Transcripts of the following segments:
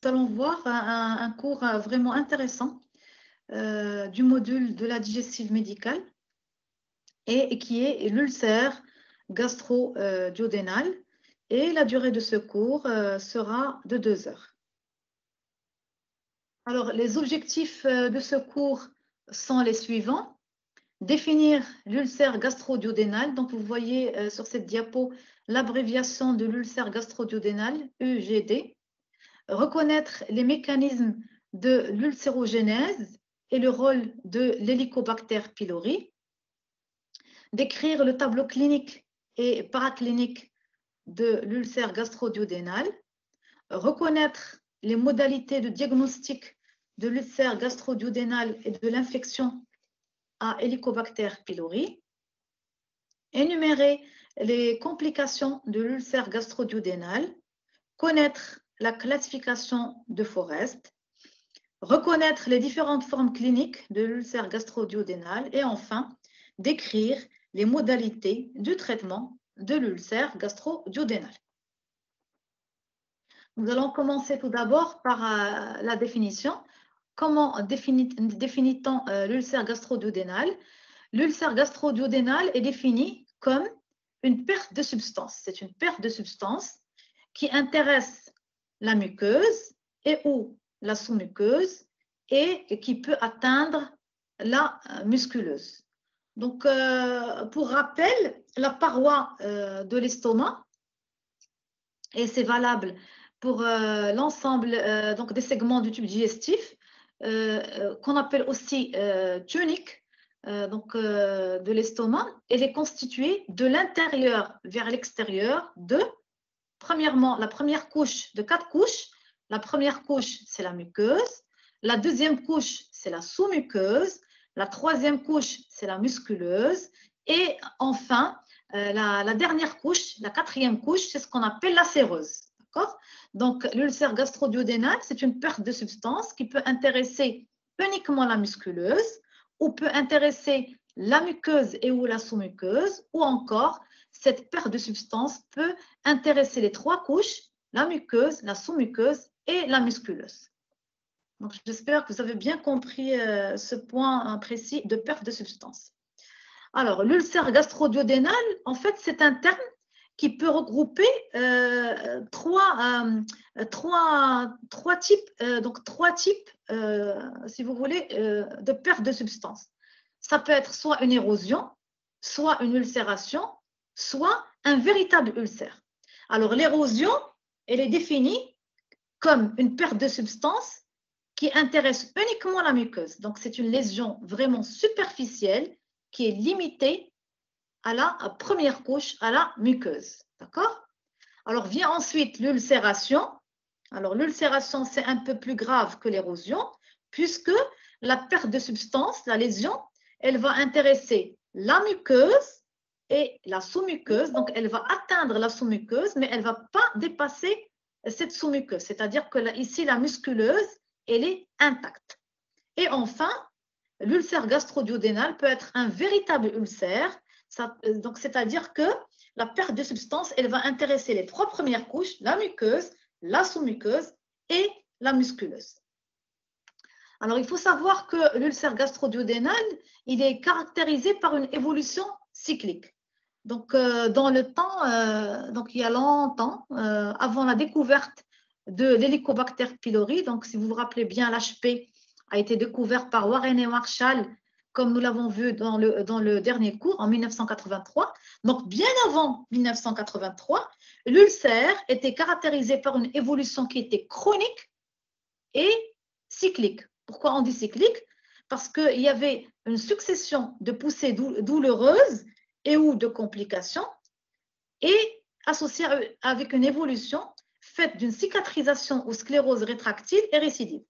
allons voir un cours vraiment intéressant du module de la digestive médicale et qui est l'ulcère gastro-duodénal. Et la durée de ce cours sera de 2 heures. Alors, les objectifs de ce cours sont les suivants. Définir l'ulcère gastro-duodénal. Donc, vous voyez sur cette diapo l'abréviation de l'ulcère gastro-duodénal, UGD. Reconnaître les mécanismes de l'ulcérogénèse et le rôle de l'Helicobacter pylori. Décrire le tableau clinique et paraclinique de l'ulcère gastro-duodénal. Reconnaître les modalités de diagnostic de l'ulcère gastro-duodénal et de l'infection à Helicobacter pylori. Énumérer les complications de l'ulcère gastro-duodénal. Connaître la classification de Forest. Reconnaître les différentes formes cliniques de l'ulcère gastro-duodénal. Et enfin, décrire les modalités du traitement de l'ulcère gastro-duodénal. Nous allons commencer tout d'abord par la définition. Comment définit-on l'ulcère gastro-duodénal? L'ulcère gastro-duodénal est défini comme une perte de substance. C'est une perte de substance qui intéresse la muqueuse et ou la sous-muqueuse et qui peut atteindre la musculeuse. Donc, pour rappel, la paroi de l'estomac, et c'est valable pour l'ensemble des segments du tube digestif, qu'on appelle aussi tunique de l'estomac, elle est constituée de l'intérieur vers l'extérieur de, premièrement, la première couche de 4 couches. La première couche, c'est la muqueuse. La deuxième couche, c'est la sous-muqueuse. La troisième couche, c'est la musculeuse. Et enfin, la dernière couche, la quatrième couche, c'est ce qu'on appelle la séreuse. Donc, l'ulcère gastro-duodénal, c'est une perte de substance qui peut intéresser uniquement la musculeuse ou peut intéresser la muqueuse et ou la sous-muqueuse, ou encore, cette perte de substance peut intéresser les 3 couches, la muqueuse, la sous-muqueuse et la musculeuse. Donc, j'espère que vous avez bien compris ce point précis de perte de substance. Alors, l'ulcère gastro-duodénal, en fait, c'est un terme qui peut regrouper trois types, si vous voulez, de perte de substance. Ça peut être soit une érosion, soit une ulcération, soit un véritable ulcère. Alors, l'érosion, elle est définie comme une perte de substance qui intéresse uniquement la muqueuse. Donc, c'est une lésion vraiment superficielle qui est limitée à la première couche, à la muqueuse. D'accord? Alors, vient ensuite l'ulcération. Alors, l'ulcération, c'est un peu plus grave que l'érosion, puisque la perte de substance, la lésion, elle va intéresser la muqueuse et la sous-muqueuse. Donc, elle va atteindre la sous-muqueuse, mais elle ne va pas dépasser cette sous-muqueuse. C'est-à-dire que là, ici, la musculeuse, elle est intacte. Et enfin, l'ulcère gastro-duodénal peut être un véritable ulcère. Donc, c'est-à-dire que la perte de substance, elle va intéresser les 3 premières couches, la muqueuse, la sous-muqueuse et la musculeuse. Alors, il faut savoir que l'ulcère gastro-duodénal, il est caractérisé par une évolution cyclique. Donc, dans le temps, donc il y a longtemps, avant la découverte de l'Helicobacter pylori, donc si vous vous rappelez bien, l'HP a été découvert par Warren et Marshall, comme nous l'avons vu dans le dernier cours, en 1983. Donc, bien avant 1983, l'ulcère était caractérisé par une évolution qui était chronique et cyclique. Pourquoi on dit cyclique? Parce qu'il y avait une succession de poussées douloureuses et ou de complications, et associée avec une évolution faite d'une cicatrisation ou sclérose rétractile et récidive.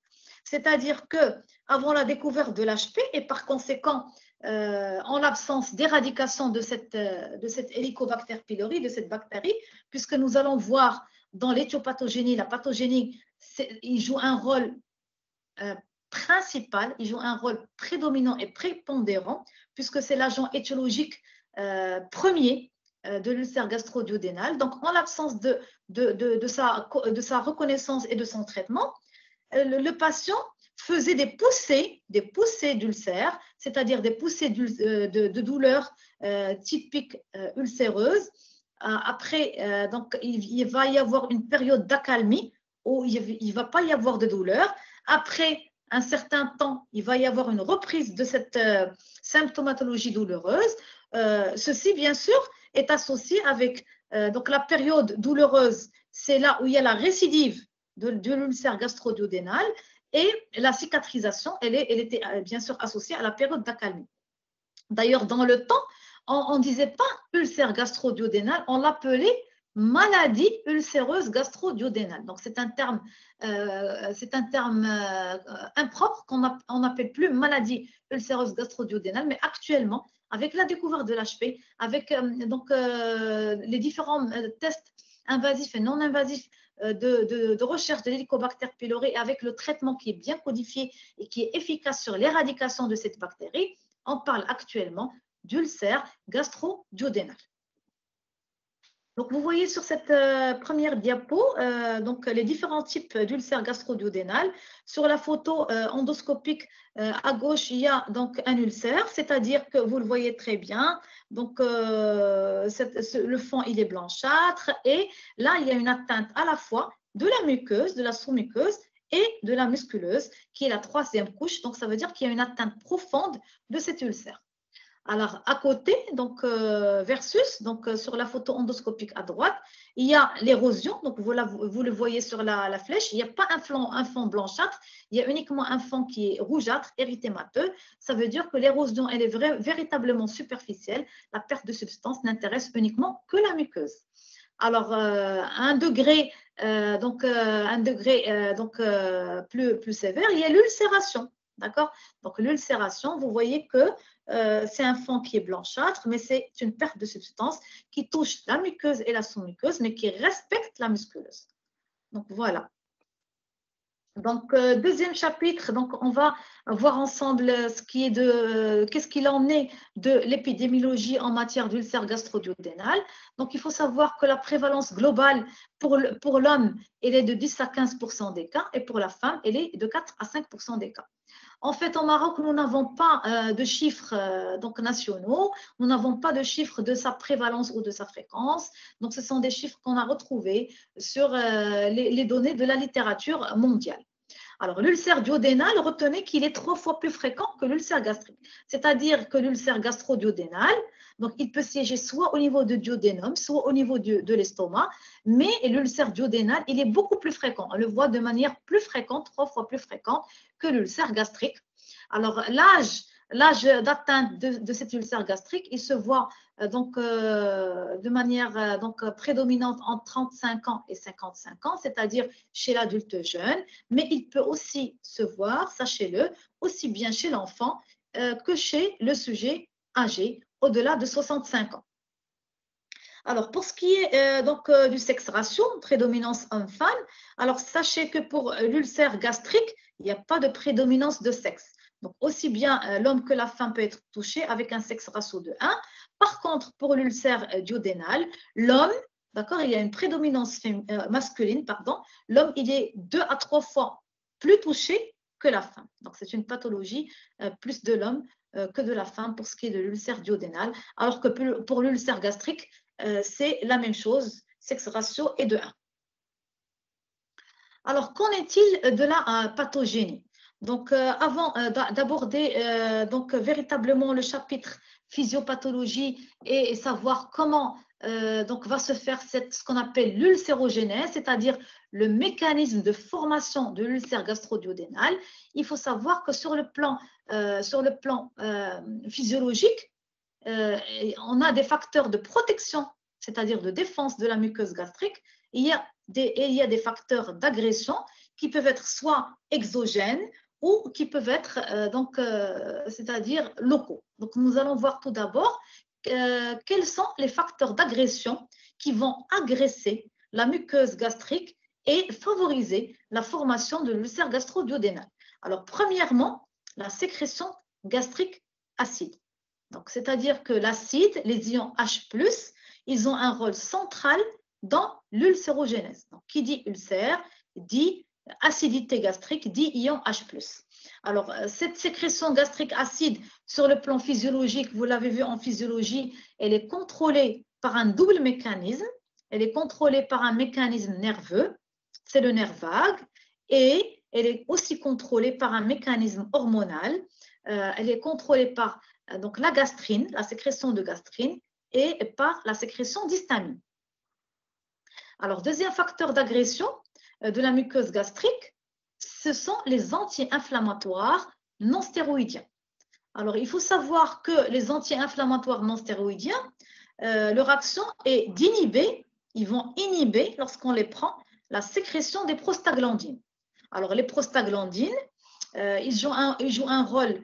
C'est-à-dire qu'avant la découverte de l'HP et par conséquent, en l'absence d'éradication de cette Helicobacter pylori, de cette bactérie, puisque nous allons voir dans l'éthiopathogénie, la pathogénie, il joue un rôle principal, il joue un rôle prédominant et prépondérant, puisque c'est l'agent étiologique premier de l'ulcère gastro-duodénal. Donc, en l'absence de sa reconnaissance et de son traitement, le patient faisait des poussées d'ulcères, c'est-à-dire des poussées de douleurs typiques ulcéreuses. Après, donc, il va y avoir une période d'accalmie où il ne va pas y avoir de douleur. Après un certain temps, il va y avoir une reprise de cette symptomatologie douloureuse. Ceci, bien sûr, est associé avec donc la période douloureuse. C'est là où il y a la récidive de l'ulcère gastro-duodénal, et la cicatrisation, elle était bien sûr associée à la période d'accalmie. D'ailleurs, dans le temps, on ne disait pas ulcère gastro-duodénal, on l'appelait maladie ulcéreuse gastro-duodénale. Donc, c'est un terme impropre qu'on n'appelle plus maladie ulcéreuse gastro-duodénale, mais actuellement, avec la découverte de l'HP, avec les différents tests invasifs et non invasifs de recherche de l'Helicobacter pylori, et avec le traitement qui est bien codifié et qui est efficace sur l'éradication de cette bactérie, on parle actuellement d'ulcère gastro-duodénal. Donc, vous voyez sur cette première diapo donc, les différents types d'ulcères gastro-duodénal. Sur la photo endoscopique à gauche, il y a donc un ulcère, c'est-à-dire que vous le voyez très bien. Donc, le fond, il est blanchâtre, et là, il y a une atteinte à la fois de la muqueuse, de la sous-muqueuse, et de la musculeuse, qui est la troisième couche. Donc, ça veut dire qu'il y a une atteinte profonde de cet ulcère. Alors, à côté, donc, versus, donc, sur la photo endoscopique à droite, il y a l'érosion. Donc, vous le voyez sur la flèche. Il n'y a pas un fond blanchâtre. Il y a uniquement un fond qui est rougeâtre, érythémateux. Ça veut dire que l'érosion, elle est véritablement superficielle. La perte de substance n'intéresse uniquement que la muqueuse. Alors, un degré plus sévère, il y a l'ulcération. D'accord? Donc, l'ulcération, vous voyez que c'est un fond qui est blanchâtre, mais c'est une perte de substance qui touche la muqueuse et la sous-muqueuse, mais qui respecte la musculeuse. Donc, voilà. Donc, deuxième chapitre, donc on va voir ensemble qu'est-ce qu'il en est de l'épidémiologie en matière d'ulcère gastro-duodénal. Donc, il faut savoir que la prévalence globale pour l'homme, elle est de 10 à 15% des cas, et pour la femme, elle est de 4 à 5% des cas. En fait, au Maroc, nous n'avons pas de chiffres donc nationaux, nous n'avons pas de chiffres de sa prévalence ou de sa fréquence. Donc, ce sont des chiffres qu'on a retrouvés sur les données de la littérature mondiale. Alors, l'ulcère duodénal, retenez qu'il est 3 fois plus fréquent que l'ulcère gastrique. C'est-à-dire que l'ulcère gastro-duodénal, donc il peut siéger soit au niveau du duodénum, soit au niveau de l'estomac, mais l'ulcère duodénal, il est beaucoup plus fréquent. On le voit de manière plus fréquente, 3 fois plus fréquente que l'ulcère gastrique. Alors, l'âge d'atteinte de cet ulcère gastrique, il se voit de manière prédominante entre 35 ans et 55 ans, c'est-à-dire chez l'adulte jeune, mais il peut aussi se voir, sachez-le, aussi bien chez l'enfant que chez le sujet âgé au-delà de 65 ans. Alors, pour ce qui est du sexe ratio, prédominance homme-femme, alors sachez que pour l'ulcère gastrique, il n'y a pas de prédominance de sexe. Donc, aussi bien l'homme que la femme peut être touché avec un sexe ratio de 1. Par contre, pour l'ulcère duodénal, l'homme, d'accord, il y a une prédominance masculine, pardon, l'homme, il est 2 à 3 fois plus touché que la femme. Donc, c'est une pathologie plus de l'homme que de la femme pour ce qui est de l'ulcère duodénal, alors que pour l'ulcère gastrique, c'est la même chose, sexe ratio est de 1. Alors, qu'en est-il de la pathogénie? Donc, avant d'aborder véritablement le chapitre physiopathologie et savoir comment va se faire ce qu'on appelle l'ulcérogénèse, c'est-à-dire le mécanisme de formation de l'ulcère gastro-duodénal, il faut savoir que sur le plan physiologique, on a des facteurs de protection, c'est-à-dire de défense de la muqueuse gastrique. Il y a des facteurs d'agression qui peuvent être soit exogènes ou qui peuvent être c'est-à-dire locaux. Donc, nous allons voir tout d'abord quels sont les facteurs d'agression qui vont agresser la muqueuse gastrique et favoriser la formation de l'ulcère gastro-duodénal. Alors, premièrement, la sécrétion gastrique acide. Donc, c'est-à-dire que l'acide, les ions H+, ils ont un rôle central dans l'ulcérogénèse. Donc, qui dit ulcère dit acidité gastrique, dit ion H+. Alors, cette sécrétion gastrique acide, sur le plan physiologique, vous l'avez vu en physiologie, elle est contrôlée par un double mécanisme. Elle est contrôlée par un mécanisme nerveux, c'est le nerf vague, et elle est aussi contrôlée par un mécanisme hormonal. Elle est contrôlée par donc, la gastrine, la sécrétion de gastrine, et par la sécrétion d'histamine. Alors, deuxième facteur d'agression de la muqueuse gastrique, ce sont les anti-inflammatoires non stéroïdiens. Alors, il faut savoir que les anti-inflammatoires non stéroïdiens, leur action est d'inhiber, ils vont inhiber, lorsqu'on les prend, la sécrétion des prostaglandines. Alors, les prostaglandines, ils jouent un rôle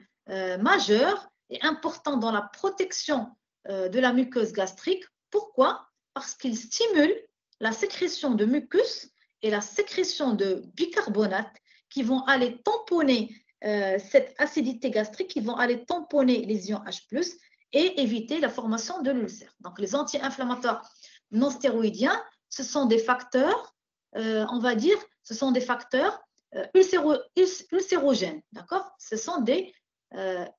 majeur et important dans la protection de la muqueuse gastrique. Pourquoi? Parce qu'ils stimulent la sécrétion de mucus et la sécrétion de bicarbonate qui vont aller tamponner cette acidité gastrique, qui vont aller tamponner les ions H+, et éviter la formation de l'ulcère. Donc, les anti-inflammatoires non stéroïdiens, ce sont des facteurs, on va dire, ce sont des facteurs ulcérogènes, d'accord? Ce sont des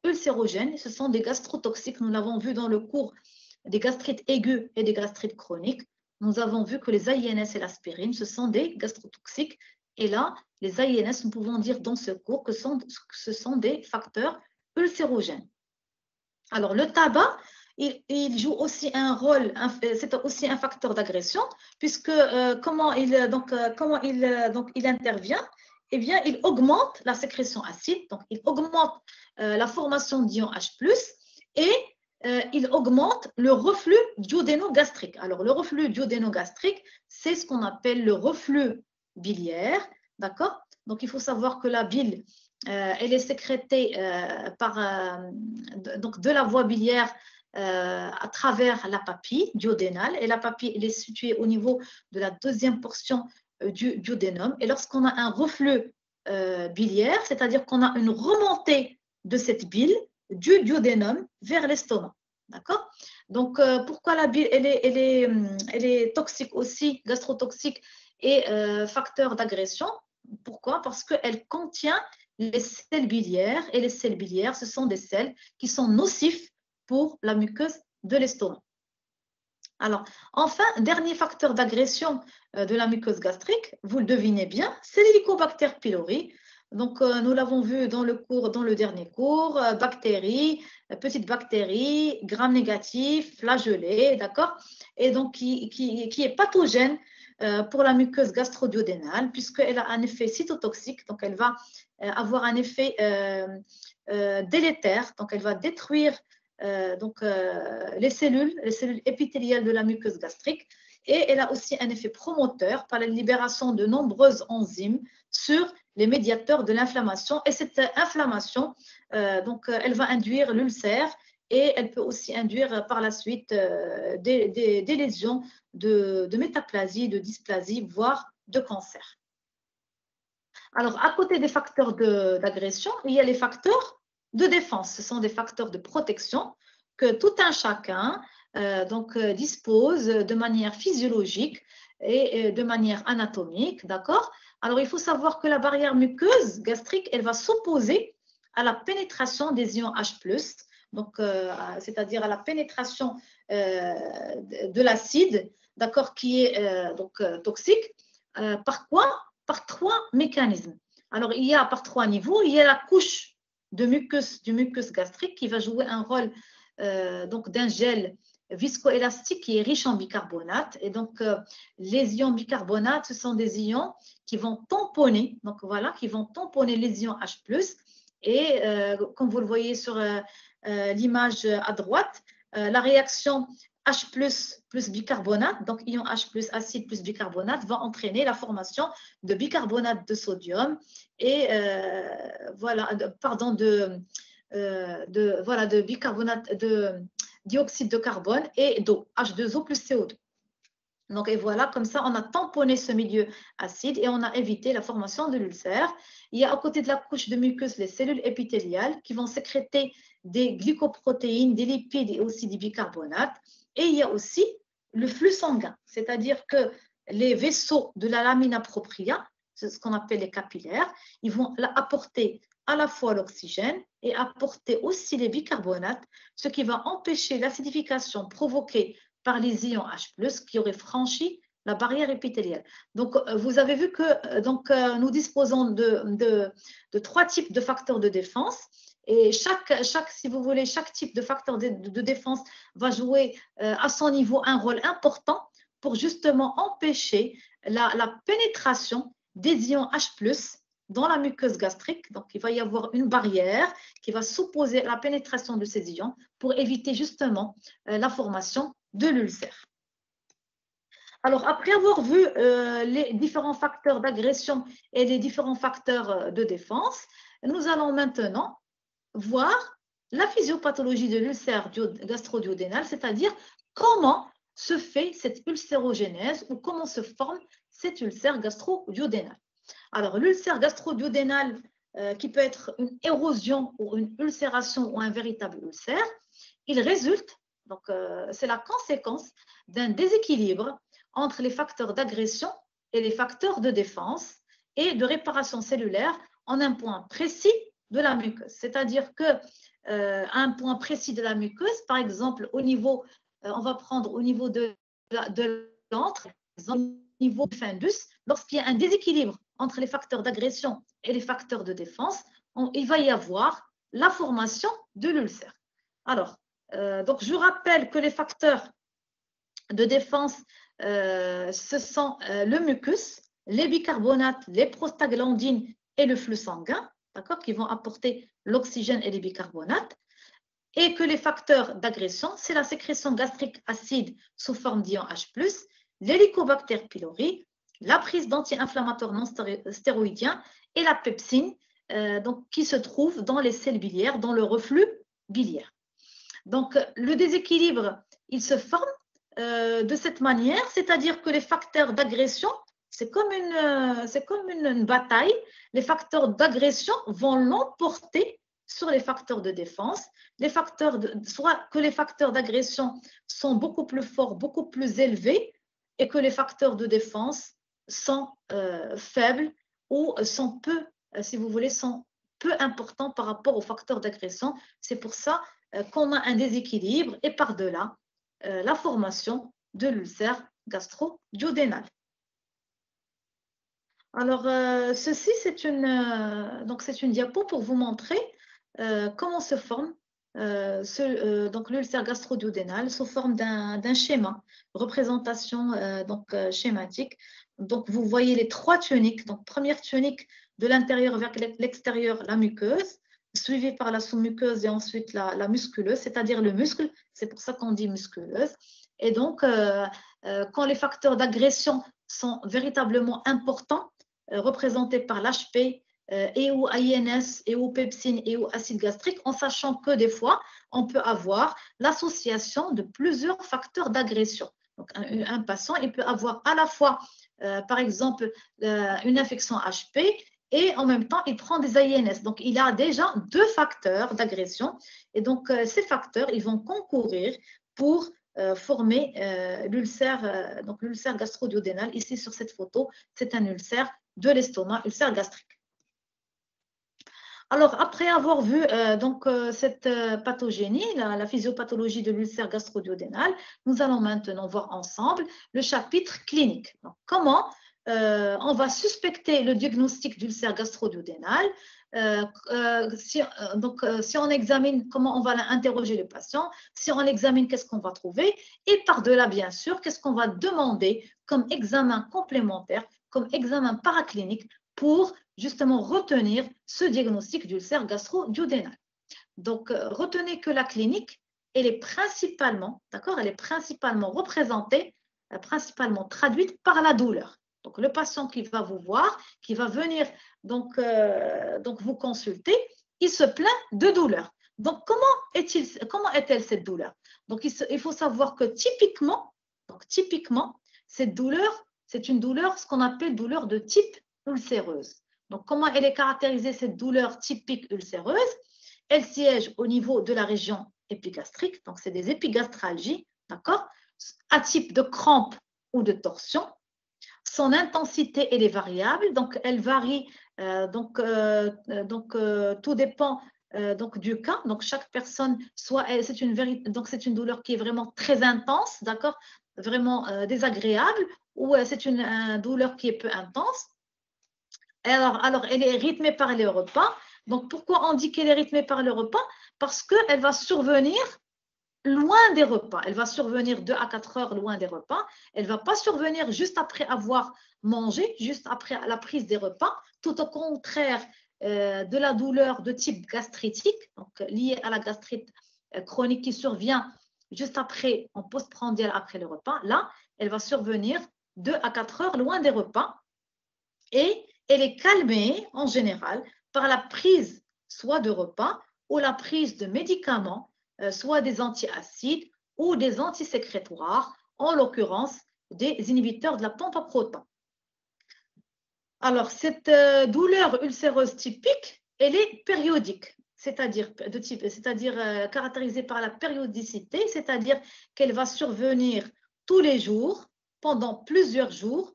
ulcérogènes, ce sont des gastrotoxiques. Nous l'avons vu dans le cours des gastrites aiguës et des gastrites chroniques. Nous avons vu que les AINS et l'aspirine, ce sont des gastrotoxiques. Et là, les AINS, nous pouvons dire dans ce cours que ce sont des facteurs ulcérogènes. Alors, le tabac, il joue aussi un rôle, c'est aussi un facteur d'agression, puisque comment il intervient? Eh bien, il augmente la sécrétion acide, donc il augmente la formation d'ions H+, et il augmente le reflux duodénogastrique. Alors, le reflux duodénogastrique, c'est ce qu'on appelle le reflux biliaire, d'accord? Donc, il faut savoir que la bile, elle est sécrétée de la voie biliaire à travers la papille duodénale. Et la papille, elle est située au niveau de la deuxième portion du duodénum. Et lorsqu'on a un reflux biliaire, c'est-à-dire qu'on a une remontée de cette bile du duodénum vers l'estomac. D'accord? Donc, pourquoi la bile, elle est toxique aussi, gastrotoxique et facteur d'agression? Pourquoi? Parce qu'elle contient les sels biliaires, et les sels biliaires, ce sont des sels qui sont nocifs pour la muqueuse de l'estomac. Alors, enfin, dernier facteur d'agression de la muqueuse gastrique, vous le devinez bien, c'est l'Helicobacter pylori. Donc, nous l'avons vu dans le dernier cours, bactéries, petites bactéries, gram négatifs, flagellées, d'accord? Et donc, qui est pathogène pour la muqueuse gastro-duodénale, puisqu'elle a un effet cytotoxique, donc elle va avoir un effet délétère, donc elle va détruire les cellules épithéliales de la muqueuse gastrique, et elle a aussi un effet promoteur par la libération de nombreuses enzymes sur les médiateurs de l'inflammation, et cette inflammation, elle va induire l'ulcère, et elle peut aussi induire par la suite des lésions de métaplasie, de dysplasie, voire de cancer. Alors, à côté des facteurs d'agression, il y a les facteurs de défense. Ce sont des facteurs de protection que tout un chacun dispose de manière physiologique et de manière anatomique, d'accord? Alors, il faut savoir que la barrière muqueuse gastrique, elle va s'opposer à la pénétration des ions H+, donc c'est-à-dire à la pénétration de l'acide, d'accord, qui est toxique. Par quoi? Par trois mécanismes. Alors, il y a par trois niveaux. Il y a la couche du mucus gastrique qui va jouer un rôle d'un gel viscoélastique qui est riche en bicarbonate. Et donc, les ions bicarbonate, ce sont des ions qui vont tamponner, donc voilà, qui vont tamponner les ions H+. Et comme vous le voyez sur l'image à droite, la réaction H plus bicarbonate, donc ion H plus acide plus bicarbonate, va entraîner la formation de bicarbonate de sodium et de bicarbonate de dioxyde de carbone et d'eau, H2O plus CO2. Donc, et voilà, comme ça, on a tamponné ce milieu acide et on a évité la formation de l'ulcère. Il y a à côté de la couche de mucus les cellules épithéliales qui vont sécréter des glycoprotéines, des lipides et aussi des bicarbonates. Et il y a aussi le flux sanguin, c'est-à-dire que les vaisseaux de la lamina propria c'est ce qu'on appelle les capillaires. Ils vont apporter à la fois l'oxygène et apporter aussi les bicarbonates, ce qui va empêcher l'acidification provoquée par les ions H+, qui auraient franchi la barrière épithéliale. Donc, vous avez vu que nous disposons de 3 types de facteurs de défense. Et si vous voulez, chaque type de facteur de défense va jouer à son niveau un rôle important pour justement empêcher la pénétration des ions H+, dans la muqueuse gastrique. Donc, il va y avoir une barrière qui va s'opposer à la pénétration de ces ions pour éviter justement la formation de l'ulcère. Alors, après avoir vu les différents facteurs d'agression et les différents facteurs de défense, nous allons maintenant voir la physiopathologie de l'ulcère gastro-duodénal, c'est-à-dire comment se fait cette ulcérogénèse ou comment se forme cet ulcère gastro-duodénal. Alors, l'ulcère gastro-duodénal, qui peut être une érosion ou une ulcération ou un véritable ulcère, il résulte, donc c'est la conséquence d'un déséquilibre entre les facteurs d'agression et les facteurs de défense et de réparation cellulaire en un point précis de la muqueuse. C'est-à-dire que un point précis de la muqueuse, par exemple, au niveau, on va prendre au niveau de l'antre, au niveau du fundus, lorsqu'il y a un déséquilibre entre les facteurs d'agression et les facteurs de défense, il va y avoir la formation de l'ulcère. Alors, donc je rappelle que les facteurs de défense, ce sont le mucus, les bicarbonates, les prostaglandines et le flux sanguin, d'accord, qui vont apporter l'oxygène et les bicarbonates, et que les facteurs d'agression, c'est la sécrétion gastrique acide sous forme d'ion H+, l'hélicobacter pylori, la prise d'anti-inflammatoires non stéroïdiens et la pepsine, donc, qui se trouve dans les selles biliaires, dans le reflux biliaire. Donc, le déséquilibre, il se forme de cette manière, c'est-à-dire que les facteurs d'agression, c'est comme une bataille. Les facteurs d'agression vont l'emporter sur les facteurs de défense. Soit que les facteurs d'agression sont beaucoup plus forts, beaucoup plus élevés, et que les facteurs de défense sont faibles ou sont peu, si vous voulez, sont peu importants par rapport aux facteurs d'agression. C'est pour ça qu'on a un déséquilibre et par-delà la formation de l'ulcère gastro-duodénal. Alors, ceci, c'est une diapo pour vous montrer comment se forme donc l'ulcère gastro-duodénal sous forme d'un schéma, représentation schématique. Donc, vous voyez les 3 tuniques. Donc, première tunique de l'intérieur vers l'extérieur, la muqueuse, suivie par la sous-muqueuse et ensuite la musculeuse, c'est-à-dire le muscle. C'est pour ça qu'on dit musculeuse. Et donc, quand les facteurs d'agression sont véritablement importants, représentés par l'HP, et ou AINS, et ou pepsine, et ou acide gastrique, en sachant que des fois, on peut avoir l'association de plusieurs facteurs d'agression. Donc, un patient, il peut avoir à la fois, par exemple, une infection HP et en même temps, il prend des AINS. Donc, il a déjà 2 facteurs d'agression. Et donc, ces facteurs, ils vont concourir pour former l'ulcère gastro-duodénal. Ici, sur cette photo, c'est un ulcère de l'estomac, ulcère gastrique. Alors, après avoir vu cette pathogénie, la physiopathologie de l'ulcère gastro-duodénal, nous allons maintenant voir ensemble le chapitre clinique. Donc, comment on va suspecter le diagnostic d'ulcère gastro-duodénal. Si on examine, comment on va interroger le patient. Si on l'examine, qu'est-ce qu'on va trouver? Et par-delà, bien sûr, qu'est-ce qu'on va demander comme examen complémentaire, comme examen paraclinique pour justement retenir ce diagnostic d'ulcère gastro-duodénal. Donc, retenez que la clinique, elle est principalement, d'accord, elle est principalement représentée, principalement traduite par la douleur. Donc, le patient qui va vous voir, qui va venir donc vous consulter, il se plaint de douleur. Donc, comment est-elle cette douleur? Donc, il faut savoir que typiquement, cette douleur, c'est une douleur, ce qu'on appelle douleur de type ulcéreuse. Donc, comment elle est caractérisée, cette douleur typique ulcéreuse? Elle siège au niveau de la région épigastrique, donc c'est des épigastralgies, d'accord, à type de crampe ou de torsion. son intensité, elle est variable, donc elle varie, tout dépend donc du cas. Donc chaque personne, soit c'est une douleur qui est vraiment très intense, d'accord, vraiment désagréable, ou c'est une douleur qui est peu intense. Alors, elle est rythmée par les repas. Donc, pourquoi on dit qu'elle est rythmée par le repas? Parce qu'elle va survenir loin des repas. Elle va survenir 2 à 4 heures loin des repas. Elle ne va pas survenir juste après avoir mangé, juste après la prise des repas. Tout au contraire de la douleur de type gastritique, donc liée à la gastrite chronique qui survient juste après, en postprandial après le repas. Là, elle va survenir 2 à 4 heures loin des repas. Et elle est calmée en général par la prise soit de repas ou la prise de médicaments, soit des antiacides ou des antisécrétoires, en l'occurrence des inhibiteurs de la pompe à protons. Alors, cette douleur ulcéreuse typique, elle est périodique, c'est-à-dire caractérisée par la périodicité, c'est-à-dire qu'elle va survenir tous les jours, pendant plusieurs jours,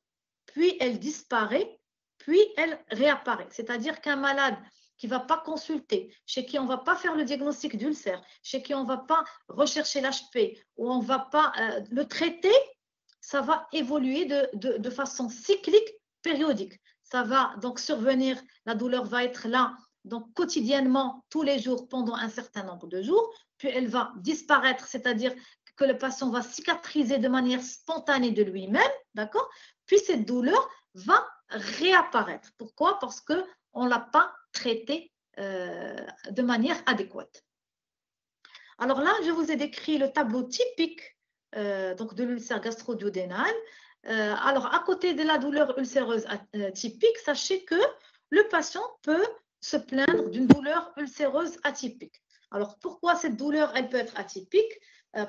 puis elle disparaît, puis elle réapparaît. C'est-à-dire qu'un malade qui ne va pas consulter, chez qui on ne va pas faire le diagnostic d'ulcère, chez qui on ne va pas rechercher l'HP, ou on ne va pas le traiter, ça va évoluer de façon cyclique, périodique. Ça va donc survenir, la douleur va être là, donc quotidiennement, tous les jours, pendant un certain nombre de jours, puis elle va disparaître, c'est-à-dire que le patient va cicatriser de manière spontanée de lui-même, d'accord? Puis cette douleur va réapparaître. Pourquoi? Parce qu'on ne l'a pas traitée de manière adéquate. Alors là, je vous ai décrit le tableau typique donc de l'ulcère gastro-duodénal. Alors, à côté de la douleur ulcéreuse typique, sachez que le patient peut se plaindre d'une douleur ulcéreuse atypique. Alors, pourquoi cette douleur, elle peut être atypique?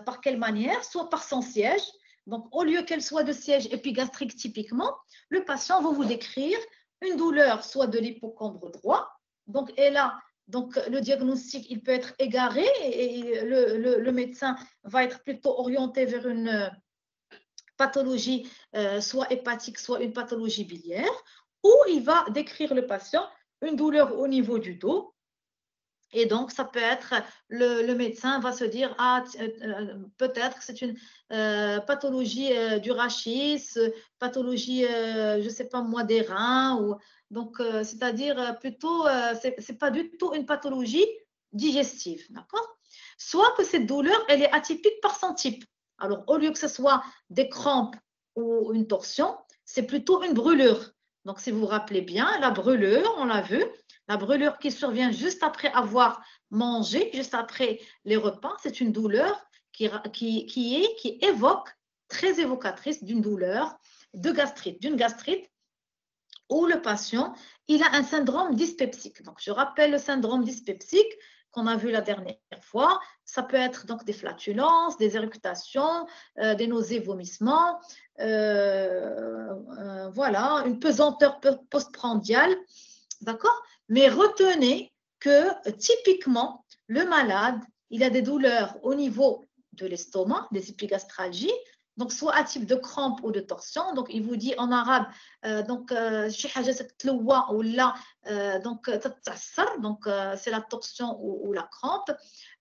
Par quelle manière? Soit par son siège. Donc, au lieu qu'elle soit de siège épigastrique typiquement, le patient va vous décrire une douleur soit de l'hippocambre droit. Donc, et là, donc, le diagnostic, il peut être égaré et le médecin va être plutôt orienté vers une pathologie, soit hépatique, soit une pathologie biliaire, ou il va décrire le patient une douleur au niveau du dos. Et donc, ça peut être, le médecin va se dire, ah, peut-être que c'est une pathologie du rachis, pathologie, je ne sais pas moi, des reins. Donc, c'est-à-dire plutôt, ce n'est pas du tout une pathologie digestive, d'accord? Soit que cette douleur, elle est atypique par son type. Alors, au lieu que ce soit des crampes ou une torsion, c'est plutôt une brûlure. Donc, si vous vous rappelez bien, la brûlure, on l'a vu, la brûlure qui survient juste après avoir mangé, juste après les repas, c'est une douleur qui évoque, très évocatrice d'une douleur de gastrite, d'une gastrite où le patient, il a un syndrome dyspepsique. Donc, je rappelle le syndrome dyspepsique qu'on a vu la dernière fois. Ça peut être donc des flatulences, des éructations, des nausées, vomissements, voilà, une pesanteur postprandiale. D'accord? Mais retenez que typiquement, le malade, il a des douleurs au niveau de l'estomac, des épigastralgies, donc soit à type de crampe ou de torsion. Donc, il vous dit en arabe, donc, c'est la torsion ou la crampe.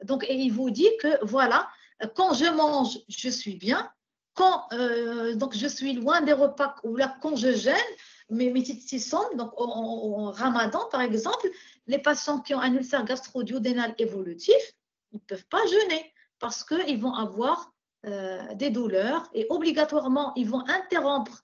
Donc, et il vous dit que voilà, quand je mange, je suis bien. Quand donc je suis loin des repas ou là, quand je gêne, mes titsons, donc en ramadan par exemple, les patients qui ont un ulcère gastro-duodénal évolutif, ils ne peuvent pas jeûner parce qu'ils vont avoir des douleurs et obligatoirement ils vont interrompre,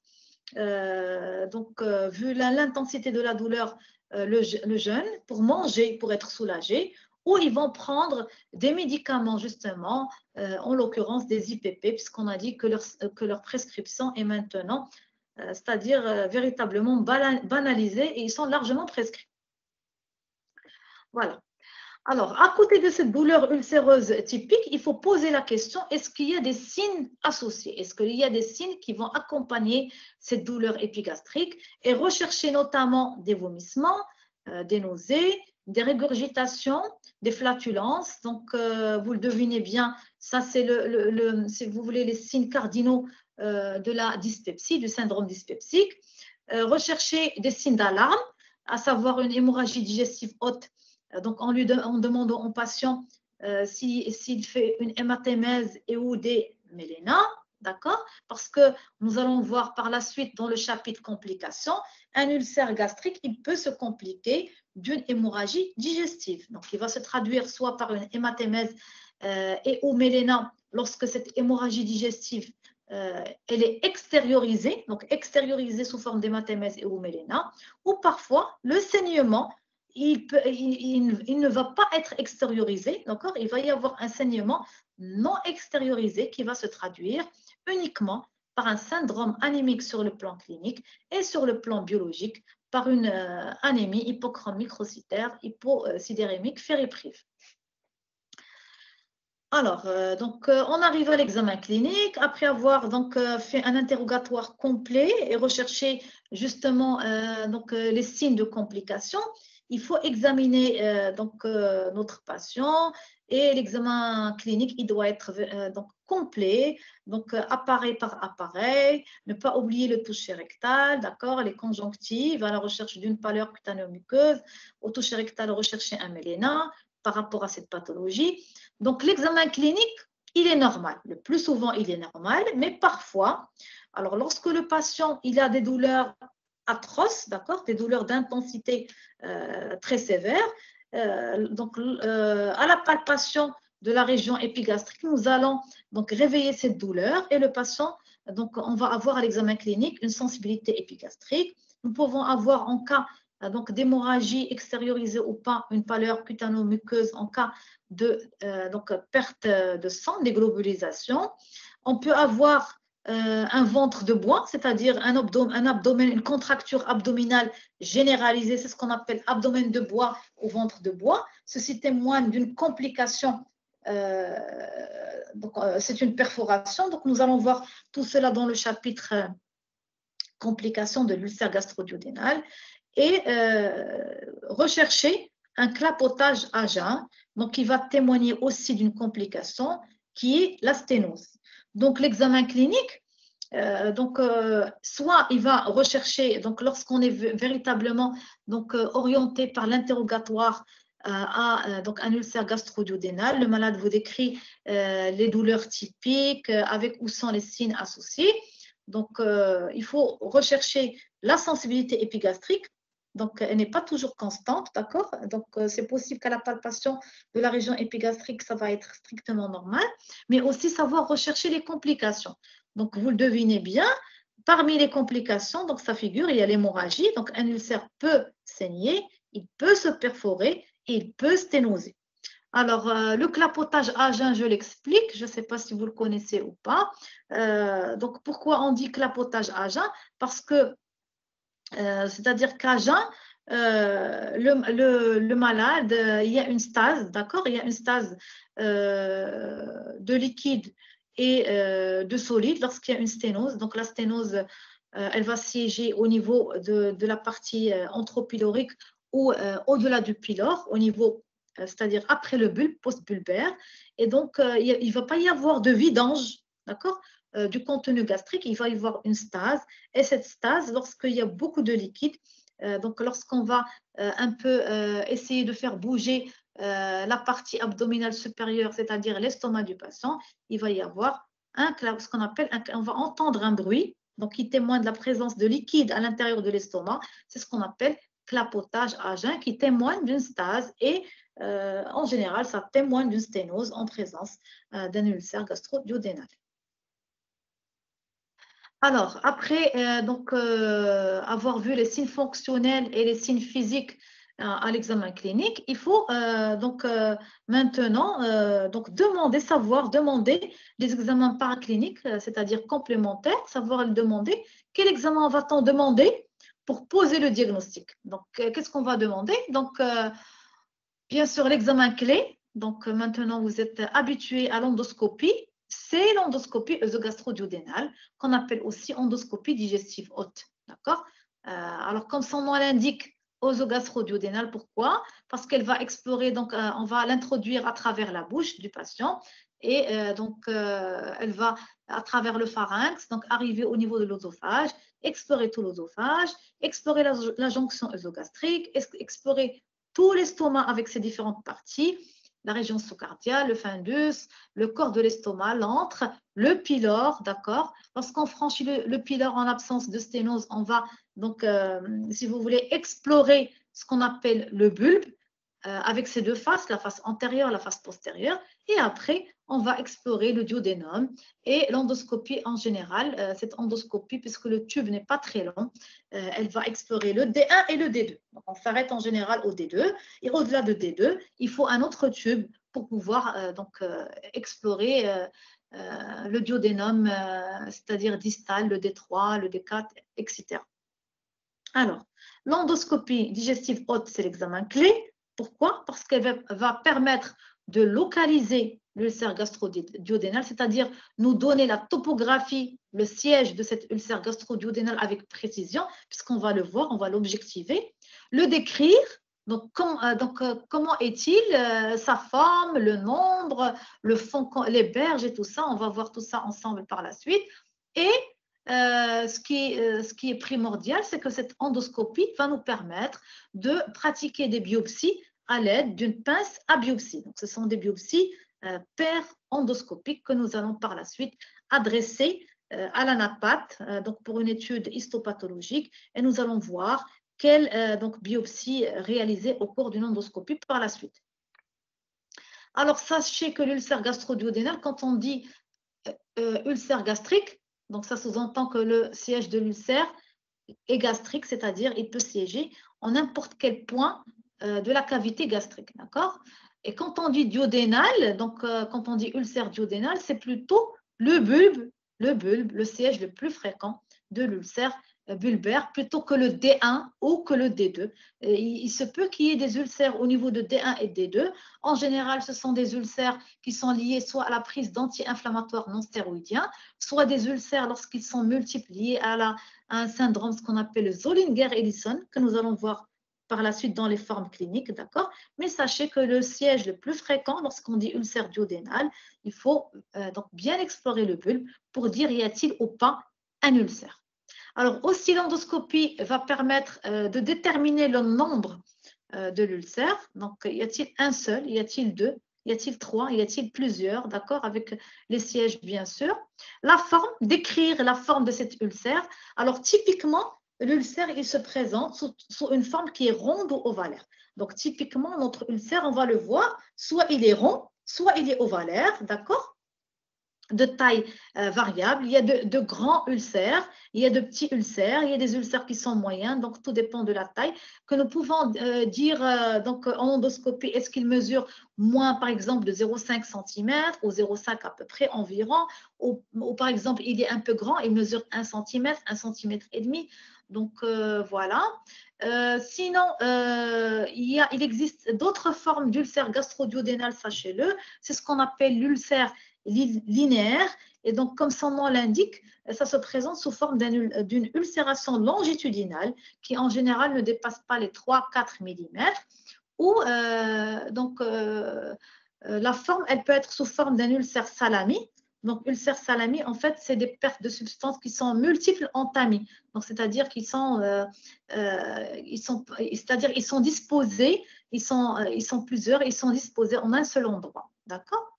vu l'intensité de la douleur, le jeûne pour manger, pour être soulagés, ou ils vont prendre des médicaments justement, en l'occurrence des IPP, puisqu'on a dit que leur prescription est maintenant c'est-à-dire véritablement banalisés et ils sont largement prescrits. Voilà. Alors, à côté de cette douleur ulcéreuse typique, il faut poser la question, est-ce qu'il y a des signes associés? Est-ce qu'il y a des signes qui vont accompagner cette douleur épigastrique et rechercher notamment des vomissements, des nausées, des régurgitations, des flatulences. Donc, vous le devinez bien, Ça, c'est si vous voulez, les signes cardinaux de la dyspepsie, du syndrome dyspepsique. Rechercher des signes d'alarme, à savoir une hémorragie digestive haute. Donc, en demandant au patient s'il fait une hématémèse et ou des mélénas, d'accord? Parce que nous allons voir par la suite dans le chapitre complications, un ulcère gastrique, il peut se compliquer d'une hémorragie digestive. Donc, il va se traduire soit par une hématémèse et ou méléna lorsque cette hémorragie digestive elle est extériorisée, donc extériorisée sous forme d'hématémèse et ou méléna, ou parfois le saignement, il ne va pas être extériorisé, d'accord? Il va y avoir un saignement non extériorisé qui va se traduire uniquement par un syndrome anémique sur le plan clinique et sur le plan biologique par une anémie hypochrome microcytaire, hyposidérémique fériprive. Alors, on arrive à l'examen clinique après avoir fait un interrogatoire complet et recherché justement les signes de complications. Il faut examiner notre patient et l'examen clinique, il doit être complet, appareil par appareil, ne pas oublier le toucher rectal, d'accord, les conjonctives, à la recherche d'une pâleur cutanéo-muqueuse, au toucher rectal, rechercher un méléna par rapport à cette pathologie. Donc, l'examen clinique, il est normal. Le plus souvent, il est normal, mais parfois, alors lorsque le patient il a des douleurs atroces, d'accord, des douleurs d'intensité très sévère, à la palpation de la région épigastrique, nous allons donc réveiller cette douleur et le patient, donc on va avoir à l'examen clinique une sensibilité épigastrique. Nous pouvons avoir en cas d'hémorragie extériorisée ou pas, une pâleur cutano-muqueuse en cas de perte de sang, déglobulisation. On peut avoir un ventre de bois, c'est-à-dire un abdomen, une contracture abdominale généralisée, c'est ce qu'on appelle abdomen de bois ou ventre de bois. Ceci témoigne d'une complication, c'est une perforation. Donc, nous allons voir tout cela dans le chapitre complications de l'ulcère gastro-duodénal et rechercher un clapotage à jeun, donc qui va témoigner aussi d'une complication qui est la sténose. Donc l'examen clinique, soit il va rechercher, donc lorsqu'on est véritablement orienté par l'interrogatoire à un ulcère gastro-duodénal, le malade vous décrit les douleurs typiques avec ou sans les signes associés. Donc, il faut rechercher la sensibilité épigastrique. Donc, elle n'est pas toujours constante, d'accord? Donc, c'est possible qu'à la palpation de la région épigastrique, ça va être strictement normal, mais aussi savoir rechercher les complications. Donc, vous le devinez bien, parmi les complications, donc ça figure, il y a l'hémorragie. Donc, un ulcère peut saigner, il peut se perforer et il peut sténoser. Alors, le clapotage à jeun, je l'explique. Je ne sais pas si vous le connaissez ou pas. Donc, pourquoi on dit clapotage à jeun? Parce que, c'est-à-dire qu'à jeun, le malade, il y a une stase, d'accord? Il y a une stase de liquide et de solide lorsqu'il y a une sténose. Donc, la sténose, elle va siéger au niveau de la partie anthropylorique ou au-delà du pylore, au niveau c'est-à-dire après le bulbe, post-bulbaire. Et donc, il ne va pas y avoir de vidange, d'accord, du contenu gastrique, il va y avoir une stase. Et cette stase, lorsqu'il y a beaucoup de liquide, donc lorsqu'on va un peu essayer de faire bouger la partie abdominale supérieure, c'est-à-dire l'estomac du patient, il va y avoir ce qu'on appelle, on va entendre un bruit, donc qui témoigne de la présence de liquide à l'intérieur de l'estomac. C'est ce qu'on appelle clapotage à jeun, qui témoigne d'une stase et en général, ça témoigne d'une sténose en présence d'un ulcère gastro-duodénal. Alors, après avoir vu les signes fonctionnels et les signes physiques à l'examen clinique, il faut maintenant demander les examens paracliniques, c'est-à-dire complémentaires, savoir demander quel examen va-t-on demander pour poser le diagnostic. Donc, qu'est-ce qu'on va demander? Donc, bien sûr, l'examen clé, donc maintenant vous êtes habitué à l'endoscopie, c'est l'endoscopie œsogastro-duodénale, qu'on appelle aussi endoscopie digestive haute. D'accord? Alors, comme son nom l'indique, œsogastro-duodénale, pourquoi? Parce qu'elle va explorer, donc on va l'introduire à travers la bouche du patient et donc elle va à travers le pharynx, donc arriver au niveau de l'œsophage, explorer tout l'œsophage, explorer la jonction œsogastrique, explorer tout l'estomac avec ses différentes parties, la région sous-cardiale, le fundus, le corps de l'estomac, l'antre, le pylore, d'accord. Lorsqu'on franchit le pylore en absence de sténose, on va donc, si vous voulez, explorer ce qu'on appelle le bulbe avec ses deux faces, la face antérieure, la face postérieure, et après, on va explorer le duodénum et l'endoscopie en général. Cette endoscopie, puisque le tube n'est pas très long, elle va explorer le D1 et le D2. Donc, on s'arrête en général au D2, et au-delà de D2, il faut un autre tube pour pouvoir explorer le duodénum, c'est-à-dire distal, le D3, le D4, etc. Alors, l'endoscopie digestive haute, c'est l'examen clé. Pourquoi? Parce qu'elle va permettre de localiser l'ulcère gastro-duodénal, c'est-à-dire nous donner la topographie, le siège de cet ulcère gastro-duodénal avec précision, puisqu'on va le voir, on va l'objectiver, le décrire. Donc, comment est-il, sa forme, le nombre, le fond, les berges et tout ça, on va voir tout ça ensemble par la suite. Et ce qui est primordial, c'est que cette endoscopie va nous permettre de pratiquer des biopsies à l'aide d'une pince à biopsie. Donc, ce sont des biopsies per-endoscopiques que nous allons par la suite adresser à la NAPAT donc pour une étude histopathologique, et nous allons voir quelle biopsie réaliser au cours d'une endoscopie par la suite. Alors, sachez que l'ulcère gastro-duodénal, quand on dit ulcère gastrique, donc ça sous-entend que le siège de l'ulcère est gastrique, c'est-à-dire il peut siéger en n'importe quel point de la cavité gastrique, d'accord? Et quand on dit duodénal, donc quand on dit ulcère duodénal, c'est plutôt le bulbe, le siège le plus fréquent de l'ulcère bulbaire, plutôt que le D1 ou que le D2. Il se peut qu'il y ait des ulcères au niveau de D1 et D2. En général, ce sont des ulcères qui sont liés soit à la prise d'anti-inflammatoires non stéroïdiens, soit des ulcères lorsqu'ils sont multiples liés à un syndrome, ce qu'on appelle le Zollinger-Ellison, que nous allons voir par la suite dans les formes cliniques, d'accord? Mais sachez que le siège le plus fréquent lorsqu'on dit ulcère duodénal, il faut donc bien explorer le bulbe pour dire y a-t-il ou pas un ulcère. Alors aussi, l'endoscopie va permettre de déterminer le nombre de l'ulcère. Donc, y a-t-il un seul? Y a-t-il deux? Y a-t-il trois? Y a-t-il plusieurs? D'accord, avec les sièges, bien sûr. La forme, décrire la forme de cet ulcère. Alors, typiquement, l'ulcère, il se présente sous une forme qui est ronde ou ovalaire. Donc, typiquement, notre ulcère, on va le voir, soit il est rond, soit il est ovalaire, d'accord? De taille variable. Il y a de grands ulcères, il y a de petits ulcères, il y a des ulcères qui sont moyens, donc tout dépend de la taille. Que nous pouvons dire donc, en endoscopie, est-ce qu'il mesure moins, par exemple, de 0,5 cm ou 0,5 à peu près environ, ou par exemple, il est un peu grand, il mesure 1 cm, 1 cm et demi. Donc voilà. Sinon, il existe d'autres formes d'ulcère gastro-duodénal, sachez-le. C'est ce qu'on appelle l'ulcère linéaire, et donc comme son nom l'indique, ça se présente sous forme d'une ulcération longitudinale qui en général ne dépasse pas les 3-4 mm, ou la forme, elle peut être sous forme d'un ulcère salami. Donc, ulcère salami, en fait, c'est des pertes de substances qui sont multiples en tamis. Donc, c'est-à-dire qu'ils sont, ils sont disposés, ils sont plusieurs, ils sont disposés en un seul endroit. D'accord?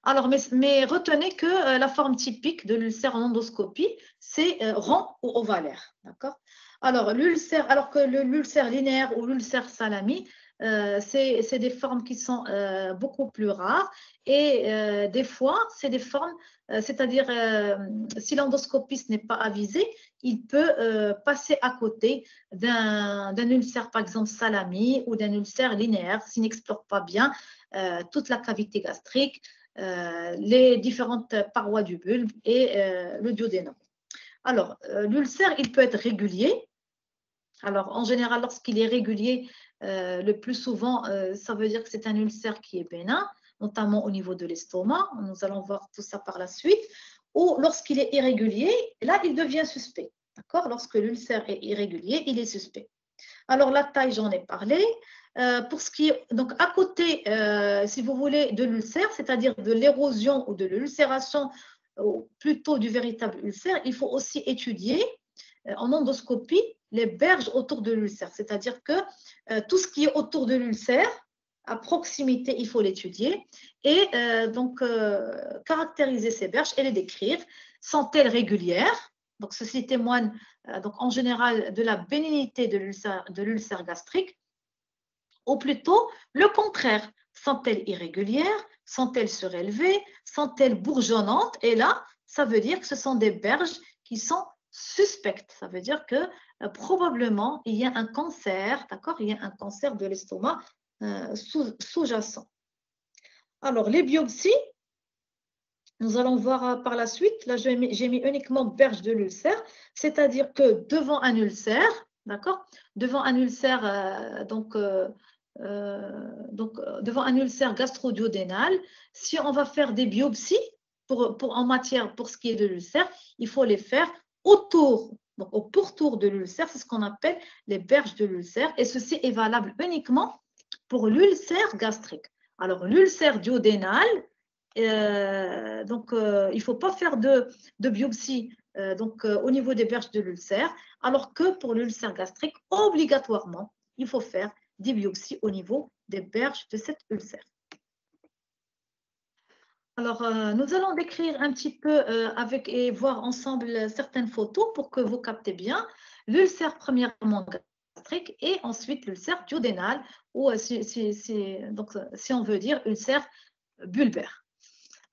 Alors, mais retenez que la forme typique de l'ulcère en endoscopie, c'est rond ou ovalaire. D'accord? Alors que l'ulcère linéaire ou l'ulcère salami, c'est des formes qui sont beaucoup plus rares, et des fois, c'est des formes, c'est-à-dire si l'endoscopiste n'est pas avisé, il peut passer à côté d'un ulcère, par exemple, salami, ou d'un ulcère linéaire s'il n'explore pas bien toute la cavité gastrique, les différentes parois du bulbe et le duodénum. Alors, l'ulcère, il peut être régulier. Alors, en général, lorsqu'il est régulier, le plus souvent, ça veut dire que c'est un ulcère qui est bénin, notamment au niveau de l'estomac. Nous allons voir tout ça par la suite. Ou lorsqu'il est irrégulier, là, il devient suspect. D'accord? Lorsque l'ulcère est irrégulier, il est suspect. Alors, la taille, j'en ai parlé. pour ce qui est, donc à côté, si vous voulez, de l'ulcère, c'est-à-dire de l'érosion ou de l'ulcération, ou plutôt du véritable ulcère, il faut aussi étudier en endoscopie les berges autour de l'ulcère, c'est-à-dire que tout ce qui est autour de l'ulcère, à proximité, il faut l'étudier et caractériser ces berges et les décrire. Sont-elles régulières? Donc, ceci témoigne donc, en général de la bénignité de l'ulcère gastrique, ou plutôt le contraire. Sont-elles irrégulières? Sont-elles surélevées? Sont-elles bourgeonnantes? Et là, ça veut dire que ce sont des berges qui sont suspectes. Ça veut dire que probablement, il y a un cancer, d'accord? Il y a un cancer de l'estomac sous-jacent. Alors, les biopsies, nous allons voir par la suite. Là, j'ai mis uniquement berge de l'ulcère, c'est-à-dire que devant un ulcère, d'accord? Devant un ulcère, devant un ulcère gastro-duodénal, si on va faire des biopsies en matière pour ce qui est de l'ulcère, il faut les faire autour, donc au pourtour de l'ulcère, c'est ce qu'on appelle les berges de l'ulcère, et ceci est valable uniquement pour l'ulcère gastrique. Alors, l'ulcère duodénal, il ne faut pas faire de biopsie au niveau des berges de l'ulcère, alors que pour l'ulcère gastrique, obligatoirement, il faut faire des biopsies au niveau des berges de cet ulcère. Alors, nous allons décrire un petit peu et voir ensemble certaines photos pour que vous captez bien l'ulcère premièrement gastrique et ensuite l'ulcère duodénal ou si on veut dire ulcère bulbaire.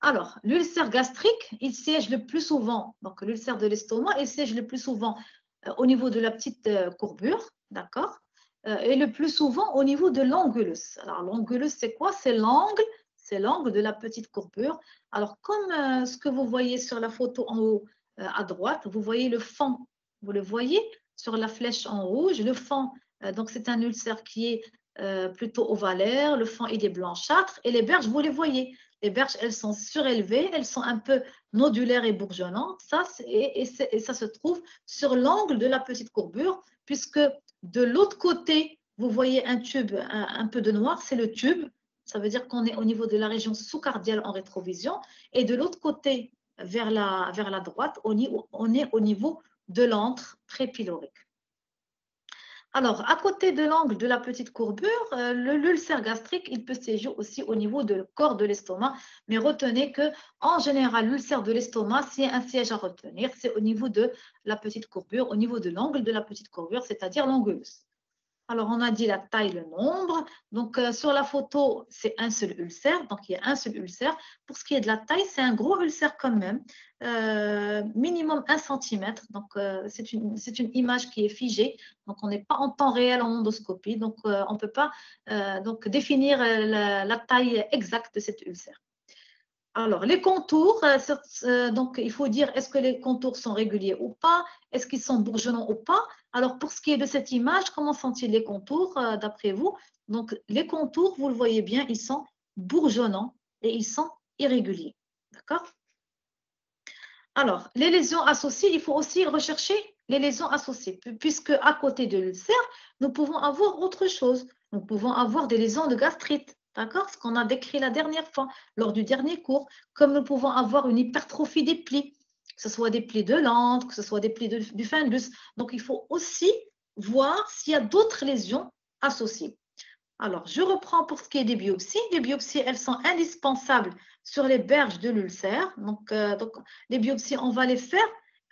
Alors, l'ulcère gastrique, il siège le plus souvent, donc l'ulcère de l'estomac, il siège le plus souvent au niveau de la petite courbure, d'accord, et le plus souvent au niveau de l'angulus. Alors, l'angulus, c'est quoi? C'est l'angle de la petite courbure. Alors, comme ce que vous voyez sur la photo en haut à droite, vous voyez le fond, vous le voyez sur la flèche en rouge, le fond, donc c'est un ulcère qui est plutôt ovalaire, le fond il est blanchâtre et les berges, vous les voyez. Les berges, elles sont surélevées, elles sont un peu nodulaires et bourgeonnantes. Et ça se trouve sur l'angle de la petite courbure, puisque de l'autre côté, vous voyez un tube un peu de noir, c'est le tube. Ça veut dire qu'on est au niveau de la région sous-cardiale en rétrovision. Et de l'autre côté, vers la droite, on est au niveau de l'antre prépylorique. Alors, à côté de l'angle de la petite courbure, l'ulcère gastrique, il peut siéger aussi au niveau du corps de l'estomac. Mais retenez que, en général, l'ulcère de l'estomac, s'il y a un siège à retenir, c'est au niveau de la petite courbure, au niveau de l'angle de la petite courbure, c'est-à-dire l'angulus. Alors, on a dit la taille, le nombre. Donc, sur la photo, c'est un seul ulcère. Donc, il y a un seul ulcère. Pour ce qui est de la taille, c'est un gros ulcère quand même, minimum 1 cm. Donc, c'est une image qui est figée. Donc, on n'est pas en temps réel en endoscopie. Donc, on ne peut pas définir la taille exacte de cet ulcère. Alors, les contours, donc il faut dire est-ce que les contours sont réguliers ou pas, est-ce qu'ils sont bourgeonnants ou pas. Alors, pour ce qui est de cette image, comment sont-ils les contours d'après vous? Donc, les contours, vous le voyez bien, ils sont bourgeonnants et ils sont irréguliers. D'accord? Alors, les lésions associées, il faut aussi rechercher les lésions associées, puisque à côté de l'ulcère, nous pouvons avoir autre chose. Nous pouvons avoir des lésions de gastrite. D'accord? Ce qu'on a décrit la dernière fois, lors du dernier cours, comme nous pouvons avoir une hypertrophie des plis, que ce soit des plis de l'antre, que ce soit des plis du fundus. Donc, il faut aussi voir s'il y a d'autres lésions associées. Alors, je reprends pour ce qui est des biopsies. Les biopsies, elles sont indispensables sur les berges de l'ulcère. Donc, les biopsies, on va les faire.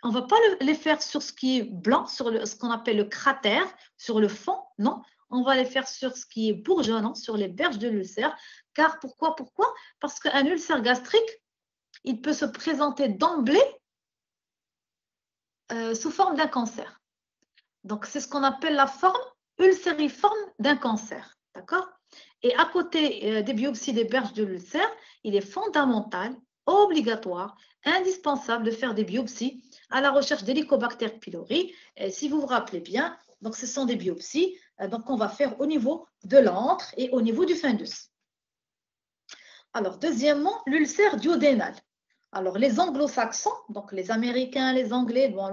On ne va pas les faire sur ce qui est blanc, sur ce qu'on appelle le cratère, sur le fond, non. On va les faire sur ce qui est bourgeonnant, sur les berges de l'ulcère. Car pourquoi? Parce qu'un ulcère gastrique, il peut se présenter d'emblée sous forme d'un cancer. Donc, c'est ce qu'on appelle la forme ulcériforme d'un cancer. D'accord? Et à côté des biopsies des berges de l'ulcère, il est fondamental, obligatoire, indispensable de faire des biopsies à la recherche d'Helicobacter pylori. Et si vous vous rappelez bien, donc ce sont des biopsies qu'on va faire au niveau de l'antre et au niveau du fundus. Alors, deuxièmement, l'ulcère duodénal. Alors, les anglo-saxons, donc les Américains, les Anglais, bon,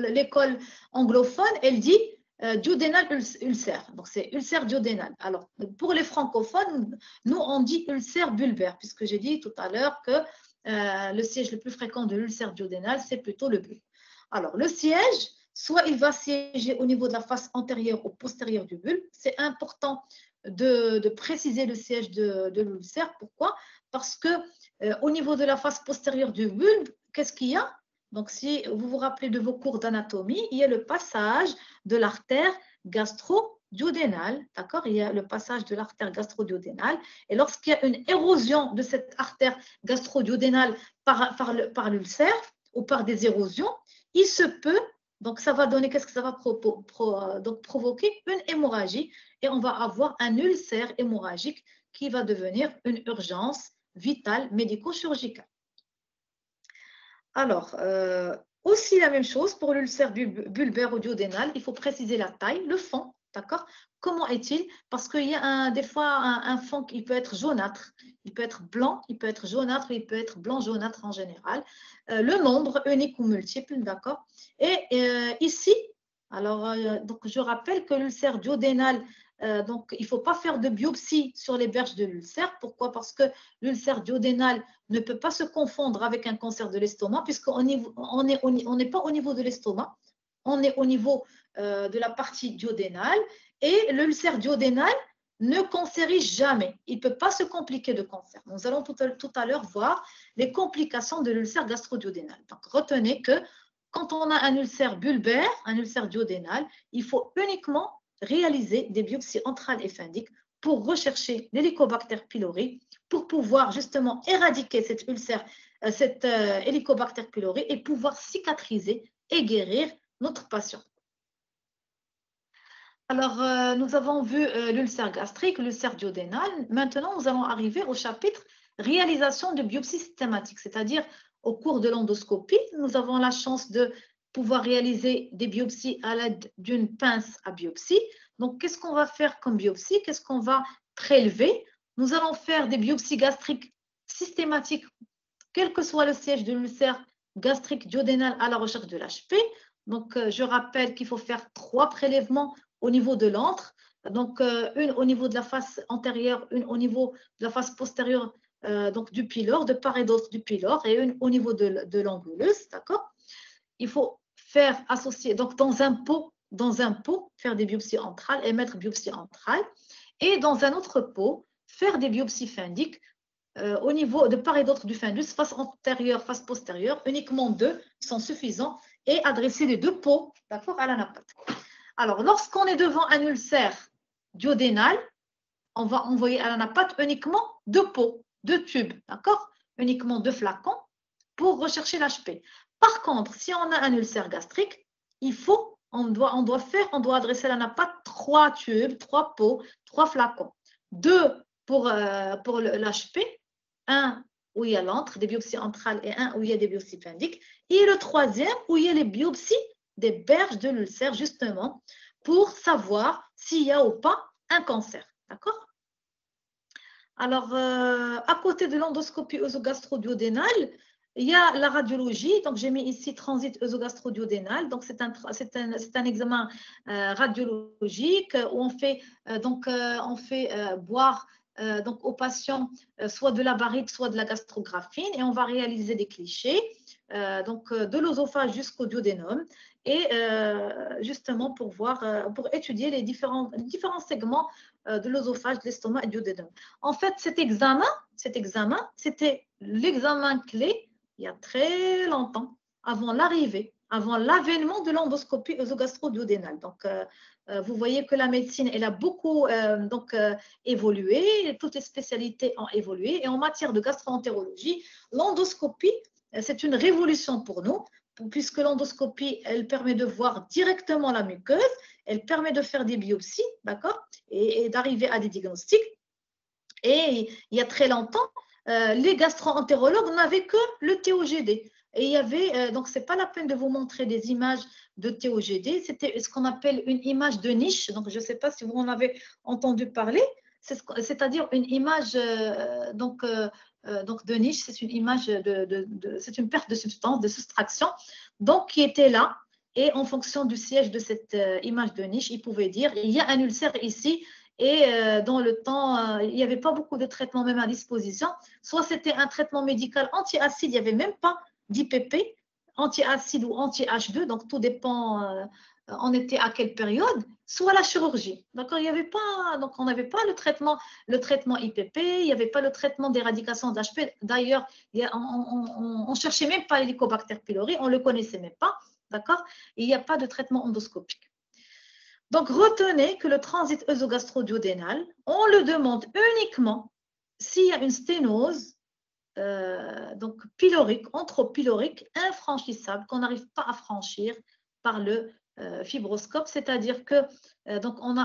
l'école anglophone, elle dit duodénal ulcère. Donc, c'est ulcère duodénal. Alors, pour les francophones, nous, on dit ulcère bulbaire, puisque j'ai dit tout à l'heure que le siège le plus fréquent de l'ulcère duodénal, c'est plutôt le bulbe. Alors, le siège, soit il va siéger au niveau de la face antérieure ou postérieure du bulbe. C'est important de préciser le siège de l'ulcère. Pourquoi? Parce que au niveau de la face postérieure du bulbe, qu'est-ce qu'il y a? Donc, si vous vous rappelez de vos cours d'anatomie, il y a le passage de l'artère gastro-duodénale, d'accord? Il y a le passage de l'artère gastro-duodénale. Et lorsqu'il y a une érosion de cette artère gastro-duodénale par l'ulcère ou par des érosions, il se peut, donc ça va donner, qu'est-ce que ça va donc provoquer? Une hémorragie et on va avoir un ulcère hémorragique qui va devenir une urgence vitale médico-chirurgicale. Alors, aussi la même chose pour l'ulcère bulbaire ou duodénal, il faut préciser la taille, le fond, d'accord? Comment est-il? Parce qu'il y a des fois un fond qui peut être jaunâtre, il peut être blanc, il peut être jaunâtre, il peut être blanc-jaunâtre en général. Le nombre unique ou multiple, d'accord? Et ici, alors, donc je rappelle que l'ulcère duodénal, donc il ne faut pas faire de biopsie sur les berges de l'ulcère. Pourquoi? Parce que l'ulcère duodénal ne peut pas se confondre avec un cancer de l'estomac, puisqu'on n'est pas au niveau de l'estomac, on est au niveau de la partie duodénale, et l'ulcère duodénal ne cancérise jamais. Il ne peut pas se compliquer de cancer. Nous allons tout à l'heure voir les complications de l'ulcère gastro-duodénal. Donc, retenez que quand on a un ulcère bulbaire, un ulcère duodénal, il faut uniquement réaliser des biopsies antrales et phendiques pour rechercher l'Helicobacter pylori, pour pouvoir justement éradiquer cet ulcère, cet Helicobacter pylori et pouvoir cicatriser et guérir notre patient. Alors, nous avons vu l'ulcère gastrique, l'ulcère duodénal. Maintenant, nous allons arriver au chapitre réalisation de biopsie systématique, c'est-à-dire au cours de l'endoscopie, nous avons la chance de pouvoir réaliser des biopsies à l'aide d'une pince à biopsie. Donc, qu'est-ce qu'on va faire comme biopsie? Qu'est-ce qu'on va prélever? Nous allons faire des biopsies gastriques systématiques, quel que soit le siège de l'ulcère gastrique duodénal à la recherche de l'HP. Donc, je rappelle qu'il faut faire 3 prélèvements au niveau de l'antre, donc une au niveau de la face antérieure, une au niveau de la face postérieure donc du pylore, de part et d'autre du pylore, et une au niveau de l'angulus, d'accord? Il faut faire associer, donc dans un pot, faire des biopsies antrales, émettre biopsie antrale, et dans un autre pot, faire des biopsies phendiques au niveau de part et d'autre du fundus, face antérieure, face postérieure, uniquement 2 sont suffisants, et adresser les 2 pots, d'accord, à l'anapathe. Alors, lorsqu'on est devant un ulcère duodénal, on va envoyer à l'anapathe uniquement 2 pots, 2 tubes, d'accord? Uniquement 2 flacons pour rechercher l'HP. Par contre, si on a un ulcère gastrique, on doit adresser à l'anapathe 3 tubes, 3 pots, 3 flacons. 2 pour l'HP, un où il y a l'antre, des biopsies antrales, et un où il y a des biopsies phendiques, et le troisième où il y a les biopsies des berges de l'ulcère, justement, pour savoir s'il y a ou pas un cancer. D'accord? Alors, à côté de l'endoscopie œsogastro-duodénale, il y a la radiologie. Donc, j'ai mis ici transit œsogastro-duodénal. Donc, c'est un examen radiologique où on fait, boire donc aux patients soit de la barite, soit de la gastrographine, et on va réaliser des clichés, donc de l'œsophage jusqu'au duodénum, et justement pour étudier les différents segments de l'œsophage, de l'estomac et du duodénum. En fait, cet examen, c'était l'examen clé il y a très longtemps, avant l'avènement de l'endoscopie œsogastro-duodénale. Donc, vous voyez que la médecine, elle a beaucoup évolué, toutes les spécialités ont évolué, et en matière de gastro-entérologie, l'endoscopie, c'est une révolution pour nous, puisque l'endoscopie, elle permet de voir directement la muqueuse, elle permet de faire des biopsies, d'accord, et d'arriver à des diagnostics. Et il y a très longtemps, les gastro-entérologues n'avaient que le TOGD. Et il y avait, donc ce n'est pas la peine de vous montrer des images de TOGD, c'était ce qu'on appelle une image de niche. Donc, je ne sais pas si vous en avez entendu parler, c'est-à-dire une image donc de niche, c'est une image c'est une perte de substance, de soustraction, donc qui était là. Et en fonction du siège de cette image de niche, il pouvait dire, il y a un ulcère ici, et dans le temps, il n'y avait pas beaucoup de traitements même à disposition. Soit c'était un traitement médical anti-acide, il n'y avait même pas d'IPP, anti-acide ou anti-H2, donc tout dépend, on était à quelle période, soit la chirurgie. D'accord, il y avait pas, donc on n'avait pas le traitement IPP, il n'y avait pas le traitement d'éradication d'HP. D'ailleurs, on ne cherchait même pas l'Helicobacter pylori, on ne le connaissait même pas. D'accord, il n'y a pas de traitement endoscopique. Donc, retenez que le transit œsogastro-duodénal, on le demande uniquement s'il y a une sténose donc pylorique, entropylorique, infranchissable, qu'on n'arrive pas à franchir par le fibroscope, c'est-à-dire que donc on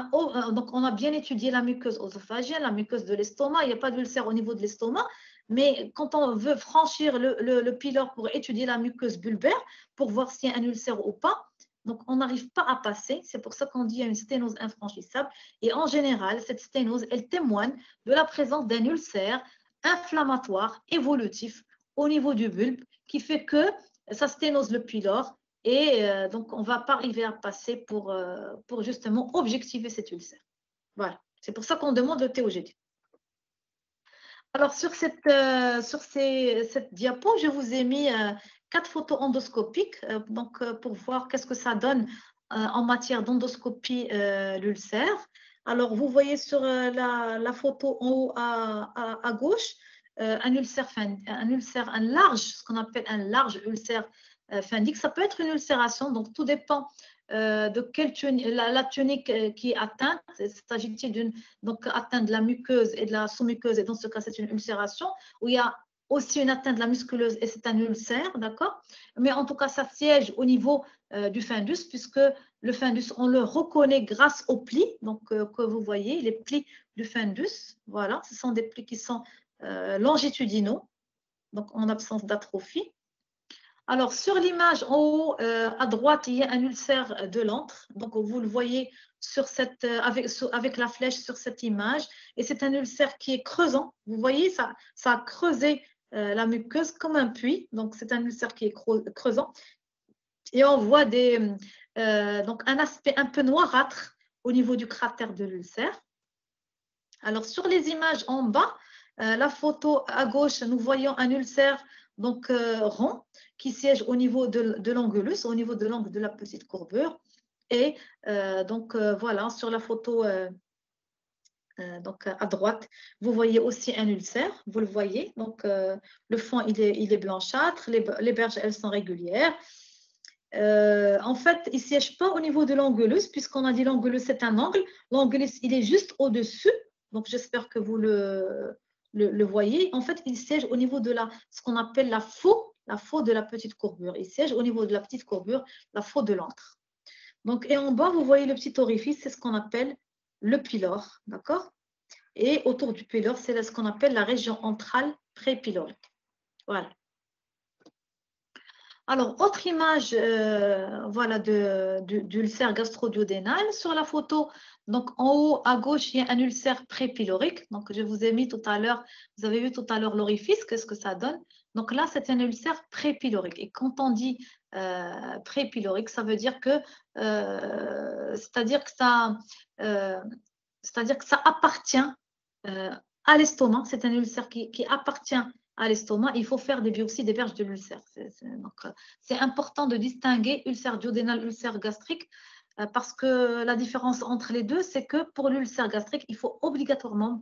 a bien étudié la muqueuse œsophagienne, la muqueuse de l'estomac, il n'y a pas d'ulcère au niveau de l'estomac, mais quand on veut franchir le pylore pour étudier la muqueuse bulbaire, pour voir s'il y a un ulcère ou pas, donc on n'arrive pas à passer, c'est pour ça qu'on dit qu'il y a une sténose infranchissable, et en général, cette sténose, elle témoigne de la présence d'un ulcère inflammatoire évolutif au niveau du bulbe qui fait que ça sténose le pylore et donc on ne va pas arriver à passer pour justement objectiver cet ulcère. Voilà, c'est pour ça qu'on demande le TOGD. Alors sur cette diapo, je vous ai mis 4 photos endoscopiques donc, pour voir qu'est-ce que ça donne en matière d'endoscopie l'ulcère. Alors, vous voyez sur la photo en haut à gauche, un ulcère, un large, ce qu'on appelle un large ulcère fundique. Ça peut être une ulcération, donc tout dépend de quelle la tunique qui est atteinte. Il s'agit d'une atteinte de la muqueuse et de la sous-muqueuse, et dans ce cas, c'est une ulcération, où il y a aussi une atteinte de la musculeuse et c'est un ulcère, d'accord? Mais en tout cas, ça siège au niveau du fundus, puisque le fundus, on le reconnaît grâce aux plis, donc que vous voyez, les plis du fundus. Voilà, ce sont des plis qui sont longitudinaux, donc en absence d'atrophie. Alors, sur l'image en haut à droite, il y a un ulcère de l'antre. Donc, vous le voyez sur cette, avec la flèche sur cette image. Et c'est un ulcère qui est creusant. Vous voyez, ça a creusé la muqueuse comme un puits. Donc, c'est un ulcère qui est creusant. Et on voit donc un aspect un peu noirâtre au niveau du cratère de l'ulcère. Alors, sur les images en bas, la photo à gauche, nous voyons un ulcère donc rond qui siège au niveau de l'angulus, au niveau de l'angle de la petite courbure. Et donc voilà, sur la photo donc à droite, vous voyez aussi un ulcère, vous le voyez. Donc le fond, il est blanchâtre, les berges, elles sont régulières. En fait, il ne siège pas au niveau de l'angulus, puisqu'on a dit l'angulus, c'est un angle. L'angulus, il est juste au-dessus. Donc, j'espère que vous le voyez. En fait, il siège au niveau de ce qu'on appelle la faux de la petite courbure. Il siège au niveau de la petite courbure, la faux de l'antre. Donc, et en bas, vous voyez le petit orifice, c'est ce qu'on appelle le pylore. D'accord? Et autour du pylore, c'est ce qu'on appelle la région antrale prépylorique. Voilà. Alors, autre image voilà, d'ulcère gastro-duodénal. Sur la photo, donc en haut à gauche, il y a un ulcère prépylorique. Donc, je vous ai mis tout à l'heure, vous avez vu tout à l'heure l'orifice, qu'est-ce que ça donne? Donc là, c'est un ulcère prépylorique. Et quand on dit prépylorique, ça veut dire que, c'est-à-dire que ça appartient à l'estomac. C'est un ulcère qui appartient à l'estomac. Il faut faire des biopsies des berges de l'ulcère. C'est important de distinguer ulcère duodénal, ulcère gastrique, parce que la différence entre les deux, c'est que pour l'ulcère gastrique, il faut obligatoirement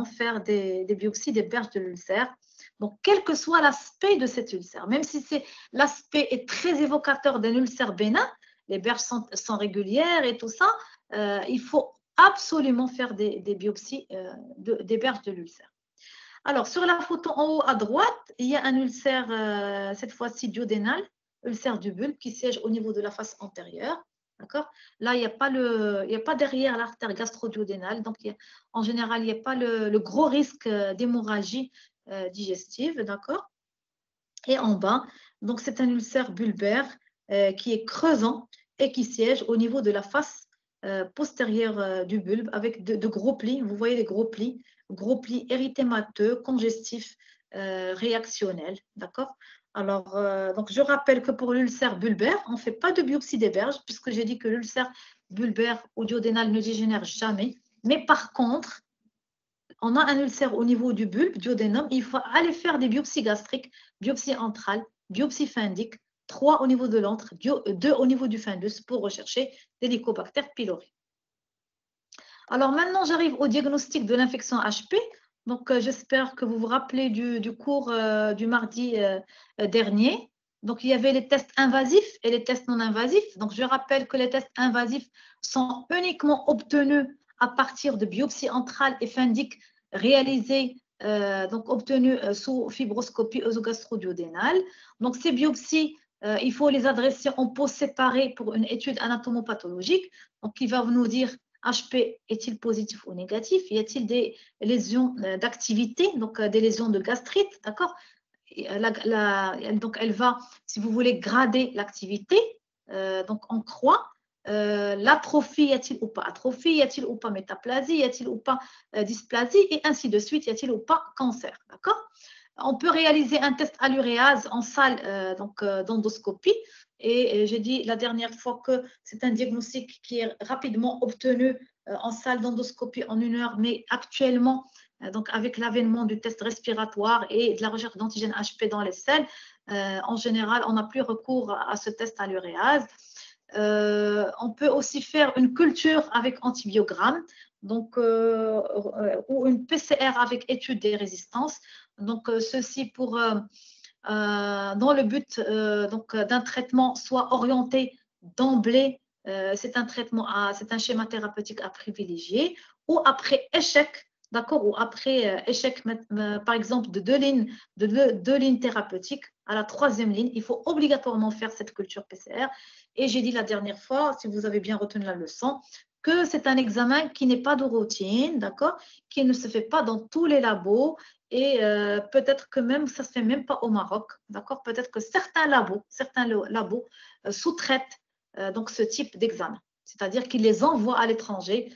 faire des biopsies des berges de l'ulcère. Donc, quel que soit l'aspect de cet ulcère, même si l'aspect est très évocateur d'un ulcère bénin, les berges sont régulières et tout ça, il faut absolument faire des biopsies des berges de l'ulcère. Alors, sur la photo en haut à droite, il y a un ulcère, cette fois-ci duodénal, ulcère du bulbe, qui siège au niveau de la face antérieure. D'accord? Là, il n'y a pas derrière l'artère gastro-duodénale. Donc, en général, il n'y a pas le gros risque d'hémorragie digestive. D'accord? Et en bas, donc c'est un ulcère bulbaire qui est creusant et qui siège au niveau de la face postérieure du bulbe avec de gros plis. Vous voyez les gros plis érythémateux, congestifs, réactionnels. D'accord? Alors, donc je rappelle que pour l'ulcère bulbaire, on ne fait pas de biopsie des verges, puisque j'ai dit que l'ulcère bulbaire ou duodénal ne dégénère jamais. Mais par contre, on a un ulcère au niveau du bulbe, duodénum, il faut aller faire des biopsies gastriques, biopsie antrale, biopsie phendique, 3 au niveau de l'antre, 2 au niveau du fundus pour rechercher l'Helicobacter pylori. Alors maintenant, j'arrive au diagnostic de l'infection HP. Donc, j'espère que vous vous rappelez du cours du mardi dernier. Donc, il y avait les tests invasifs et les tests non invasifs. Donc, je rappelle que les tests invasifs sont uniquement obtenus à partir de biopsies antrales et phendiques réalisées, donc obtenues sous fibroscopie œsogastro-duodénale. Donc, ces biopsies, il faut les adresser en pause séparée pour une étude anatomopathologique. Donc, il va nous dire HP est-il positif ou négatif? Y a-t-il des lésions d'activité, donc des lésions de gastrite, d'accord? Donc, elle va, si vous voulez, grader l'activité. Donc, en croix. L'atrophie, y a-t-il ou pas atrophie? Y a-t-il ou pas métaplasie? Y a-t-il ou pas dysplasie? Et ainsi de suite, y a-t-il ou pas cancer, d'accord? On peut réaliser un test à l'uréase en salle d'endoscopie. Et j'ai dit la dernière fois que c'est un diagnostic qui est rapidement obtenu en salle d'endoscopie en 1 heure, mais actuellement, donc avec l'avènement du test respiratoire et de la recherche d'antigène HP dans les selles, en général, on n'a plus recours à ce test à l'uréase. On peut aussi faire une culture avec antibiogramme, donc, ou une PCR avec étude des résistances. Donc, ceci pour dans le but d'un traitement soit orienté d'emblée, c'est un schéma thérapeutique à privilégier, ou après échec, d'accord, ou après échec, par exemple, de 2 lignes thérapeutiques, à la 3e ligne, il faut obligatoirement faire cette culture PCR. Et j'ai dit la dernière fois, si vous avez bien retenu la leçon, que c'est un examen qui n'est pas de routine, d'accord, qui ne se fait pas dans tous les labos. Et peut-être que même, ça ne se fait même pas au Maroc, d'accord? Peut-être que certains labos sous-traitent donc ce type d'examen. C'est-à-dire qu'ils les envoient à l'étranger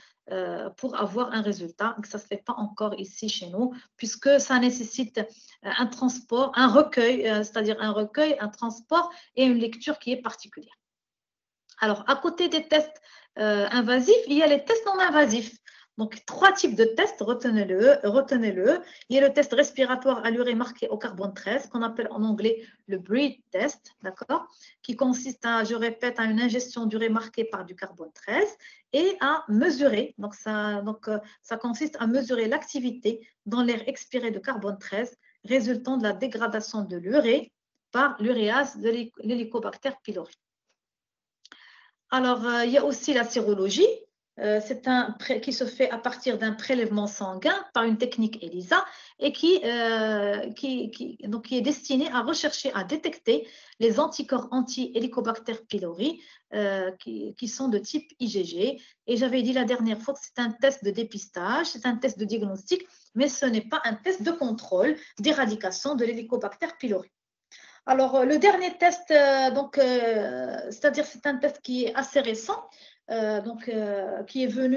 pour avoir un résultat, que ça ne se fait pas encore ici chez nous, puisque ça nécessite un transport, un recueil, c'est-à-dire un recueil, un transport et une lecture qui est particulière. Alors, à côté des tests invasifs, il y a les tests non invasifs. Donc, 3 types de tests, retenez-le. Il y a le test respiratoire à l'urée marqué au carbone 13, qu'on appelle en anglais le breath test, d'accord, qui consiste à, je répète, à une ingestion d'urée marquée par du carbone 13 et à mesurer, donc ça consiste à mesurer l'activité dans l'air expiré de carbone 13 résultant de la dégradation de l'urée par l'uréase de l'Helicobacter pylori. Alors, il y a aussi la sérologie. Qui se fait à partir d'un prélèvement sanguin par une technique ELISA et qui est destinée à rechercher, à détecter les anticorps anti-Helicobacter pylori qui sont de type IgG. Et j'avais dit la dernière fois que c'est un test de dépistage, c'est un test de diagnostic, mais ce n'est pas un test de contrôle d'éradication de l'Helicobacter pylori. Alors, le dernier test, c'est-à-dire c'est un test qui est assez récent, qui est venu,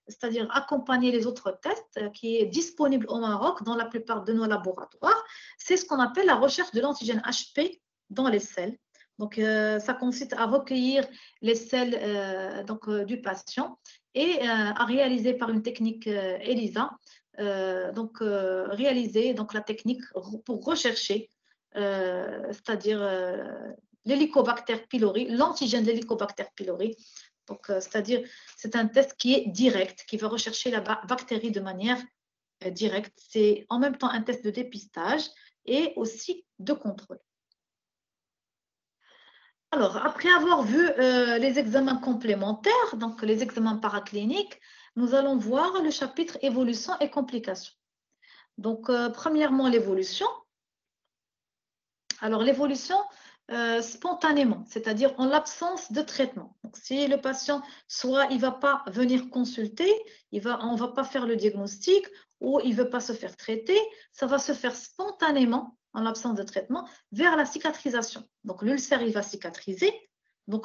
c'est-à-dire accompagner les autres tests, qui est disponible au Maroc dans la plupart de nos laboratoires. C'est ce qu'on appelle la recherche de l'antigène HP dans les selles. Donc, ça consiste à recueillir les selles du patient et à réaliser par une technique ELISA, réaliser la technique pour rechercher c'est-à-dire l'Helicobacter pylori, l'antigène de l'Helicobacter pylori. Donc, c'est-à-dire, c'est un test qui est direct, qui va rechercher la bactérie de manière directe. C'est en même temps un test de dépistage et aussi de contrôle. Alors, après avoir vu les examens complémentaires, donc les examens paracliniques, nous allons voir le chapitre évolution et complications. Donc, premièrement, l'évolution. Alors, l'évolution spontanément, c'est-à-dire en l'absence de traitement. Donc, si le patient, soit il ne va pas venir consulter, on ne va pas faire le diagnostic ou il ne veut pas se faire traiter, ça va se faire spontanément, en l'absence de traitement, vers la cicatrisation. Donc, l'ulcère, il va cicatriser,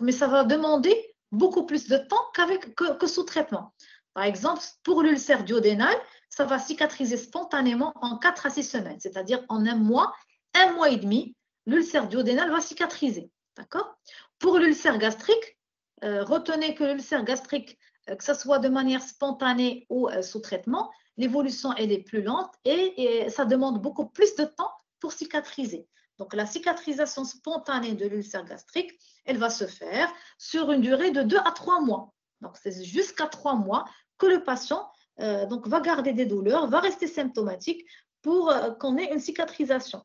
mais ça va demander beaucoup plus de temps que sous traitement. Par exemple, pour l'ulcère duodénal, ça va cicatriser spontanément en 4 à 6 semaines, c'est-à-dire en 1 mois, 1 mois et demi, l'ulcère duodénal va cicatriser. D'accord? Pour l'ulcère gastrique, retenez que l'ulcère gastrique, que ce soit de manière spontanée ou sous traitement, l'évolution elle est plus lente et ça demande beaucoup plus de temps pour cicatriser. Donc, la cicatrisation spontanée de l'ulcère gastrique, elle va se faire sur une durée de 2 à 3 mois. Donc, c'est jusqu'à 3 mois que le patient donc, va garder des douleurs, va rester symptomatique pour qu'on ait une cicatrisation.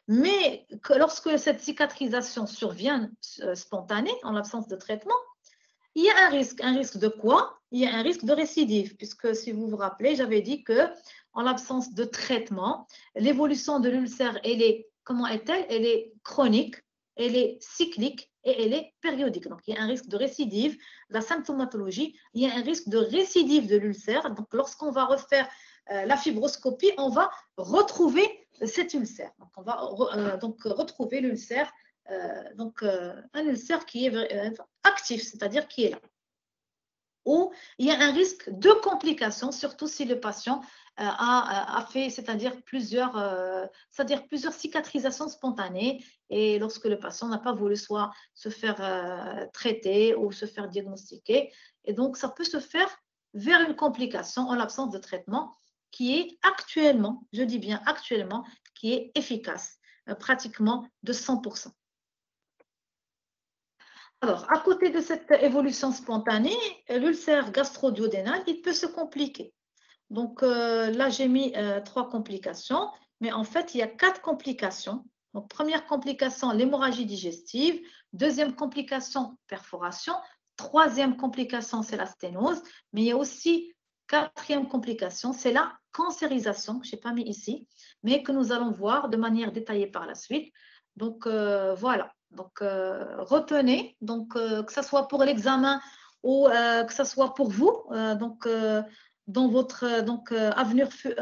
Mais lorsque cette cicatrisation survient spontanée, en l'absence de traitement, il y a un risque. Un risque de quoi? Il y a un risque de récidive, puisque si vous vous rappelez, j'avais dit que en l'absence de traitement, l'évolution de l'ulcère, elle est, comment est-elle? Elle est chronique, elle est cyclique et elle est périodique. Donc, il y a un risque de récidive. La symptomatologie, il y a un risque de récidive de l'ulcère. Donc, lorsqu'on va refaire la fibroscopie, on va retrouver cet ulcère. Donc, on va donc retrouver l'ulcère, un ulcère qui est actif, c'est-à-dire qui est là. Ou il y a un risque de complications, surtout si le patient a fait, c'est-à-dire plusieurs cicatrisations spontanées et lorsque le patient n'a pas voulu soit se faire traiter ou se faire diagnostiquer. Et donc, ça peut se faire vers une complication en l'absence de traitement qui est actuellement, je dis bien actuellement, qui est efficace, pratiquement de 100%. Alors, à côté de cette évolution spontanée, l'ulcère gastro-duodénal, il peut se compliquer. Donc, là, j'ai mis 3 complications, mais en fait, il y a 4 complications. Donc, première complication, l'hémorragie digestive. Deuxième complication, perforation. Troisième complication, c'est la sténose. Mais il y a aussi quatrième complication, c'est la cancérisation, que je n'ai pas mis ici, mais que nous allons voir de manière détaillée par la suite. Donc, voilà. Donc, retenez, donc, que ce soit pour l'examen ou que ce soit pour vous, dans votre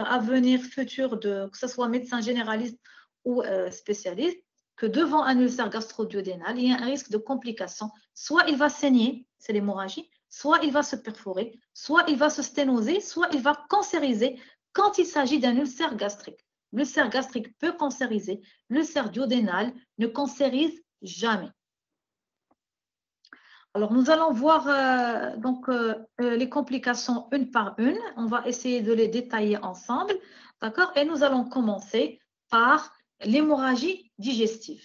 avenir futur, que ce soit médecin généraliste ou spécialiste, que devant un ulcère gastro-duodénal, il y a un risque de complication. Soit il va saigner, c'est l'hémorragie, soit il va se perforer, soit il va se sténoser, soit il va cancériser quand il s'agit d'un ulcère gastrique. L'ulcère gastrique peut cancériser, l'ulcère duodénal ne cancérise jamais. Alors, nous allons voir les complications une par une. On va essayer de les détailler ensemble. D'accord? Et nous allons commencer par l'hémorragie digestive.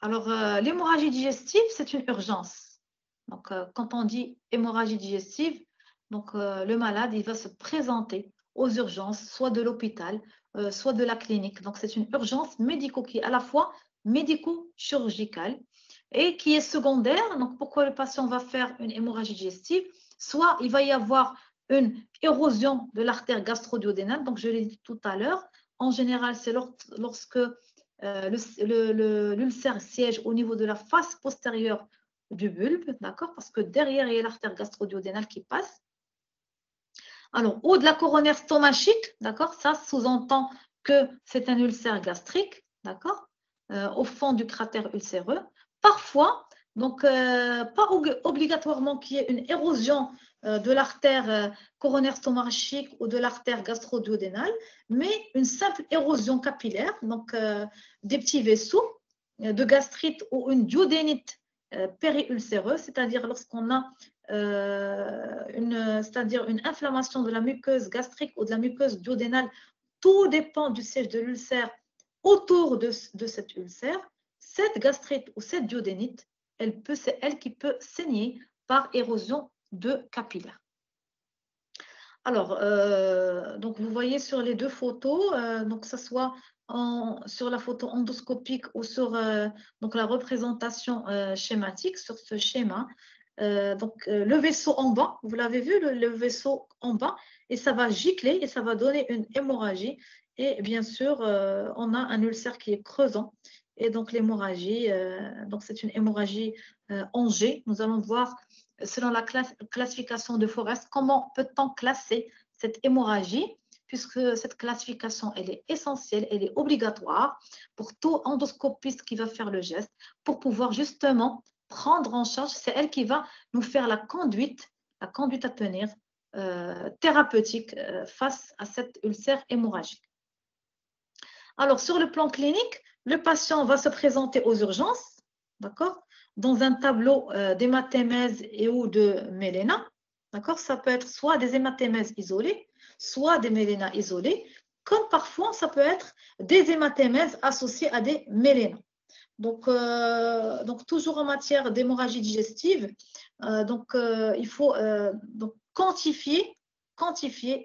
Alors, l'hémorragie digestive, c'est une urgence. Donc, quand on dit hémorragie digestive, donc, le malade, il va se présenter aux urgences, soit de l'hôpital, soit de la clinique. Donc, c'est une urgence médico qui est à la fois médico-chirurgicale et qui est secondaire. Donc, pourquoi le patient va faire une hémorragie digestive? Soit il va y avoir une érosion de l'artère gastro-duodénale. Donc, je l'ai dit tout à l'heure. En général, c'est lorsque l'ulcère siège au niveau de la face postérieure du bulbe, d'accord? Parce que derrière, il y a l'artère gastro-duodénale qui passe. Alors, ou de la coronaire stomachique, d'accord? Ça sous-entend que c'est un ulcère gastrique, d'accord? Au fond du cratère ulcéreux. Parfois, donc pas obligatoirement qu'il y ait une érosion de l'artère coronaire stomachique ou de l'artère gastro-duodénale, mais une simple érosion capillaire, donc des petits vaisseaux de gastrite ou une duodénite périulcéreuse, c'est-à-dire lorsqu'on a c'est-à-dire une inflammation de la muqueuse gastrique ou de la muqueuse duodénale, tout dépend du siège de l'ulcère autour de cet ulcère. Cette gastrite ou cette duodénite, c'est elle qui peut saigner par érosion de capillaire. Alors, donc vous voyez sur les deux photos, donc que ce soit sur la photo endoscopique ou sur donc la représentation schématique, sur ce schéma, le vaisseau en bas, vous l'avez vu, le vaisseau en bas, et ça va gicler et ça va donner une hémorragie. Et bien sûr, on a un ulcère qui est creusant. Et donc l'hémorragie, donc c'est une hémorragie en G. Nous allons voir, selon la classification de Forest, comment peut-on classer cette hémorragie, puisque cette classification, elle est essentielle, elle est obligatoire pour tout endoscopiste qui va faire le geste, pour pouvoir justement prendre en charge, c'est elle qui va nous faire la conduite à tenir thérapeutique face à cet ulcère hémorragique. Alors, sur le plan clinique, le patient va se présenter aux urgences, d'accord, dans un tableau d'hématémèse et ou de méléna, d'accord. Ça peut être soit des hématémèses isolées, soit des mélénas isolés, comme parfois ça peut être des hématémèses associées à des mélénas. Donc toujours en matière d'hémorragie digestive, il faut donc quantifier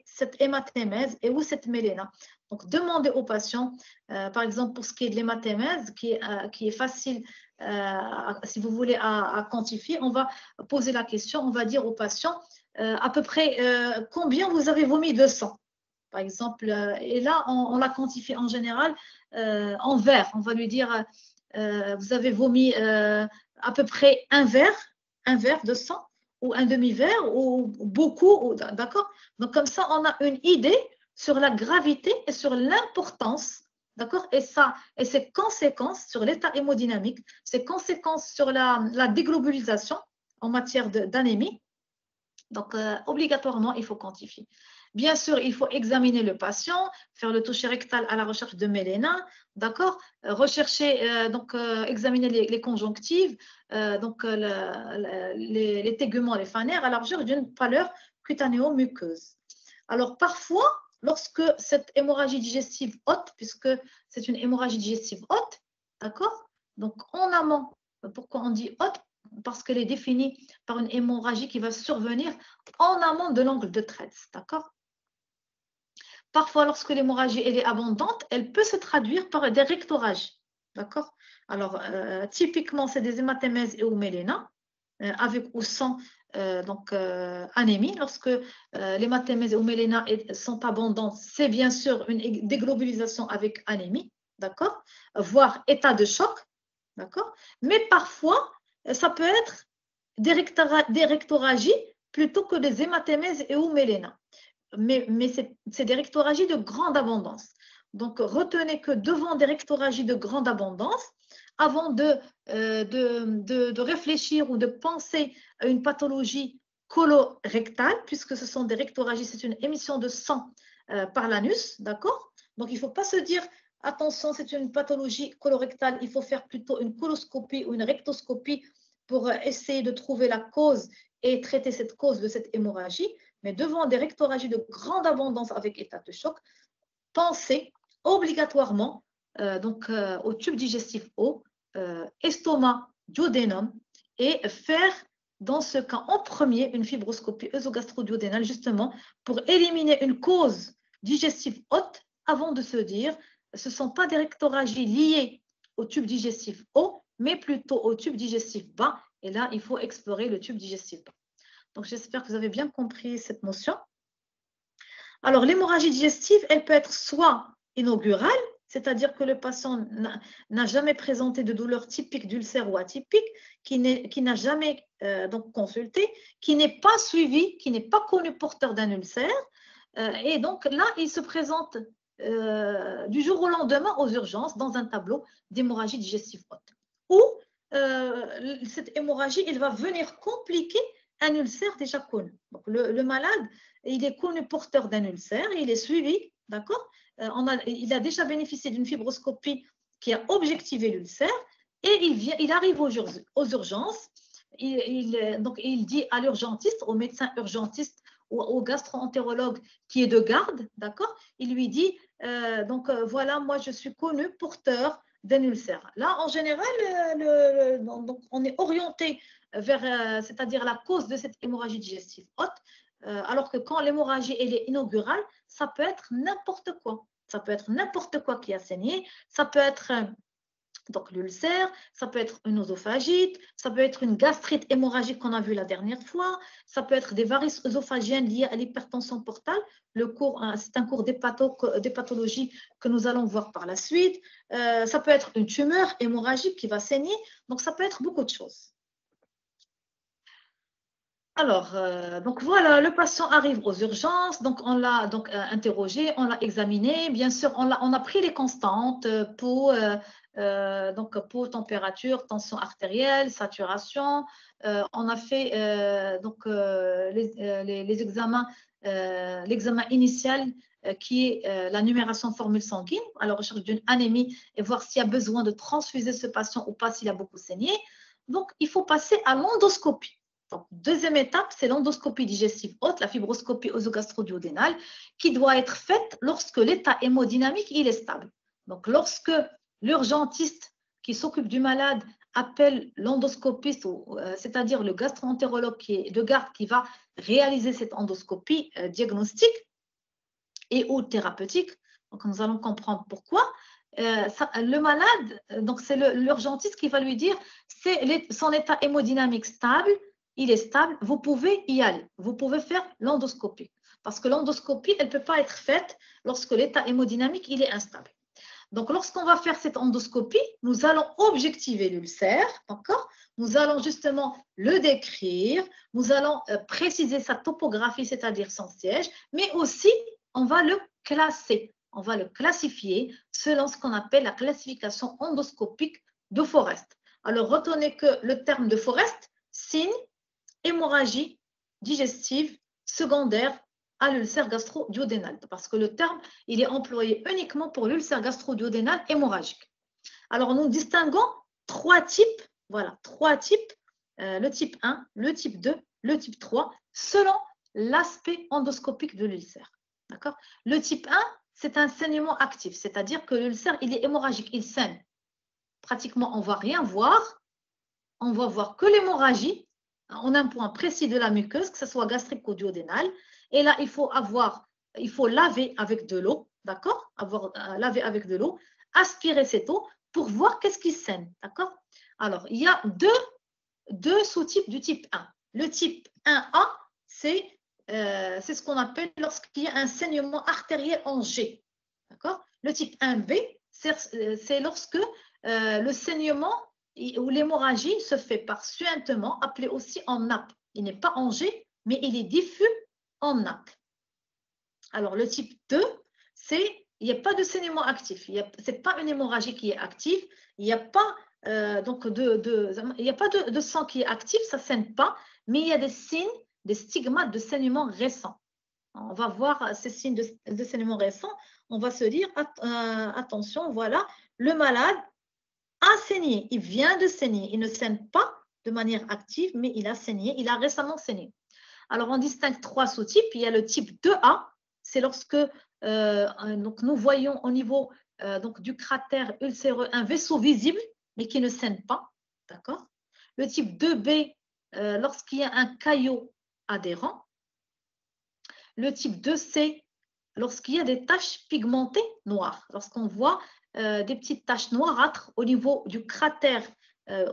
cette hématémèse et ou cette méléna. Donc, demander aux patients, par exemple, pour ce qui est de l'hématémèse, qui est facile, si vous voulez, à quantifier, on va poser la question, on va dire aux patients à peu près combien vous avez vomi de sang, par exemple. Et là, on la quantifie en général en verre. On va lui dire vous avez vomi à peu près un verre de sang ou un demi-verre ou beaucoup, d'accord? Donc comme ça, on a une idée sur la gravité et sur l'importance, d'accord? Et ses conséquences sur l'état hémodynamique, ses conséquences sur la déglobulisation en matière d'anémie. Donc, obligatoirement, il faut quantifier. Bien sûr, il faut examiner le patient, faire le toucher rectal à la recherche de méléna, d'accord? Rechercher, examiner les conjonctives, les téguments, les phanéres à la recherche d'une pâleur cutanéo-muqueuse. Alors, parfois, lorsque cette hémorragie digestive haute, puisque c'est une hémorragie digestive haute, d'accord? Donc, en amont, pourquoi on dit haute? Parce qu'elle est définie par une hémorragie qui va survenir en amont de l'angle de Treitz, d'accord? Parfois, lorsque l'hémorragie est abondante, elle peut se traduire par des rectoragies, d'accord? Alors, typiquement, c'est des hématémèses et ou méléna, avec ou sans anémie. Lorsque l'hématémèse et ou méléna sont abondantes, c'est bien sûr une déglobulisation avec anémie, d'accord? Voire état de choc, d'accord? Mais parfois, ça peut être des rectoragies plutôt que des hématémèses et ou méléna. Mais c'est des rectoragies de grande abondance. Donc, retenez que devant des rectoragies de grande abondance, avant de réfléchir ou de penser à une pathologie colorectale, puisque ce sont des rectoragies, c'est une émission de sang par l'anus, d'accord? Donc, il ne faut pas se dire, attention, c'est une pathologie colorectale, il faut faire plutôt une coloscopie ou une rectoscopie pour essayer de trouver la cause et traiter cette cause de cette hémorragie. Mais devant des rectoragies de grande abondance avec état de choc, pensez obligatoirement au tube digestif haut, estomac, duodénum, et faire dans ce cas en premier une fibroscopie œsogastro-duodénale justement pour éliminer une cause digestive haute avant de se dire ce ne sont pas des rectoragies liées au tube digestif haut, mais plutôt au tube digestif bas. Et là, il faut explorer le tube digestif bas. Donc, j'espère que vous avez bien compris cette notion. Alors, l'hémorragie digestive, elle peut être soit inaugurale, c'est-à-dire que le patient n'a jamais présenté de douleur typique d'ulcère ou atypique, qui n'a jamais consulté, qui n'est pas suivi, qui n'est pas connu porteur d'un ulcère. Et donc là, il se présente du jour au lendemain aux urgences dans un tableau d'hémorragie digestive haute. Ou cette hémorragie, elle va venir compliquer un ulcère déjà connu. Donc, le malade, il est connu porteur d'un ulcère, il est suivi, d'accord? Il a déjà bénéficié d'une fibroscopie qui a objectivé l'ulcère et il arrive aux urgences. Il dit à l'urgentiste, au médecin urgentiste ou au gastro-entérologue qui est de garde, d'accord? Il lui dit, voilà, moi je suis connu porteur d'un ulcère. Là, en général, on est orienté vers, c'est-à-dire la cause de cette hémorragie digestive haute, alors que quand l'hémorragie elle est inaugurale, ça peut être n'importe quoi. Ça peut être n'importe quoi qui a saigné, ça peut être donc l'ulcère, ça peut être une oesophagite, ça peut être une gastrite hémorragique qu'on a vue la dernière fois, ça peut être des varices œsophagiennes liées à l'hypertension portale. C'est un cours d'hépatologie que nous allons voir par la suite. Ça peut être une tumeur hémorragique qui va saigner, donc ça peut être beaucoup de choses. Alors, donc voilà, le patient arrive aux urgences, donc on l'a interrogé, on l'a examiné, bien sûr, on a pris les constantes, peau, température, tension artérielle, saturation, on a fait les examens, l'examen initial qui est la numération formule sanguine, à la recherche d'une anémie et voir s'il y a besoin de transfuser ce patient ou pas s'il a beaucoup saigné. Donc, il faut passer à l'endoscopie. Donc, deuxième étape, c'est l'endoscopie digestive haute, la fibroscopie œsogastro-duodénale, qui doit être faite lorsque l'état hémodynamique il est stable. Donc, lorsque l'urgentiste qui s'occupe du malade appelle l'endoscopiste, c'est-à-dire le gastro-entérologue de garde qui va réaliser cette endoscopie diagnostique et ou thérapeutique. Donc, nous allons comprendre pourquoi. Le malade, donc c'est l'urgentiste qui va lui dire c'est son état hémodynamique stable, il est stable, vous pouvez y aller, vous pouvez faire l'endoscopie. Parce que l'endoscopie, elle ne peut pas être faite lorsque l'état hémodynamique il est instable. Donc, lorsqu'on va faire cette endoscopie, nous allons objectiver l'ulcère, d'accord? Nous allons justement le décrire, nous allons préciser sa topographie, c'est-à-dire son siège, mais aussi, on va le classer, on va le classifier selon ce qu'on appelle la classification endoscopique de Forrest. Alors, retenez que le terme de Forrest, signe, hémorragie digestive secondaire à l'ulcère gastro-duodénal, parce que le terme, il est employé uniquement pour l'ulcère gastro-duodénal hémorragique. Alors, nous distinguons trois types, voilà, trois types, le type 1, le type 2, le type 3, selon l'aspect endoscopique de l'ulcère. D'accord? Le type 1, c'est un saignement actif, c'est-à-dire que l'ulcère, il est hémorragique, il saigne. Pratiquement, on ne va rien voir, on va voir que l'hémorragie, en un point précis de la muqueuse, que ce soit gastrique ou duodénal. Et là, il faut laver avec de l'eau, d'accord? Laver avec de l'eau, aspirer cette eau pour voir qu'est-ce qui saigne, d'accord? Alors, il y a deux sous-types du type 1. Le type 1A, c'est ce qu'on appelle lorsqu'il y a un saignement artériel en G, d'accord? Le type 1B, c'est lorsque le saignement où l'hémorragie se fait par suintement, appelé aussi en nappe. Il n'est pas en jet, mais il est diffus en nappe. Alors, le type 2, il n'y a pas de saignement actif. Ce n'est pas une hémorragie qui est active. Il n'y a pas, il n'y a pas de sang qui est actif, ça ne saigne pas, mais il y a des signes, des stigmates de saignement récent. On va voir ces signes de saignement récent. On va se dire, attention, voilà, le malade a saigné, il vient de saigner, il ne saigne pas de manière active, mais il a saigné, il a récemment saigné. Alors, on distingue trois sous-types. Il y a le type 2A, c'est lorsque donc nous voyons au niveau donc du cratère ulcéreux un vaisseau visible, mais qui ne saigne pas, d'accord? Le type 2B, lorsqu'il y a un caillot adhérent. Le type 2C, lorsqu'il y a des taches pigmentées noires, lorsqu'on voit des petites taches noirâtres au niveau du cratère,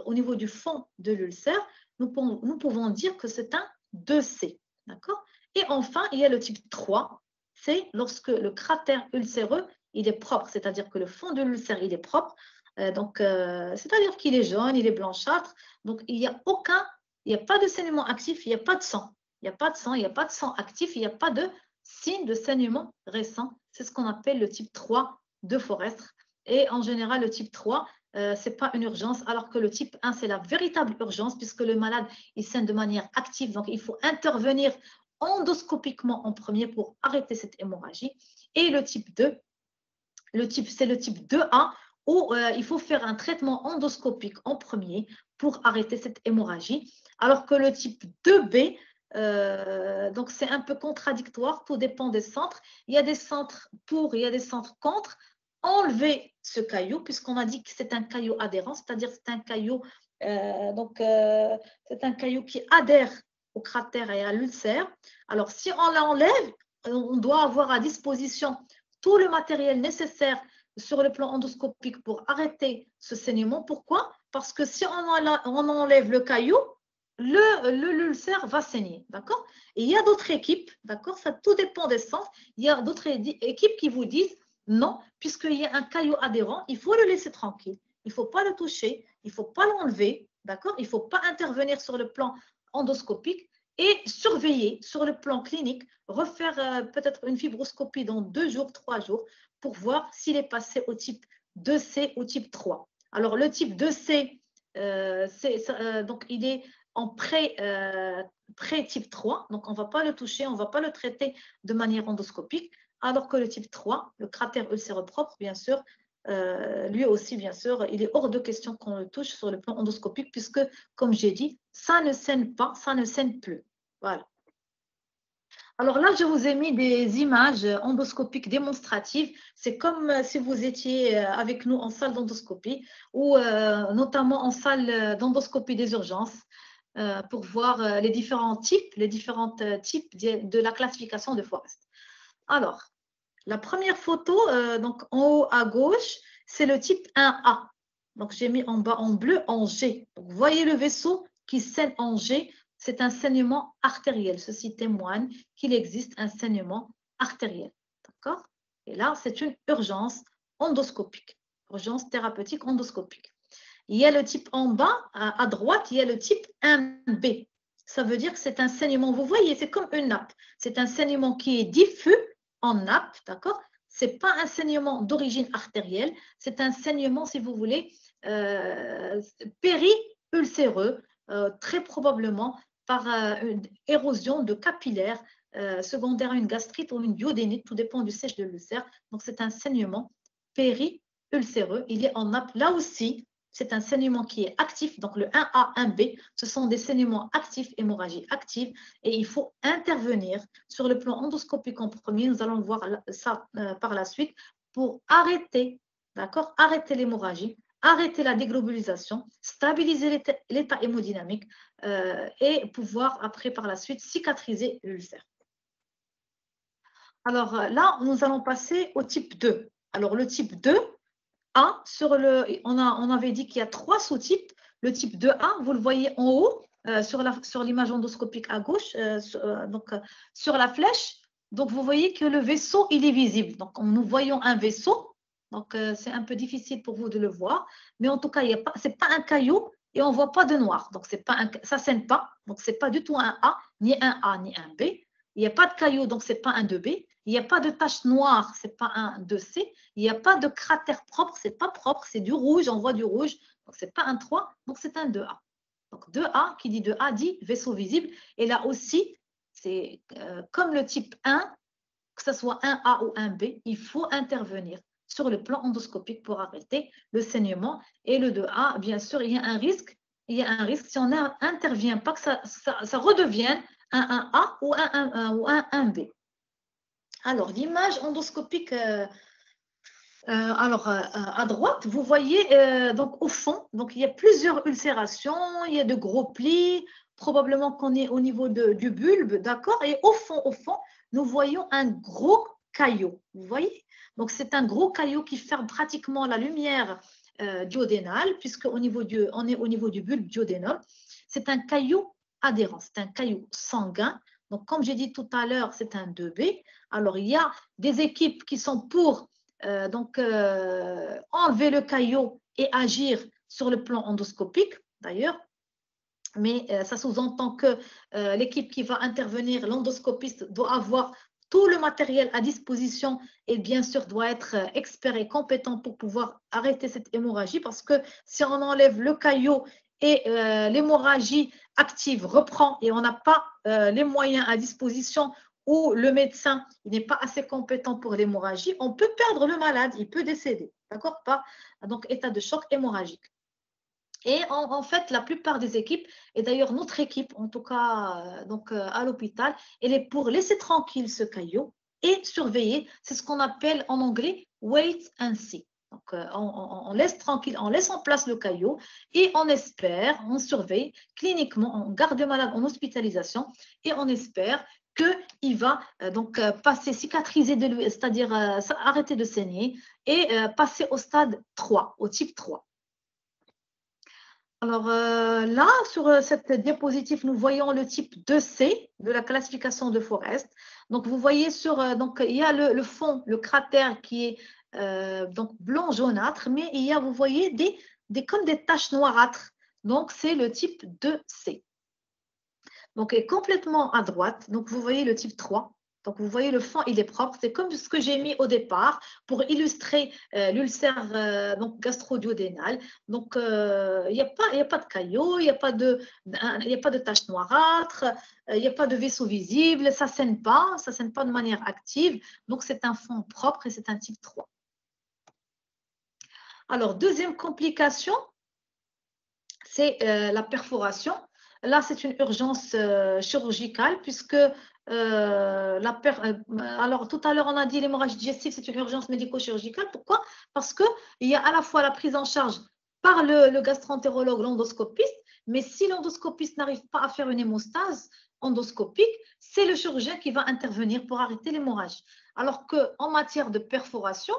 au niveau du fond de l'ulcère, nous pouvons dire que c'est un 2C. D'accord? Et enfin, il y a le type 3, c'est lorsque le cratère ulcéreux il est propre, c'est-à-dire que le fond de l'ulcère il est propre, c'est-à-dire qu'il est jaune, il est blanchâtre, donc il n'y a pas de saignement actif, il n'y a pas de sang. Il n'y a pas de sang, il n'y a pas de sang actif, il n'y a pas de signe de saignement récent. C'est ce qu'on appelle le type 3 de Forrest. Et en général, le type 3, ce n'est pas une urgence, alors que le type 1, c'est la véritable urgence, puisque le malade, il saigne de manière active. Donc, il faut intervenir endoscopiquement en premier pour arrêter cette hémorragie. Et le type 2, c'est le type 2A, où il faut faire un traitement endoscopique en premier pour arrêter cette hémorragie. Alors que le type 2B, donc c'est un peu contradictoire, tout dépend des centres. Il y a des centres pour, il y a des centres contre. Enlever ce caillot, puisqu'on a dit que c'est un caillot adhérent, c'est-à-dire c'est un caillot, c'est un caillot qui adhère au cratère et à l'ulcère. Alors si on l'enlève, on doit avoir à disposition tout le matériel nécessaire sur le plan endoscopique pour arrêter ce saignement. Pourquoi? Parce que si on enlève le caillot, l'ulcère va saigner, d'accord? Et il y a d'autres équipes, d'accord? Ça tout dépend des centres. Il y a d'autres équipes qui vous disent non, puisqu'il y a un caillot adhérent, il faut le laisser tranquille. Il ne faut pas le toucher, il ne faut pas l'enlever, d'accord? Il ne faut pas intervenir sur le plan endoscopique et surveiller sur le plan clinique, refaire peut-être une fibroscopie dans 2 jours, 3 jours pour voir s'il est passé au type 2C ou type 3. Alors, le type 2C, donc il est en pré-type 3, donc on ne va pas le toucher, on ne va pas le traiter de manière endoscopique. alors que le type 3, le cratère ulcéreux propre, bien sûr, lui aussi, bien sûr, il est hors de question qu'on le touche sur le plan endoscopique, puisque, comme j'ai dit, ça ne saigne pas, ça ne saigne plus. Voilà. Alors là, je vous ai mis des images endoscopiques démonstratives. C'est comme si vous étiez avec nous en salle d'endoscopie ou notamment en salle d'endoscopie des urgences pour voir les différents types de la classification de Forest. Alors, la première photo, donc en haut à gauche, c'est le type 1A. Donc, j'ai mis en bas en bleu en G. Donc, vous voyez le vaisseau qui saigne en G, c'est un saignement artériel. Ceci témoigne qu'il existe un saignement artériel. D'accord? Et là, c'est une urgence endoscopique, urgence thérapeutique endoscopique. Il y a le type en bas, à droite, il y a le type 1B. Ça veut dire que c'est un saignement, vous voyez, c'est comme une nappe. C'est un saignement qui est diffus en nappe, d'accord? Ce n'est pas un saignement d'origine artérielle, c'est un saignement, si vous voulez, péri-ulcéreux, très probablement par une érosion de capillaires secondaire à une gastrite ou une duodénite, tout dépend du sèche de l'ulcère. Donc, c'est un saignement péri-ulcéreux. Il est en nappe. Là aussi, c'est un saignement qui est actif. Donc, le 1A, 1B, ce sont des saignements actifs, hémorragie active. Et il faut intervenir sur le plan endoscopique en premier. Nous allons voir ça par la suite pour arrêter, d'accord, arrêter l'hémorragie, arrêter la déglobulisation, stabiliser l'état hémodynamique et pouvoir après par la suite cicatriser l'ulcère. Alors là, nous allons passer au type 2. Alors le type 2A, on avait dit qu'il y a 3 sous-types. Le type 2A, vous le voyez en haut sur l'image endoscopique à gauche, sur la flèche. Donc vous voyez que le vaisseau, il est visible. Donc nous voyons un vaisseau. Donc c'est un peu difficile pour vous de le voir. Mais en tout cas, ce n'est pas un caillou et on ne voit pas de noir. Donc ça ne saigne pas. Donc ce n'est pas du tout un A, ni un B. Il n'y a pas de caillou, donc ce n'est pas un 2B. Il n'y a pas de tache noire, ce n'est pas un 2C. Il n'y a pas de cratère propre, ce n'est pas propre, c'est du rouge, on voit du rouge. Donc, ce n'est pas un 3, donc c'est un 2A. Donc, 2A, qui dit 2A, dit vaisseau visible. Et là aussi, c'est comme le type 1, que ce soit un A ou un B, il faut intervenir sur le plan endoscopique pour arrêter le saignement. Et le 2A, bien sûr, il y a un risque. Il y a un risque si on n'intervient pas, que ça redevienne un 1A ou un 1B. Alors, l'image endoscopique, à droite, vous voyez donc au fond, donc il y a plusieurs ulcérations, il y a de gros plis, probablement qu'on est au niveau du bulbe, d'accord? Et au fond, nous voyons un gros caillot, vous voyez? Donc, c'est un gros caillot qui ferme pratiquement la lumière duodénale, puisqu'on est au niveau du bulbe duodénal. C'est un caillot adhérent, c'est un caillot sanguin. Donc, comme j'ai dit tout à l'heure, c'est un 2B. Alors, il y a des équipes qui sont pour enlever le caillot et agir sur le plan endoscopique, d'ailleurs. Mais ça sous-entend que l'équipe qui va intervenir, l'endoscopiste, doit avoir tout le matériel à disposition et bien sûr doit être expert et compétent pour pouvoir arrêter cette hémorragie, parce que si on enlève le caillot et l'hémorragie active reprend et on n'a pas les moyens à disposition ou le médecin n'est pas assez compétent pour l'hémorragie, on peut perdre le malade, il peut décéder, d'accord? Par donc état de choc hémorragique. Et en fait, la plupart des équipes, et d'ailleurs notre équipe, en tout cas à l'hôpital, elle est pour laisser tranquille ce caillot et surveiller. C'est ce qu'on appelle en anglais wait and see. Donc, on laisse tranquille, on laisse en place le caillot et on espère, on surveille cliniquement, on garde le malade en hospitalisation et on espère qu'il va passer, cicatriser, c'est-à-dire arrêter de saigner et passer au stade 3, au type 3. Alors là, sur cette diapositive, nous voyons le type 2C de la classification de Forest. Donc, vous voyez il y a le fond, le cratère qui est donc blanc jaunâtre, mais il y a, vous voyez, comme des taches noirâtres. Donc, c'est le type 2C. Donc, est complètement à droite. Donc, vous voyez le type 3. Donc, vous voyez, le fond, il est propre. C'est comme ce que j'ai mis au départ pour illustrer l'ulcère gastro-duodénal. Donc, il n'y a pas de caillots, il n'y a pas de taches noirâtres, il n'y a pas de vaisseau visible, ça ne saigne pas de manière active. Donc, c'est un fond propre et c'est un type 3. Alors, deuxième complication, c'est la perforation. Là, c'est une urgence chirurgicale puisque alors tout à l'heure, on a dit l'hémorragie digestive, c'est une urgence médico-chirurgicale. Pourquoi? Parce qu'il y a à la fois la prise en charge par le gastro-entérologue, l'endoscopiste, mais si l'endoscopiste n'arrive pas à faire une hémostase endoscopique, c'est le chirurgien qui va intervenir pour arrêter l'hémorragie. Alors qu'en matière de perforation,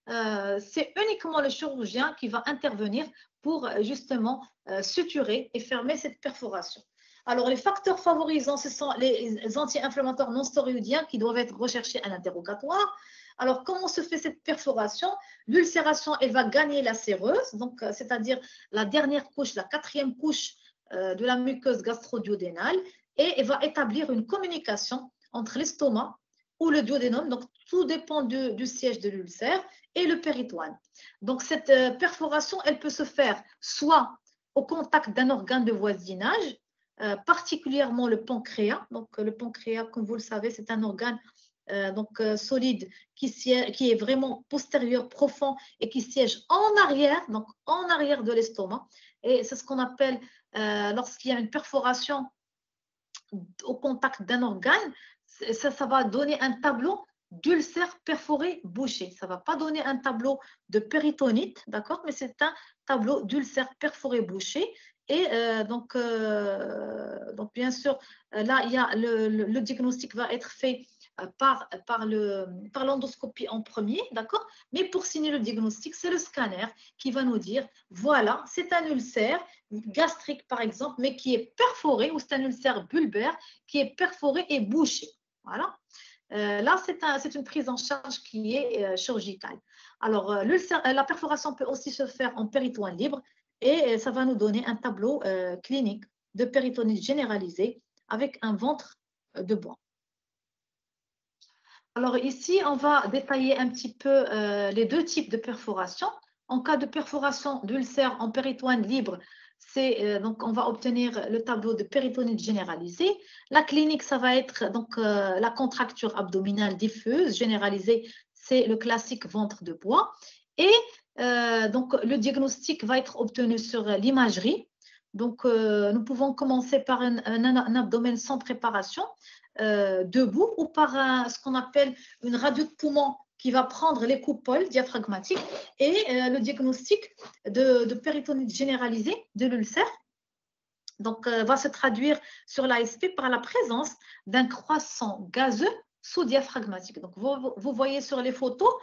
c'est uniquement le chirurgien qui va intervenir pour justement suturer et fermer cette perforation. Alors, les facteurs favorisants, ce sont les anti-inflammatoires non stéroïdiens qui doivent être recherchés à l'interrogatoire. Alors, comment se fait cette perforation? L'ulcération, elle va gagner la séreuse, donc c'est-à-dire la dernière couche, la quatrième couche de la muqueuse gastro-duodénale, et elle va établir une communication entre l'estomac ou le duodénum, donc tout dépend du siège de l'ulcère, et le péritoine. Donc, cette perforation, elle peut se faire soit au contact d'un organe de voisinage, particulièrement le pancréas. Donc, le pancréas, comme vous le savez, c'est un organe solide qui est vraiment postérieur, profond et qui siège en arrière, donc en arrière de l'estomac. Et c'est ce qu'on appelle, lorsqu'il y a une perforation au contact d'un organe, ça va donner un tableau d'ulcère perforé bouché. Ça ne va pas donner un tableau de péritonite, d'accord, mais c'est un tableau d'ulcère perforé bouché. Et donc, bien sûr, là, il y a le diagnostic va être fait par l'endoscopie en premier, d'accord? Mais pour signer le diagnostic, c'est le scanner qui va nous dire, voilà, c'est un ulcère gastrique, par exemple, mais qui est perforé, ou c'est un ulcère bulbaire qui est perforé et bouché. Voilà. Là, c'est une prise en charge qui est chirurgicale. Alors, la perforation peut aussi se faire en péritoine libre et ça va nous donner un tableau clinique de péritonite généralisée avec un ventre de bois. Alors ici, on va détailler un petit peu les deux types de perforation. En cas de perforation d'ulcère en péritoine libre, donc on va obtenir le tableau de péritonite généralisée. La clinique, ça va être donc la contracture abdominale diffuse généralisée, c'est le classique ventre de bois. Et donc le diagnostic va être obtenu sur l'imagerie. Donc nous pouvons commencer par un abdomen sans préparation, debout, ou par ce qu'on appelle une radio de poumon qui va prendre les coupoles diaphragmatiques et le diagnostic de péritonite généralisée de l'ulcère. Donc, va se traduire sur l'ASP par la présence d'un croissant gazeux sous-diaphragmatique. Donc, vous voyez sur les photos,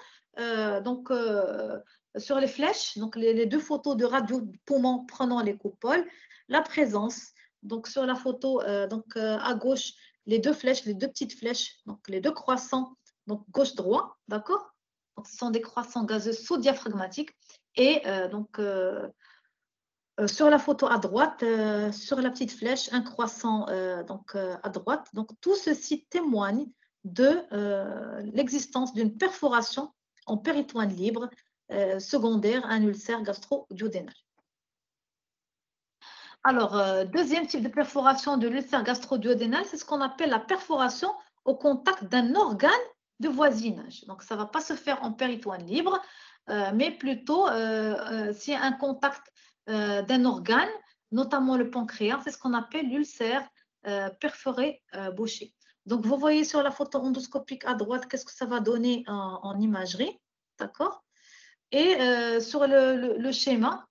sur les flèches, donc les deux photos de radio de poumon prenant les coupoles, la présence, donc sur la photo à gauche, les deux flèches, les deux petites flèches, donc les deux croissants, donc gauche-droit, d'accord? Donc, ce sont des croissants gazeux sous-diaphragmatiques. Et sur la photo à droite, sur la petite flèche, un croissant à droite. Donc, tout ceci témoigne de l'existence d'une perforation en péritoine libre secondaire à un ulcère gastro-duodénal. Alors, deuxième type de perforation de l'ulcère gastro-duodénal, c'est ce qu'on appelle la perforation au contact d'un organe de voisinage. Donc, ça ne va pas se faire en péritoine libre, mais plutôt s'il y a un contact d'un organe, notamment le pancréas, c'est ce qu'on appelle l'ulcère perforé bouché. Donc, vous voyez sur la photo endoscopique à droite, qu'est-ce que ça va donner en imagerie, d'accord? Et sur le schéma,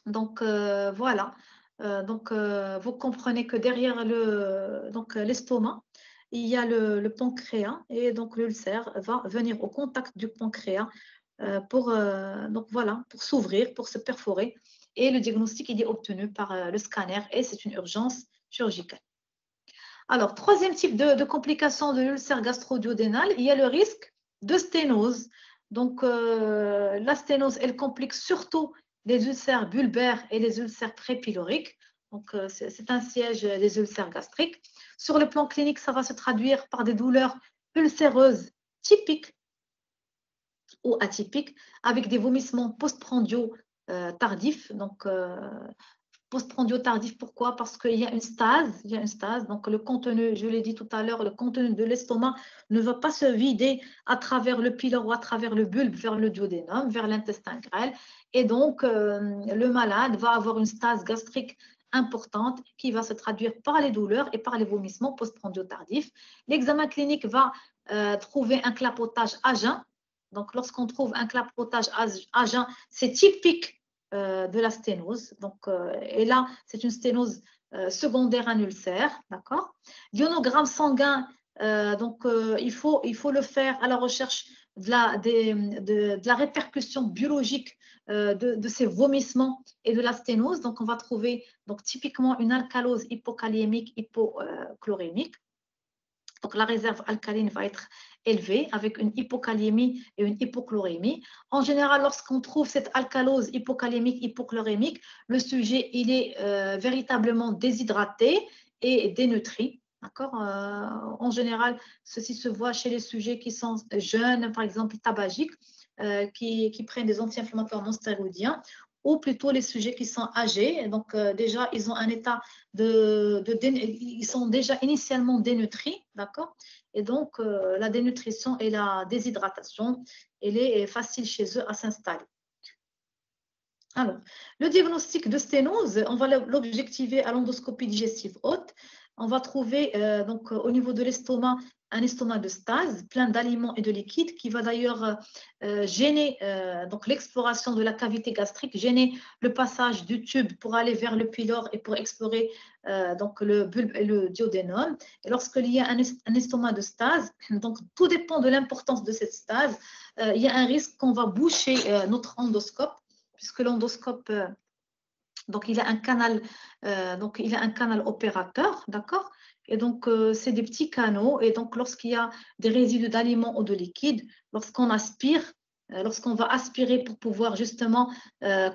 donc voilà, vous comprenez que derrière l'estomac, il y a le pancréas et donc l'ulcère va venir au contact du pancréas pour s'ouvrir, pour se perforer. Et le diagnostic il est obtenu par le scanner et c'est une urgence chirurgicale. Alors, troisième type de complication de l'ulcère gastro-duodénal, il y a le risque de sténose. Donc, la sténose, elle complique surtout les ulcères bulbaires et les ulcères prépyloriques. Donc, c'est un siège des ulcères gastriques. Sur le plan clinique, ça va se traduire par des douleurs ulcéreuses typiques ou atypiques, avec des vomissements postprandiaux tardifs. Donc, postprandiaux tardifs, pourquoi? Parce qu'il y a une stase, donc le contenu, je l'ai dit tout à l'heure, le contenu de l'estomac ne va pas se vider à travers le pylore ou à travers le bulbe vers le duodénum, vers l'intestin grêle, et donc le malade va avoir une stase gastrique importante qui va se traduire par les douleurs et par les vomissements postprandiaux tardifs. L'examen clinique va trouver un clapotage à jeun. Donc, lorsqu'on trouve un clapotage à jeun, c'est typique de la sténose. Donc, et là, c'est une sténose secondaire à un ulcère, d'accord? L'ionogramme sanguin, il faut le faire à la recherche de la répercussion biologique de ces vomissements et de la sténose. Donc, on va trouver donc, typiquement une alcalose hypokaliémique, hypochlorémique. Donc, la réserve alcaline va être élevée avec une hypokaliémie et une hypochlorémie. En général, lorsqu'on trouve cette alcalose hypokaliémique, hypochlorémique, le sujet il est véritablement déshydraté et dénutri. En général, ceci se voit chez les sujets qui sont jeunes, par exemple tabagiques, qui prennent des anti-inflammatoires non stéroïdiens, ou plutôt les sujets qui sont âgés. Donc, déjà, ils ont un état ils sont déjà initialement dénutris, d'accord? Et donc, la dénutrition et la déshydratation, elle est facile chez eux à s'installer. Alors, le diagnostic de sténose, on va l'objectiver à l'endoscopie digestive haute. On va trouver donc au niveau de l'estomac un estomac de stase, plein d'aliments et de liquides, qui va d'ailleurs gêner donc l'exploration de la cavité gastrique, gêner le passage du tube pour aller vers le pylore et pour explorer donc le bulbe et le duodénum. Et lorsqu'il y a un estomac de stase, donc tout dépend de l'importance de cette stase, il y a un risque qu'on va boucher notre endoscope, puisque l'endoscope donc il a un canal opérateur, d'accord? Et donc c'est des petits canaux, et donc lorsqu'il y a des résidus d'aliments ou de liquides, lorsqu'on aspire, lorsqu'on va aspirer pour pouvoir justement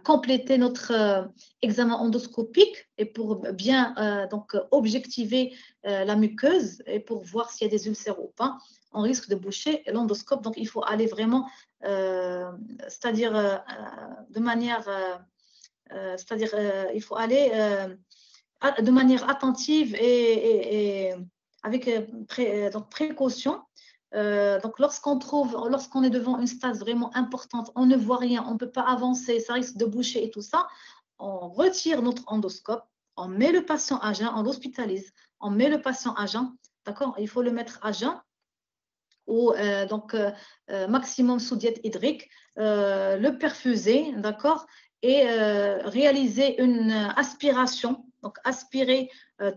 compléter notre examen endoscopique et pour bien donc objectiver la muqueuse et pour voir s'il y a des ulcères ou pas, on risque de boucher l'endoscope. Donc il faut aller vraiment, c'est-à-dire de manière c'est-à-dire il faut aller de manière attentive et avec donc précaution. Donc lorsqu'on est devant une stase vraiment importante, on ne voit rien, on ne peut pas avancer, ça risque de boucher et tout ça, on retire notre endoscope, on met le patient à jeun, on l'hospitalise, on met le patient à jeun, d'accord? Il faut le mettre à jeun ou donc maximum sous diète hydrique, le perfuser, d'accord, et réaliser une aspiration, donc aspirer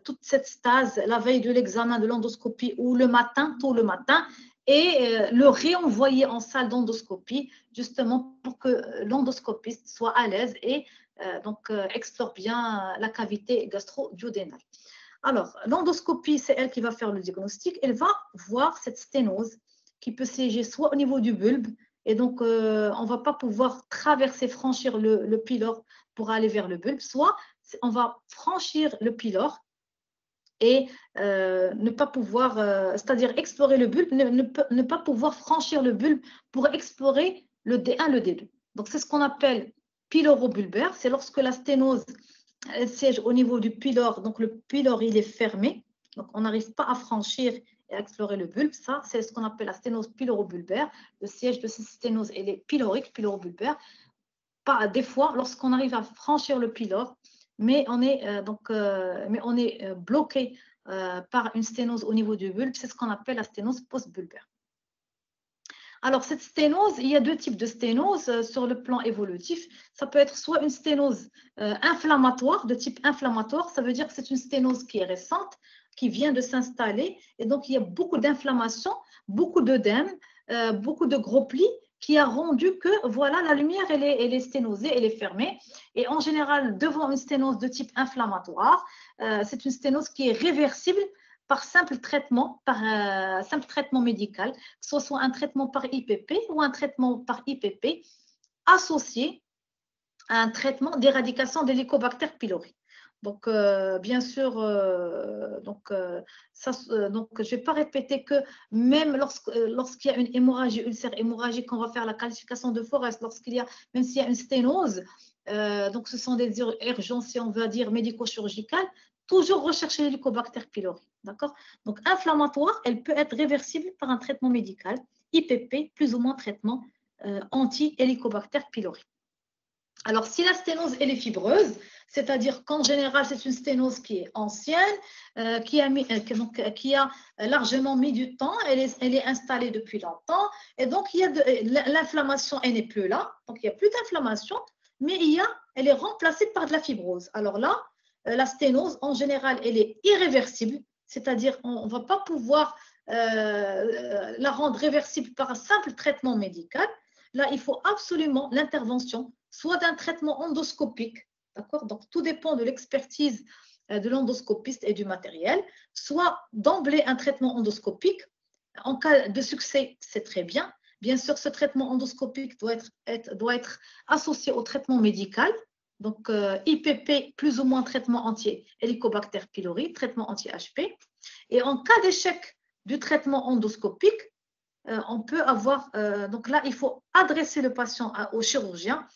toute cette stase la veille de l'examen de l'endoscopie ou le matin, tôt le matin, et le réenvoyer en salle d'endoscopie justement pour que l'endoscopiste soit à l'aise et donc explore bien la cavité gastro-duodénale. Alors, l'endoscopie, c'est elle qui va faire le diagnostic. Elle va voir cette sténose qui peut siéger soit au niveau du bulbe, et donc on ne va pas pouvoir traverser, franchir le pylore pour aller vers le bulbe, soit on va franchir le pylore et ne pas pouvoir, c'est-à-dire explorer le bulbe, ne pas pouvoir franchir le bulbe pour explorer le D1, le D2. Donc, c'est ce qu'on appelle pylorobulbaire. C'est lorsque la sténose elle siège au niveau du pylore, donc le pylore il est fermé, donc on n'arrive pas à franchir et à explorer le bulbe. Ça, c'est ce qu'on appelle la sténose pylorobulbaire. Le siège de cette sténose elle est pylorique, pylorobulbaire. Des fois, lorsqu'on arrive à franchir le pylore, mais on est bloqué par une sténose au niveau du bulbe, c'est ce qu'on appelle la sténose postbulbaire. Alors, cette sténose, il y a deux types de sténose sur le plan évolutif. Ça peut être soit une sténose inflammatoire, de type inflammatoire, ça veut dire que c'est une sténose qui est récente, qui vient de s'installer, et donc il y a beaucoup d'inflammation, beaucoup d'œdème, beaucoup de gros plis, qui a rendu que, voilà, la lumière, elle est sténosée, elle est fermée. Et en général, devant une sténose de type inflammatoire, c'est une sténose qui est réversible par simple traitement médical, que ce soit un traitement par IPP ou un traitement par IPP associé à un traitement d'éradication des Helicobacter pylori. Donc, bien sûr, donc, je ne vais pas répéter que même lorsqu'il y a une hémorragie, ulcère hémorragique, on va faire la qualification de Forest. Même s'il y a une sténose, donc ce sont des urgences, si on veut dire, médico-chirurgicales, toujours rechercher l'Helicobacter pylori. D'accord? Donc, inflammatoire, elle peut être réversible par un traitement médical, IPP, plus ou moins traitement anti-Helicobacter pylori. Alors, si la sténose elle est fibreuse, c'est-à-dire qu'en général, c'est une sténose qui est ancienne, qui a largement mis du temps, elle est installée depuis longtemps, et donc l'inflammation, elle n'est plus là, donc il n'y a plus d'inflammation, mais elle est remplacée par de la fibrose. Alors là, la sténose, en général, elle est irréversible, c'est-à-dire on ne va pas pouvoir la rendre réversible par un simple traitement médical. Là, il faut absolument l'intervention soit d'un traitement endoscopique, d'accord? Donc, tout dépend de l'expertise de l'endoscopiste et du matériel, soit d'emblée un traitement endoscopique. En cas de succès, c'est très bien. Bien sûr, ce traitement endoscopique doit être associé au traitement médical. Donc, IPP, plus ou moins traitement anti-Helicobacter pylori, traitement anti-HP. Et en cas d'échec du traitement endoscopique, on peut avoir, donc là, il faut adresser le patient au chirurgien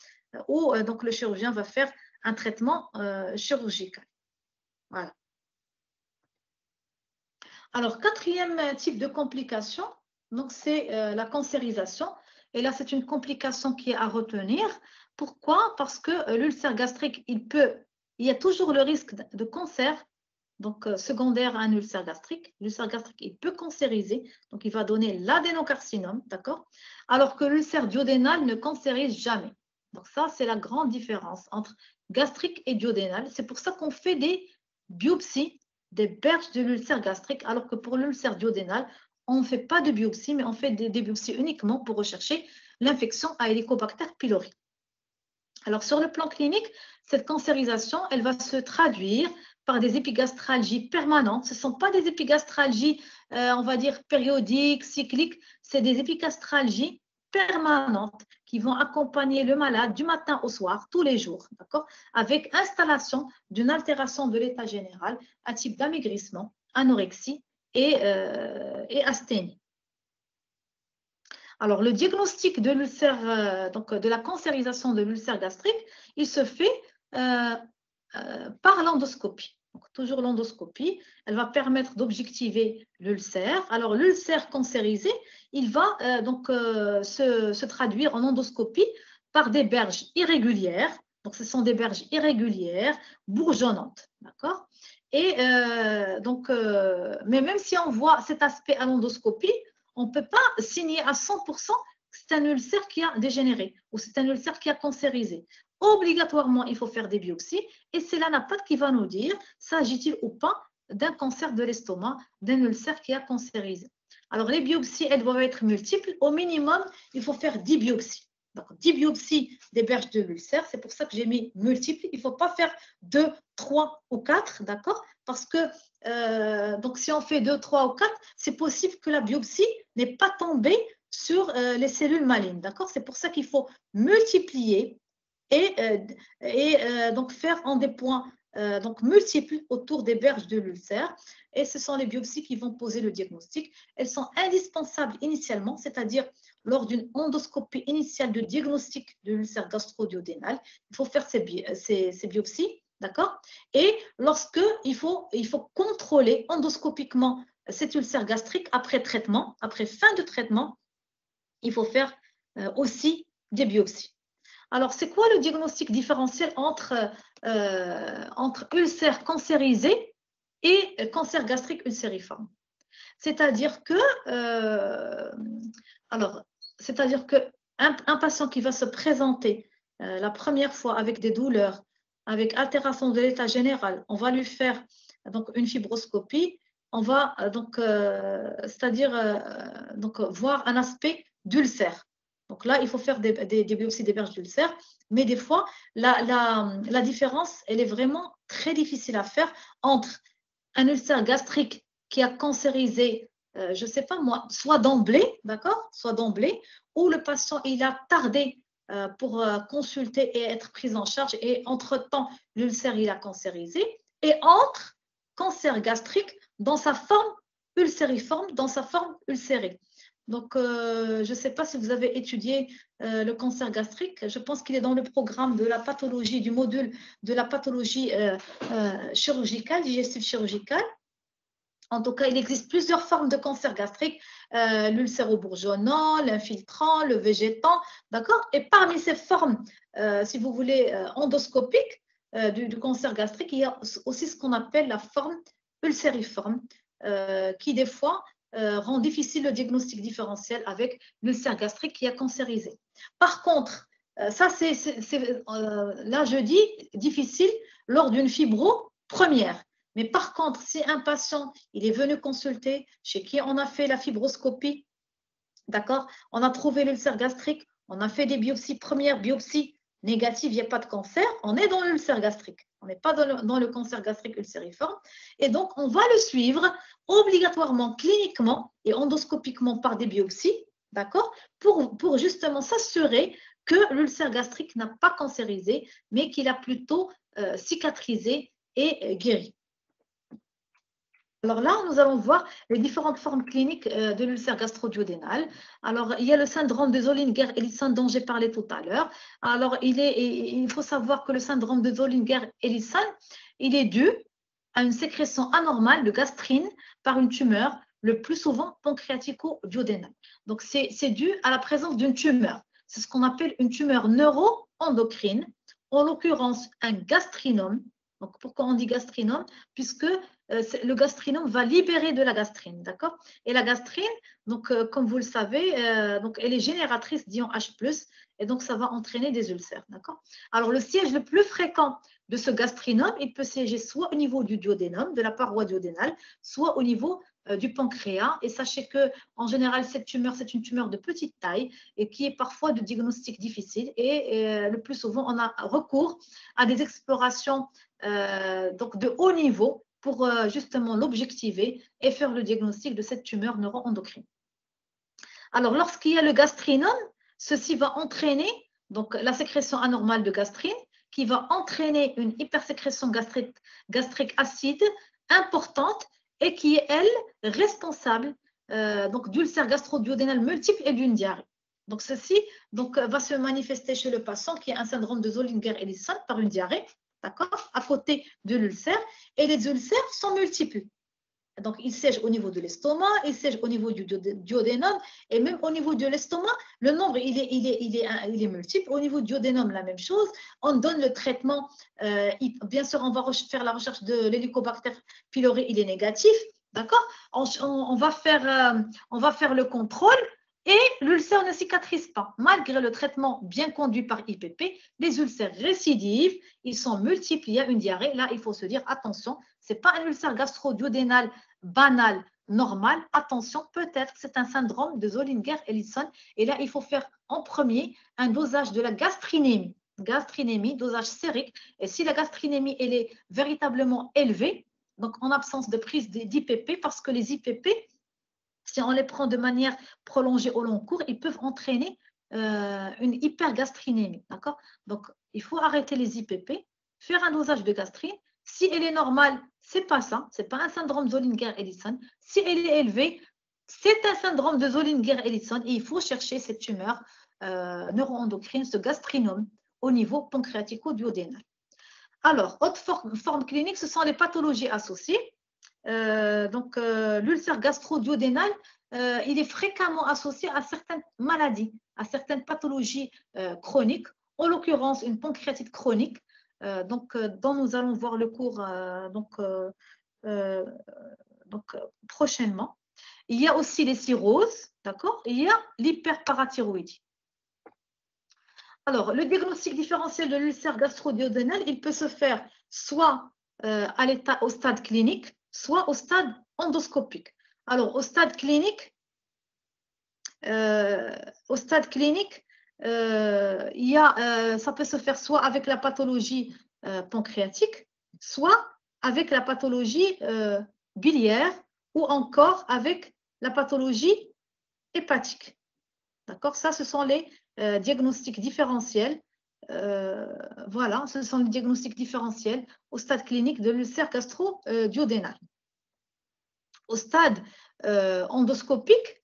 où donc le chirurgien va faire un traitement chirurgical. Voilà. Alors, quatrième type de complication, donc c'est la cancérisation. Et là, c'est une complication qui est à retenir. Pourquoi? Parce que l'ulcère gastrique, il y a toujours le risque de cancer, donc secondaire à un ulcère gastrique. L'ulcère gastrique, il peut cancériser, donc il va donner l'adénocarcinome, d'accord? Alors que l'ulcère duodénal ne cancérise jamais. Donc ça, c'est la grande différence entre gastrique et duodénal. C'est pour ça qu'on fait des biopsies des berges de l'ulcère gastrique, alors que pour l'ulcère duodénal, on ne fait pas de biopsie, mais on fait des biopsies uniquement pour rechercher l'infection à Helicobacter pylori. Alors, sur le plan clinique, cette cancérisation, elle va se traduire par des épigastralgies permanentes. Ce ne sont pas des épigastralgies, on va dire, périodiques, cycliques, c'est des épigastralgies permanentes qui vont accompagner le malade du matin au soir, tous les jours, d'accord, avec installation d'une altération de l'état général, un type d'amaigrissement, anorexie et asthénie. Alors, le diagnostic de l'ulcère, donc de la cancérisation de l'ulcère gastrique, il se fait par l'endoscopie. Donc, toujours l'endoscopie, elle va permettre d'objectiver l'ulcère. Alors, l'ulcère cancérisé, il va se traduire en endoscopie par des berges irrégulières. Donc, ce sont des berges irrégulières, bourgeonnantes, d'accord? Et mais même si on voit cet aspect à l'endoscopie, on ne peut pas signer à 100% que c'est un ulcère qui a dégénéré ou c'est un ulcère qui a cancérisé. Obligatoirement, il faut faire des biopsies et c'est l'anapathe qui va nous dire s'agit-il ou pas d'un cancer de l'estomac, d'un ulcère qui a cancérisé. Alors, les biopsies, elles doivent être multiples. Au minimum, il faut faire 10 biopsies. Donc, 10 biopsies des berges de l'ulcère, c'est pour ça que j'ai mis multiples. Il ne faut pas faire 2, 3 ou 4, d'accord? Parce que donc, si on fait 2, 3 ou 4, c'est possible que la biopsie n'est pas tombée sur les cellules malignes, d'accord? C'est pour ça qu'il faut multiplier et donc faire en des points donc multiples autour des berges de l'ulcère. Et ce sont les biopsies qui vont poser le diagnostic. Elles sont indispensables initialement, c'est-à-dire lors d'une endoscopie initiale de diagnostic de l'ulcère gastro-duodénal. Il faut faire ces biopsies, d'accord? Et il faut contrôler endoscopiquement cet ulcère gastrique après traitement, après fin de traitement, il faut faire aussi des biopsies. Alors, c'est quoi le diagnostic différentiel entre ulcère cancérisé et cancer gastrique ulcériforme? C'est-à-dire que, un patient qui va se présenter la première fois avec des douleurs, avec altération de l'état général, on va lui faire donc une fibroscopie, on va donc voir un aspect d'ulcère. Donc là, il faut faire des biopsies des berges d'ulcère, mais des fois, la différence, elle est vraiment très difficile à faire entre un ulcère gastrique qui a cancérisé, je ne sais pas moi, soit d'emblée, d'accord, soit d'emblée, ou le patient, il a tardé pour consulter et être prise en charge. Et entre-temps, l'ulcère, il a cancérisé. Et entre cancer gastrique dans sa forme ulcériforme, dans sa forme ulcérée. Donc, je ne sais pas si vous avez étudié le cancer gastrique. Je pense qu'il est dans le programme de la pathologie, du module de la pathologie chirurgicale, digestive chirurgicale. En tout cas, il existe plusieurs formes de cancer gastrique, l'ulcéro-bourgeonnant, l'infiltrant, le végétant, d'accord? Et parmi ces formes, si vous voulez, endoscopiques du cancer gastrique, il y a aussi ce qu'on appelle la forme ulcériforme, qui des fois rend difficile le diagnostic différentiel avec l'ulcère gastrique qui a cancérisé. Par contre, ça c'est là je dis difficile lors d'une fibro première. Mais par contre, si un patient il est venu consulter, chez qui on a fait la fibroscopie, d'accord, on a trouvé l'ulcère gastrique, on a fait des biopsies, premières biopsies négatives, il n'y a pas de cancer, on est dans l'ulcère gastrique. On n'est pas dans le cancer gastrique ulcériforme. Et donc, on va le suivre obligatoirement, cliniquement et endoscopiquement par des biopsies, d'accord, pour justement s'assurer que l'ulcère gastrique n'a pas cancérisé, mais qu'il a plutôt cicatrisé et guéri. Alors là, nous allons voir les différentes formes cliniques de l'ulcère gastro-duodénal. Alors, il y a le syndrome de Zollinger-Ellison dont j'ai parlé tout à l'heure. Alors, il faut savoir que le syndrome de Zollinger-Ellison, il est dû à une sécrétion anormale de gastrine par une tumeur, le plus souvent pancréatico-duodénale. Donc, c'est dû à la présence d'une tumeur. C'est ce qu'on appelle une tumeur neuro-endocrine, en l'occurrence un gastrinome. Donc, pourquoi on dit gastrinome? Puisque le gastrinome va libérer de la gastrine, d'accord? Et la gastrine, donc, comme vous le savez, donc, elle est génératrice d'ion H+, et donc ça va entraîner des ulcères, d'accord? Alors, le siège le plus fréquent de ce gastrinome, il peut siéger soit au niveau du duodénum, de la paroi duodénale, soit au niveau du pancréas. Et sachez que en général, cette tumeur, c'est une tumeur de petite taille et qui est parfois de diagnostic difficile. Et le plus souvent, on a recours à des explorations donc de haut niveau pour justement l'objectiver et faire le diagnostic de cette tumeur neuro-endocrine. Alors, lorsqu'il y a le gastrinome, ceci va entraîner donc, la sécrétion anormale de gastrine qui va entraîner une hypersécrétion gastrique acide importante et qui est, elle, responsable donc d'ulcères gastro-duodénal multiples et d'une diarrhée. Donc, ceci donc, va se manifester chez le patient qui a un syndrome de Zollinger-Ellison par une diarrhée, d'accord, à côté de l'ulcère, et les ulcères sont multiples. Donc, il siège au niveau de l'estomac, il siège au niveau du duodénum, et même au niveau de l'estomac, le nombre, il est multiple. Au niveau du duodénum, la même chose. On donne le traitement, bien sûr, on va faire la recherche de l'hélicobacter pylori, il est négatif, d'accord? On va faire le contrôle, et l'ulcère ne cicatrise pas. Malgré le traitement bien conduit par IPP, les ulcères récidivent, ils sont multiples, il y a une diarrhée. Là, il faut se dire, attention, ce n'est pas un ulcère gastro-duodénal banal, normal. Attention, peut-être c'est un syndrome de Zollinger-Ellison. Et là, il faut faire en premier un dosage de la gastrinémie. Gastrinémie, dosage sérique. Et si la gastrinémie, elle est véritablement élevée, donc en absence de prise d'IPP, parce que les IPP, si on les prend de manière prolongée au long cours, ils peuvent entraîner une hypergastrinémie. D'accord? Donc, il faut arrêter les IPP, faire un dosage de gastrine. Si elle est normale, ce n'est pas ça. Ce n'est pas un syndrome Zollinger-Ellison. Si elle est élevée, c'est un syndrome de Zollinger-Ellison et il faut chercher cette tumeur neuroendocrine, ce gastrinome, au niveau pancréatico-duodénal. Alors, autre forme clinique, ce sont les pathologies associées. Donc, l'ulcère gastro-duodénal, il est fréquemment associé à certaines maladies, à certaines pathologies chroniques, en l'occurrence une pancréatite chronique, dont nous allons voir le cours prochainement. Il y a aussi les cirrhoses, d'accord? Il y a l'hyperparathyroïdie. Alors, le diagnostic différentiel de l'ulcère gastro-duodénal, il peut se faire soit au stade clinique, soit au stade endoscopique. Alors, au stade clinique, ça peut se faire soit avec la pathologie pancréatique, soit avec la pathologie biliaire ou encore avec la pathologie hépatique. D'accord? Ça, ce sont les diagnostics différentiels. Voilà, ce sont les diagnostics différentiels au stade clinique de l'ulcère gastro-duodénal. Au stade endoscopique,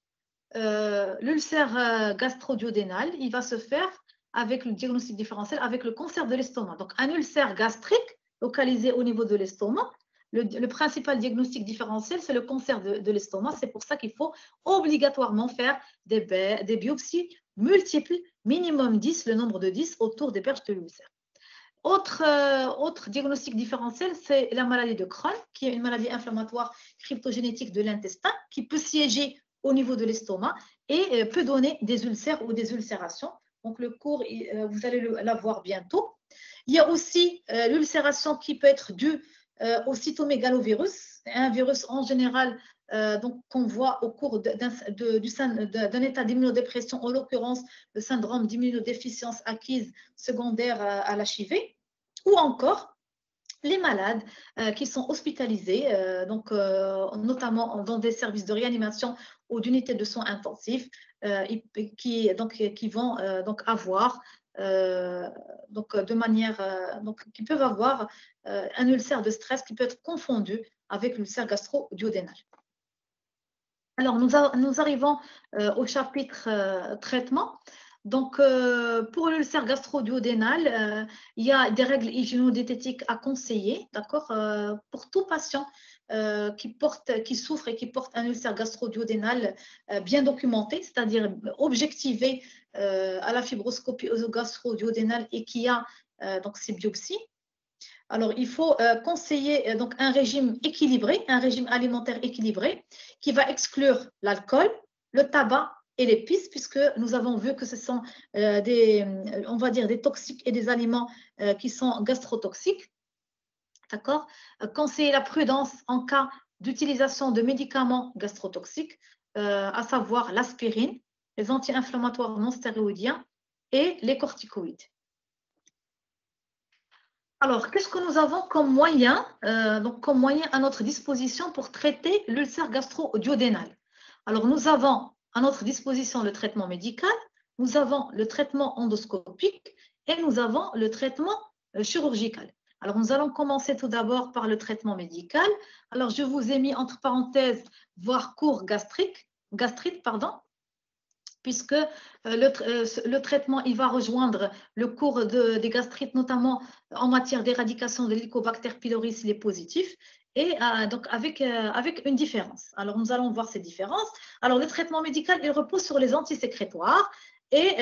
l'ulcère gastro-duodénal, il va se faire avec le diagnostic différentiel, avec le cancer de l'estomac. Donc, un ulcère gastrique localisé au niveau de l'estomac, le principal diagnostic différentiel, c'est le cancer de l'estomac. C'est pour ça qu'il faut obligatoirement faire des biopsies multiples, minimum 10, le nombre de 10 autour des berges de l'ulcère. Autre diagnostic différentiel, c'est la maladie de Crohn, qui est une maladie inflammatoire cryptogénétique de l'intestin qui peut siéger au niveau de l'estomac et peut donner des ulcères ou des ulcérations. Donc, le cours, vous allez l'avoir bientôt. Il y a aussi l'ulcération qui peut être due au cytomégalovirus, un virus en général qu'on voit au cours d'un état d'immunodépression, en l'occurrence le syndrome d'immunodéficience acquise secondaire à l'HIV, ou encore les malades qui sont hospitalisés, notamment dans des services de réanimation ou d'unités de soins intensifs, qui vont avoir qui peuvent avoir un ulcère de stress qui peut être confondu avec l'ulcère gastro-duodénal. Alors, nous arrivons au chapitre traitement. Donc, pour l'ulcère gastro-duodénal, il y a des règles hygiéno-diététiques à conseiller, d'accord, pour tout patient qui souffre et qui porte un ulcère gastro-duodénal bien documenté, c'est-à-dire objectivé à la fibroscopie gastro-duodénale et qui a donc ces biopsies. Alors, il faut conseiller donc un régime équilibré, un régime alimentaire équilibré qui va exclure l'alcool, le tabac et l'épice, puisque nous avons vu que ce sont on va dire des toxiques et des aliments qui sont gastrotoxiques. D'accord? Conseiller la prudence en cas d'utilisation de médicaments gastrotoxiques, à savoir l'aspirine, les anti-inflammatoires non stéroïdiens et les corticoïdes. Alors, qu'est-ce que nous avons comme moyen à notre disposition pour traiter l'ulcère gastro-duodénal? Alors, nous avons à notre disposition le traitement médical, nous avons le traitement endoscopique et nous avons le traitement chirurgical. Alors, nous allons commencer tout d'abord par le traitement médical. Alors, je vous ai mis entre parenthèses, voire cours gastrite, puisque le traitement il va rejoindre le cours des gastrites, notamment en matière d'éradication de l'Helicobacter pylori s'il est positif, et donc avec une différence. Alors, nous allons voir ces différences. Alors, le traitement médical, il repose sur les antisécrétoires et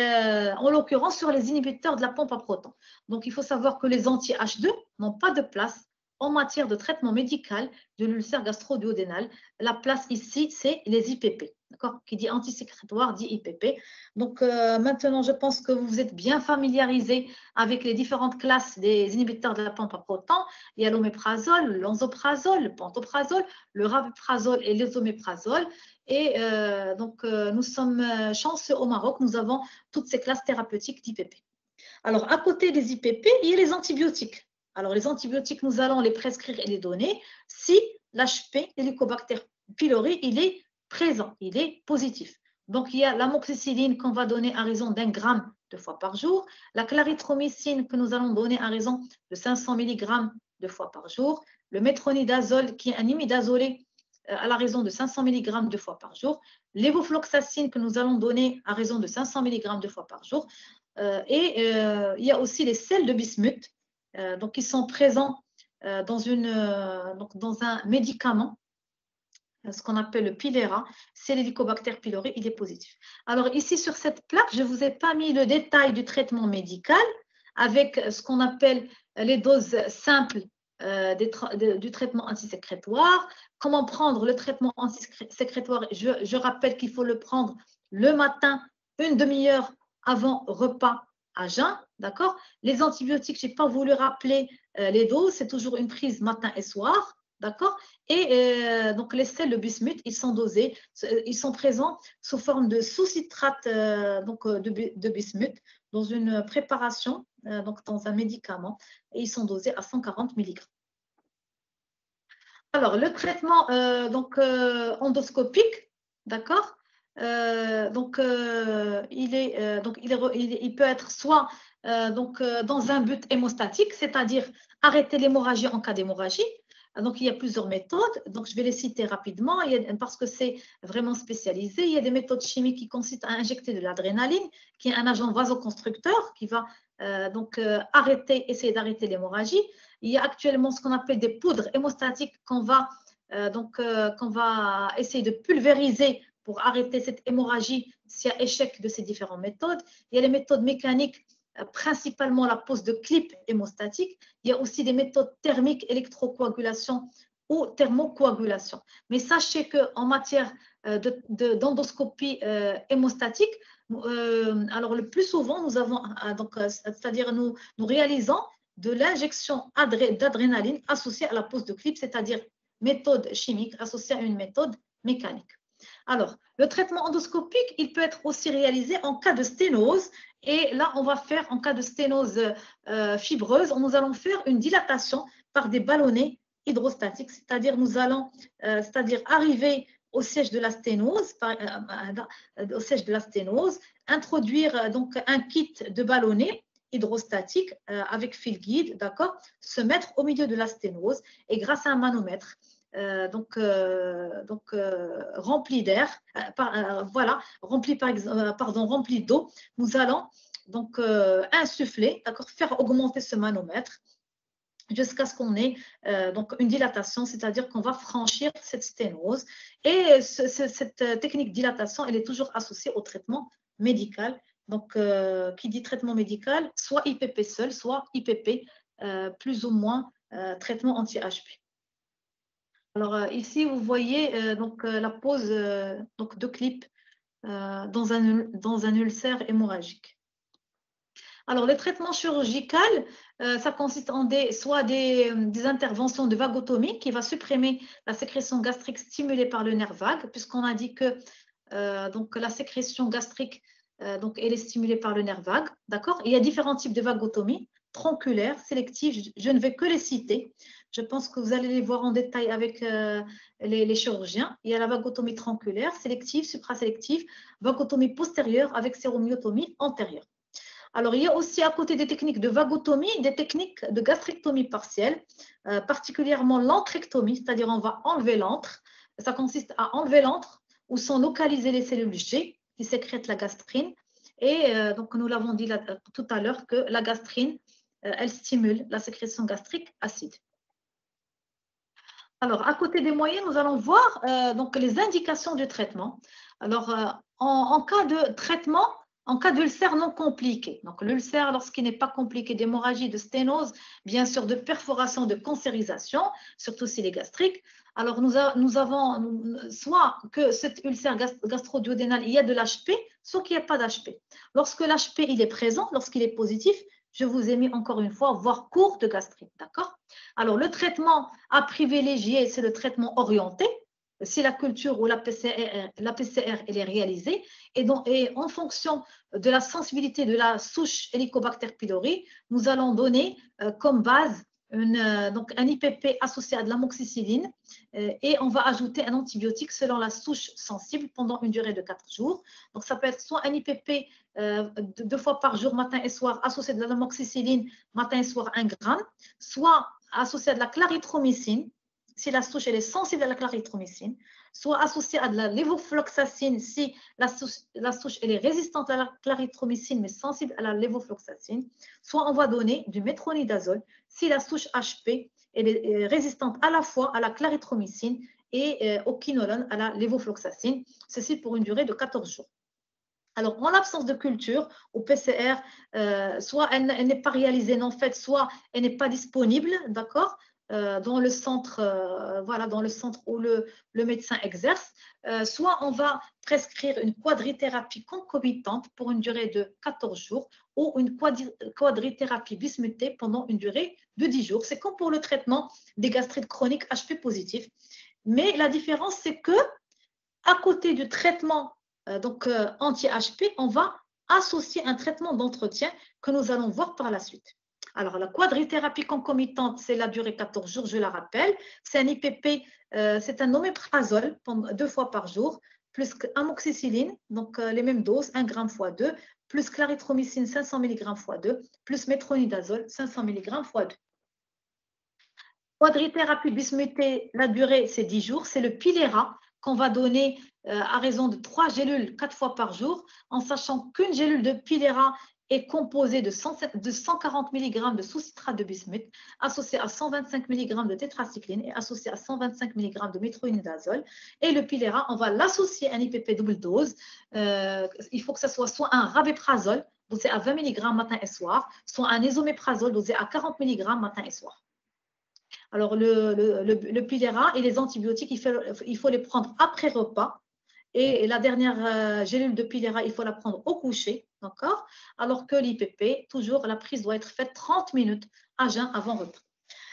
en l'occurrence sur les inhibiteurs de la pompe à protons. Donc, il faut savoir que les anti-H2 n'ont pas de place en matière de traitement médical de l'ulcère gastro-duodénal. La place ici, c'est les IPP. Qui dit antisécrétoire dit IPP. Donc, maintenant, je pense que vous êtes bien familiarisés avec les différentes classes des inhibiteurs de la pompe à protons. Il y a l'oméprazole, l'enzoprazole, le pantoprazole, le rabeprazole et l'esoméprazole. Et nous sommes chanceux au Maroc, nous avons toutes ces classes thérapeutiques d'IPP. Alors, à côté des IPP, il y a les antibiotiques. Alors, les antibiotiques, nous allons les prescrire et les donner si l'HP, l'Helicobacter pylori, il est présent, il est positif. Donc, il y a l'amoxicilline qu'on va donner à raison d'1 gramme 2 fois par jour, la clarithromycine que nous allons donner à raison de 500 mg 2 fois par jour, le métronidazole qui est un imidazolé à la raison de 500 mg 2 fois par jour, l'évofloxacine que nous allons donner à raison de 500 mg 2 fois par jour, il y a aussi les sels de bismuth qui sont présents dans un médicament, ce qu'on appelle le Pilera, c'est l'Helicobacter pylori, il est positif. Alors ici sur cette plaque, je ne vous ai pas mis le détail du traitement médical avec ce qu'on appelle les doses simples du traitement antisécrétoire. Comment prendre le traitement antisécrétoire? Je rappelle qu'il faut le prendre le matin, une demi-heure avant repas à jeun, d'accord? Les antibiotiques, je n'ai pas voulu rappeler les doses, c'est toujours une prise matin et soir, d'accord? Et donc les sels de bismuth, ils sont dosés, ils sont présents sous forme de sous-citrate de bismuth dans une préparation, dans un médicament, et ils sont dosés à 140 mg. Alors, le traitement endoscopique, d'accord? il peut être soit dans un but hémostatique, c'est-à-dire arrêter l'hémorragie en cas d'hémorragie. Donc, il y a plusieurs méthodes. Donc, je vais les citer rapidement parce que c'est vraiment spécialisé. Il y a des méthodes chimiques qui consistent à injecter de l'adrénaline, qui est un agent vasoconstricteur qui va essayer d'arrêter l'hémorragie. Il y a actuellement ce qu'on appelle des poudres hémostatiques qu'on va essayer de pulvériser pour arrêter cette hémorragie s'il y a échec de ces différentes méthodes. Il y a les méthodes mécaniques, principalement la pose de clips hémostatiques. Il y a aussi des méthodes thermiques, électrocoagulation ou thermocoagulation. Mais sachez qu'en matière d'endoscopie hémostatique, alors le plus souvent, nous avons, c'est-à-dire nous réalisons de l'injection d'adrénaline associée à la pose de clips, c'est-à-dire méthode chimique associée à une méthode mécanique. Alors, le traitement endoscopique, il peut être aussi réalisé en cas de sténose. Et là, on va faire, en cas de sténose fibreuse, nous allons faire une dilatation par des ballonnets hydrostatiques, c'est-à-dire nous allons arriver au siège de la sténose, introduire donc un kit de ballonnets hydrostatique avec fil guide, d'accord, se mettre au milieu de la sténose et grâce à un manomètre rempli d'air, rempli d'eau, nous allons donc insuffler, d'accord, faire augmenter ce manomètre jusqu'à ce qu'on ait donc une dilatation, c'est-à-dire qu'on va franchir cette sténose. Et cette technique de dilatation, elle est toujours associée au traitement médical. Donc, qui dit traitement médical, soit IPP seul, soit IPP plus ou moins traitement anti-HP. Alors ici, vous voyez la pose de clip dans un ulcère hémorragique. Alors, le traitement chirurgical, ça consiste en soit des interventions de vagotomie qui va supprimer la sécrétion gastrique stimulée par le nerf vague, puisqu'on a dit que la sécrétion gastrique elle est stimulée par le nerf vague. D'accord. Il y a différents types de vagotomie, tronculaire, sélective. Je ne vais que les citer. Je pense que vous allez les voir en détail avec les chirurgiens. Il y a la vagotomie tronculaire, sélective, suprasélective, vagotomie postérieure avec séromyotomie antérieure. Alors, il y a aussi à côté des techniques de vagotomie, des techniques de gastrectomie partielle, particulièrement l'entrectomie, c'est-à-dire on va enlever l'antre. Ça consiste à enlever l'antre où sont localisées les cellules G qui sécrètent la gastrine. Et donc, nous l'avons dit tout à l'heure que la gastrine, elle stimule la sécrétion gastrique acide. Alors, à côté des moyens, nous allons voir donc les indications du traitement. Alors, en cas de traitement, en cas d'ulcère non compliqué, donc l'ulcère lorsqu'il n'est pas compliqué, d'hémorragie, de sténose, bien sûr de perforation, de cancérisation, surtout s'il est gastrique. Alors, nous avons soit que cet ulcère gastro-duodénal, il y a de l'HP, soit qu'il n'y a pas d'HP. Lorsque l'HP il est présent, lorsqu'il est positif, je vous ai mis encore une fois, voire court de gastrite, d'accord? Alors, le traitement à privilégier, c'est le traitement orienté, si la culture ou la PCR elle est réalisée, et en fonction de la sensibilité de la souche Helicobacter pylori, nous allons donner comme base un IPP associé à de l'amoxicilline et on va ajouter un antibiotique selon la souche sensible pendant une durée de 4 jours. Donc, ça peut être soit un IPP 2 fois par jour, matin et soir, associé de l'amoxicilline, matin et soir 1 gramme, soit associé à de la clarithromycine, si la souche elle est sensible à la clarithromycine, soit associée à de la lévofloxacine si la souche elle est résistante à la clarithromycine mais sensible à la lévofloxacine, soit on va donner du métronidazole si la souche HP elle est résistante à la fois à la clarithromycine et au quinolone, à la lévofloxacine, ceci pour une durée de 14 jours. Alors, en l'absence de culture au PCR, soit elle n'est pas réalisée non faite, soit elle n'est pas disponible, d'accord, dans le centre, dans le centre où le médecin exerce, soit on va prescrire une quadrithérapie concomitante pour une durée de 14 jours ou une quadrithérapie bismutée pendant une durée de 10 jours. C'est comme pour le traitement des gastrites chroniques HP positifs. Mais la différence, c'est que à côté du traitement anti-HP, on va associer un traitement d'entretien que nous allons voir par la suite. Alors, la quadrithérapie concomitante, c'est la durée 14 jours, je la rappelle. C'est un IPP, c'est un oméprazole 2 fois par jour, plus amoxicilline, donc les mêmes doses, 1 g x 2, plus clarithromycine, 500 mg x 2, plus métronidazole, 500 mg x 2. Quadrithérapie bismutée, la durée, c'est 10 jours. C'est le Pilera qu'on va donner à raison de 3 gélules 4 fois par jour, en sachant qu'une gélule de Pilera est composée de 140 mg de sous-citrate de bismuth, associé à 125 mg de tétracycline et associé à 125 mg de métronidazole. Et le Pilera, on va l'associer à un IPP double dose. Il faut que ce soit un rabéprazole, dosé à 20 mg matin et soir, soit un ésoméprazole dosé à 40 mg matin et soir. Alors, le Pilera et les antibiotiques, il faut les prendre après repas. Et la dernière gélule de Pilera, il faut la prendre au coucher, d'accord? Alors que l'IPP, toujours, la prise doit être faite 30 minutes à jeun avant repas.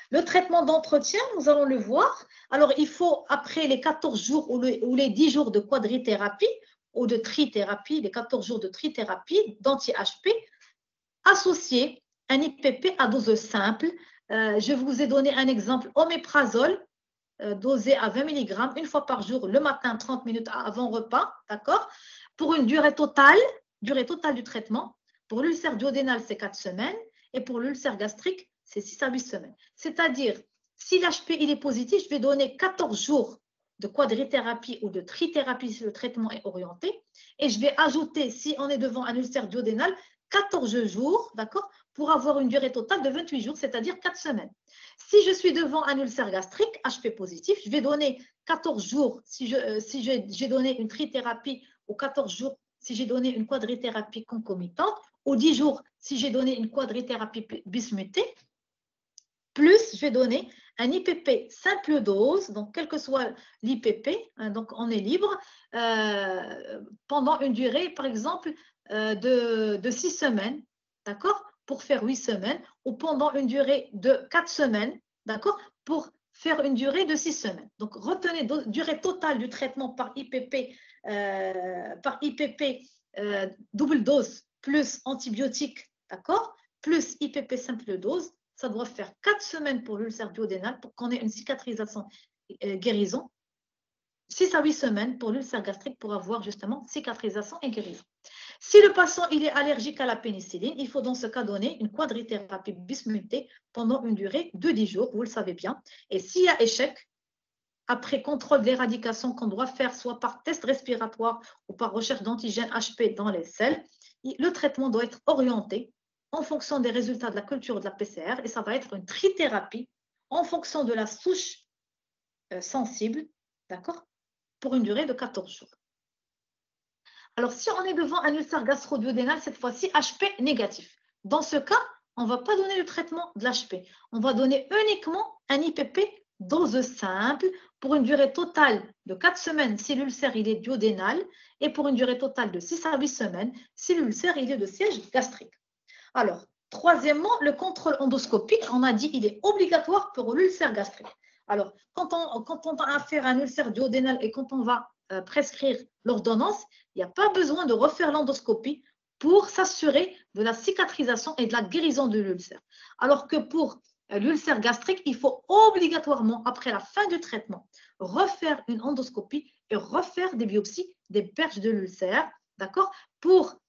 Le traitement d'entretien, nous allons le voir. Alors, il faut, après les 14 jours ou les 10 jours de quadrithérapie ou de trithérapie, les 14 jours de trithérapie d'anti-HP, associer un IPP à dose simple. Je vous ai donné un exemple, oméprazole, dosé à 20 mg une fois par jour, le matin, 30 minutes avant repas, d'accord? Pour une durée totale du traitement. Pour l'ulcère duodénal, c'est 4 semaines. Et pour l'ulcère gastrique, c'est 6 à 8 semaines. C'est-à-dire, si l'HP il est positif, je vais donner 14 jours de quadrithérapie ou de trithérapie si le traitement est orienté. Et je vais ajouter, si on est devant un ulcère duodénal, 14 jours, d'accord, pour avoir une durée totale de 28 jours, c'est-à-dire 4 semaines. Si je suis devant un ulcère gastrique, HP positif, je vais donner 14 jours si j'ai donné une trithérapie, ou 14 jours si j'ai donné une quadrithérapie concomitante, ou 10 jours si j'ai donné une quadrithérapie bismutée, plus je vais donner un IPP simple dose, donc quel que soit l'IPP, hein, donc on est libre, pendant une durée, par exemple, de 6 semaines, d'accord, pour faire 8 semaines, ou pendant une durée de 4 semaines, d'accord, pour faire une durée de 6 semaines. Donc, retenez durée totale du traitement par IPP, double dose plus antibiotique, d'accord, plus IPP simple dose. Ça doit faire 4 semaines pour l'ulcère duodénal pour qu'on ait une cicatrisation guérison. 6 à 8 semaines pour l'ulcère gastrique pour avoir justement cicatrisation et guérison. Si le patient il est allergique à la pénicilline, il faut dans ce cas donner une quadrithérapie bismutée pendant une durée de 10 jours, vous le savez bien. Et s'il y a échec, après contrôle d'éradication qu'on doit faire soit par test respiratoire ou par recherche d'antigènes HP dans les selles, le traitement doit être orienté en fonction des résultats de la culture de la PCR et ça va être une trithérapie en fonction de la souche sensible, d'accord, pour une durée de 14 jours. Alors, si on est devant un ulcère gastro-duodénal, cette fois-ci HP négatif, dans ce cas, on ne va pas donner le traitement de l'HP. On va donner uniquement un IPP dose simple pour une durée totale de 4 semaines si l'ulcère il est duodénal et pour une durée totale de 6 à 8 semaines si l'ulcère il est de siège gastrique. Alors, troisièmement, le contrôle endoscopique, on a dit il est obligatoire pour l'ulcère gastrique. Alors, quand on a affaire à un ulcère duodénal et quand on va prescrire l'ordonnance, il n'y a pas besoin de refaire l'endoscopie pour s'assurer de la cicatrisation et de la guérison de l'ulcère. Alors que pour l'ulcère gastrique, il faut obligatoirement, après la fin du traitement, refaire une endoscopie et refaire des biopsies des berges de l'ulcère, d'accord, pour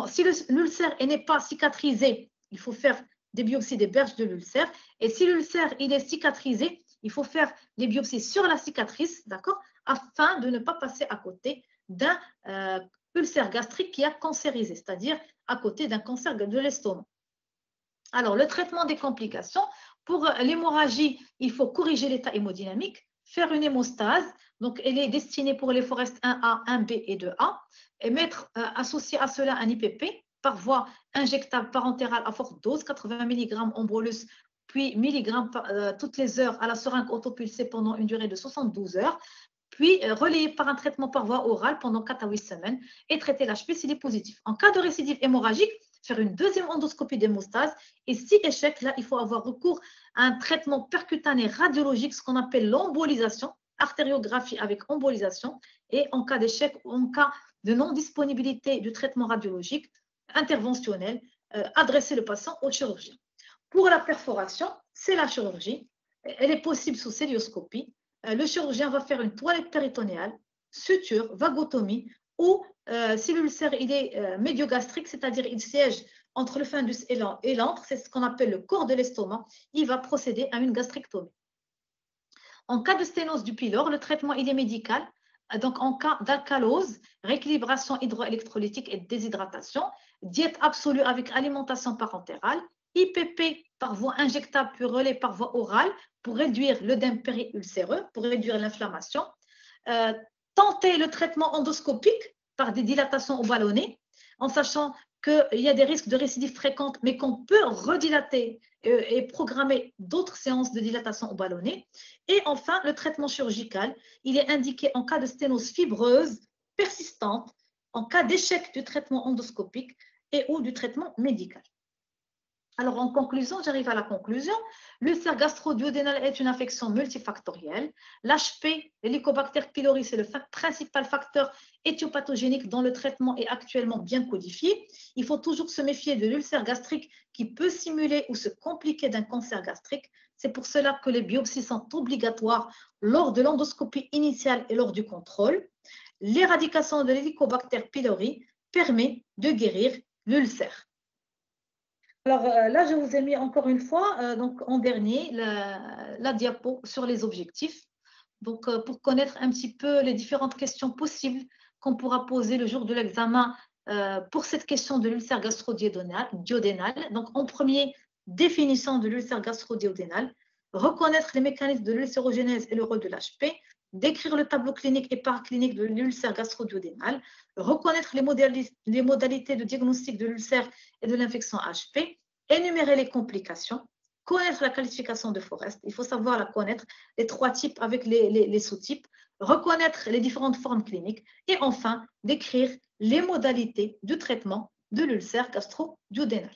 si l'ulcère n'est pas cicatrisé, il faut faire des biopsies des berges de l'ulcère. Et si l'ulcère il est cicatrisé, il faut faire des biopsies sur la cicatrice, d'accord, afin de ne pas passer à côté d'un ulcère gastrique qui a cancérisé, c'est-à-dire à côté d'un cancer de l'estomac. Alors, le traitement des complications, pour l'hémorragie, il faut corriger l'état hémodynamique, faire une hémostase, donc elle est destinée pour les Forest 1A, 1B et 2A, et mettre associé à cela un IPP par voie injectable parentérale à forte dose, 80 mg en bolus, puis milligrammes toutes les heures à la seringue autopulsée pendant une durée de 72 heures, puis relayé par un traitement par voie orale pendant 4 à 8 semaines et traiter l'HP s'il est positif. En cas de récidive hémorragique, faire une deuxième endoscopie d'hémostase et si échec, là, il faut avoir recours à un traitement percutané radiologique, ce qu'on appelle l'embolisation, artériographie avec embolisation et en cas d'échec ou en cas de non-disponibilité du traitement radiologique interventionnel, adresser le patient au chirurgien. Pour la perforation, c'est la chirurgie. Elle est possible sous célioscopie. Le chirurgien va faire une toilette péritonéale suture, vagotomie, ou si l'ulcère il est médiogastrique, c'est-à-dire il siège entre le fundus et l'antre, c'est ce qu'on appelle le corps de l'estomac, il va procéder à une gastrectomie. En cas de sténose du pylore, le traitement il est médical. Donc, en cas d'alcalose, rééquilibration hydroélectrolytique et déshydratation, diète absolue avec alimentation parentérale, IPP par voie injectable puis relais par voie orale pour réduire l'œdème périulcéreux, pour réduire l'inflammation. Tenter le traitement endoscopique par des dilatations au ballonnet, en sachant qu'il y a des risques de récidive fréquentes, mais qu'on peut redilater et programmer d'autres séances de dilatation au ballonnet. Et enfin, le traitement chirurgical, il est indiqué en cas de sténose fibreuse persistante, en cas d'échec du traitement endoscopique et ou du traitement médical. Alors, en conclusion, j'arrive à la conclusion. L'ulcère gastro-duodénal est une infection multifactorielle. L'HP, l'Helicobacter pylori, c'est le principal facteur éthiopathogénique dont le traitement est actuellement bien codifié. Il faut toujours se méfier de l'ulcère gastrique qui peut simuler ou se compliquer d'un cancer gastrique. C'est pour cela que les biopsies sont obligatoires lors de l'endoscopie initiale et lors du contrôle. L'éradication de l'Helicobacter pylori permet de guérir l'ulcère. Alors là, je vous ai mis encore une fois, donc en dernier, la diapo sur les objectifs. Donc, pour connaître un petit peu les différentes questions possibles qu'on pourra poser le jour de l'examen pour cette question de l'ulcère gastro-duodénal. Donc, en premier, définition de l'ulcère gastro-duodénal, reconnaître les mécanismes de l'ulcérogénèse et le rôle de l'HP, décrire le tableau clinique et paraclinique de l'ulcère gastro-duodénal, reconnaître les modalités de diagnostic de l'ulcère et de l'infection HP, énumérer les complications, connaître la qualification de Forest, il faut savoir la connaître, les trois types avec les sous-types, reconnaître les différentes formes cliniques et enfin décrire les modalités du traitement de l'ulcère gastro-duodénal.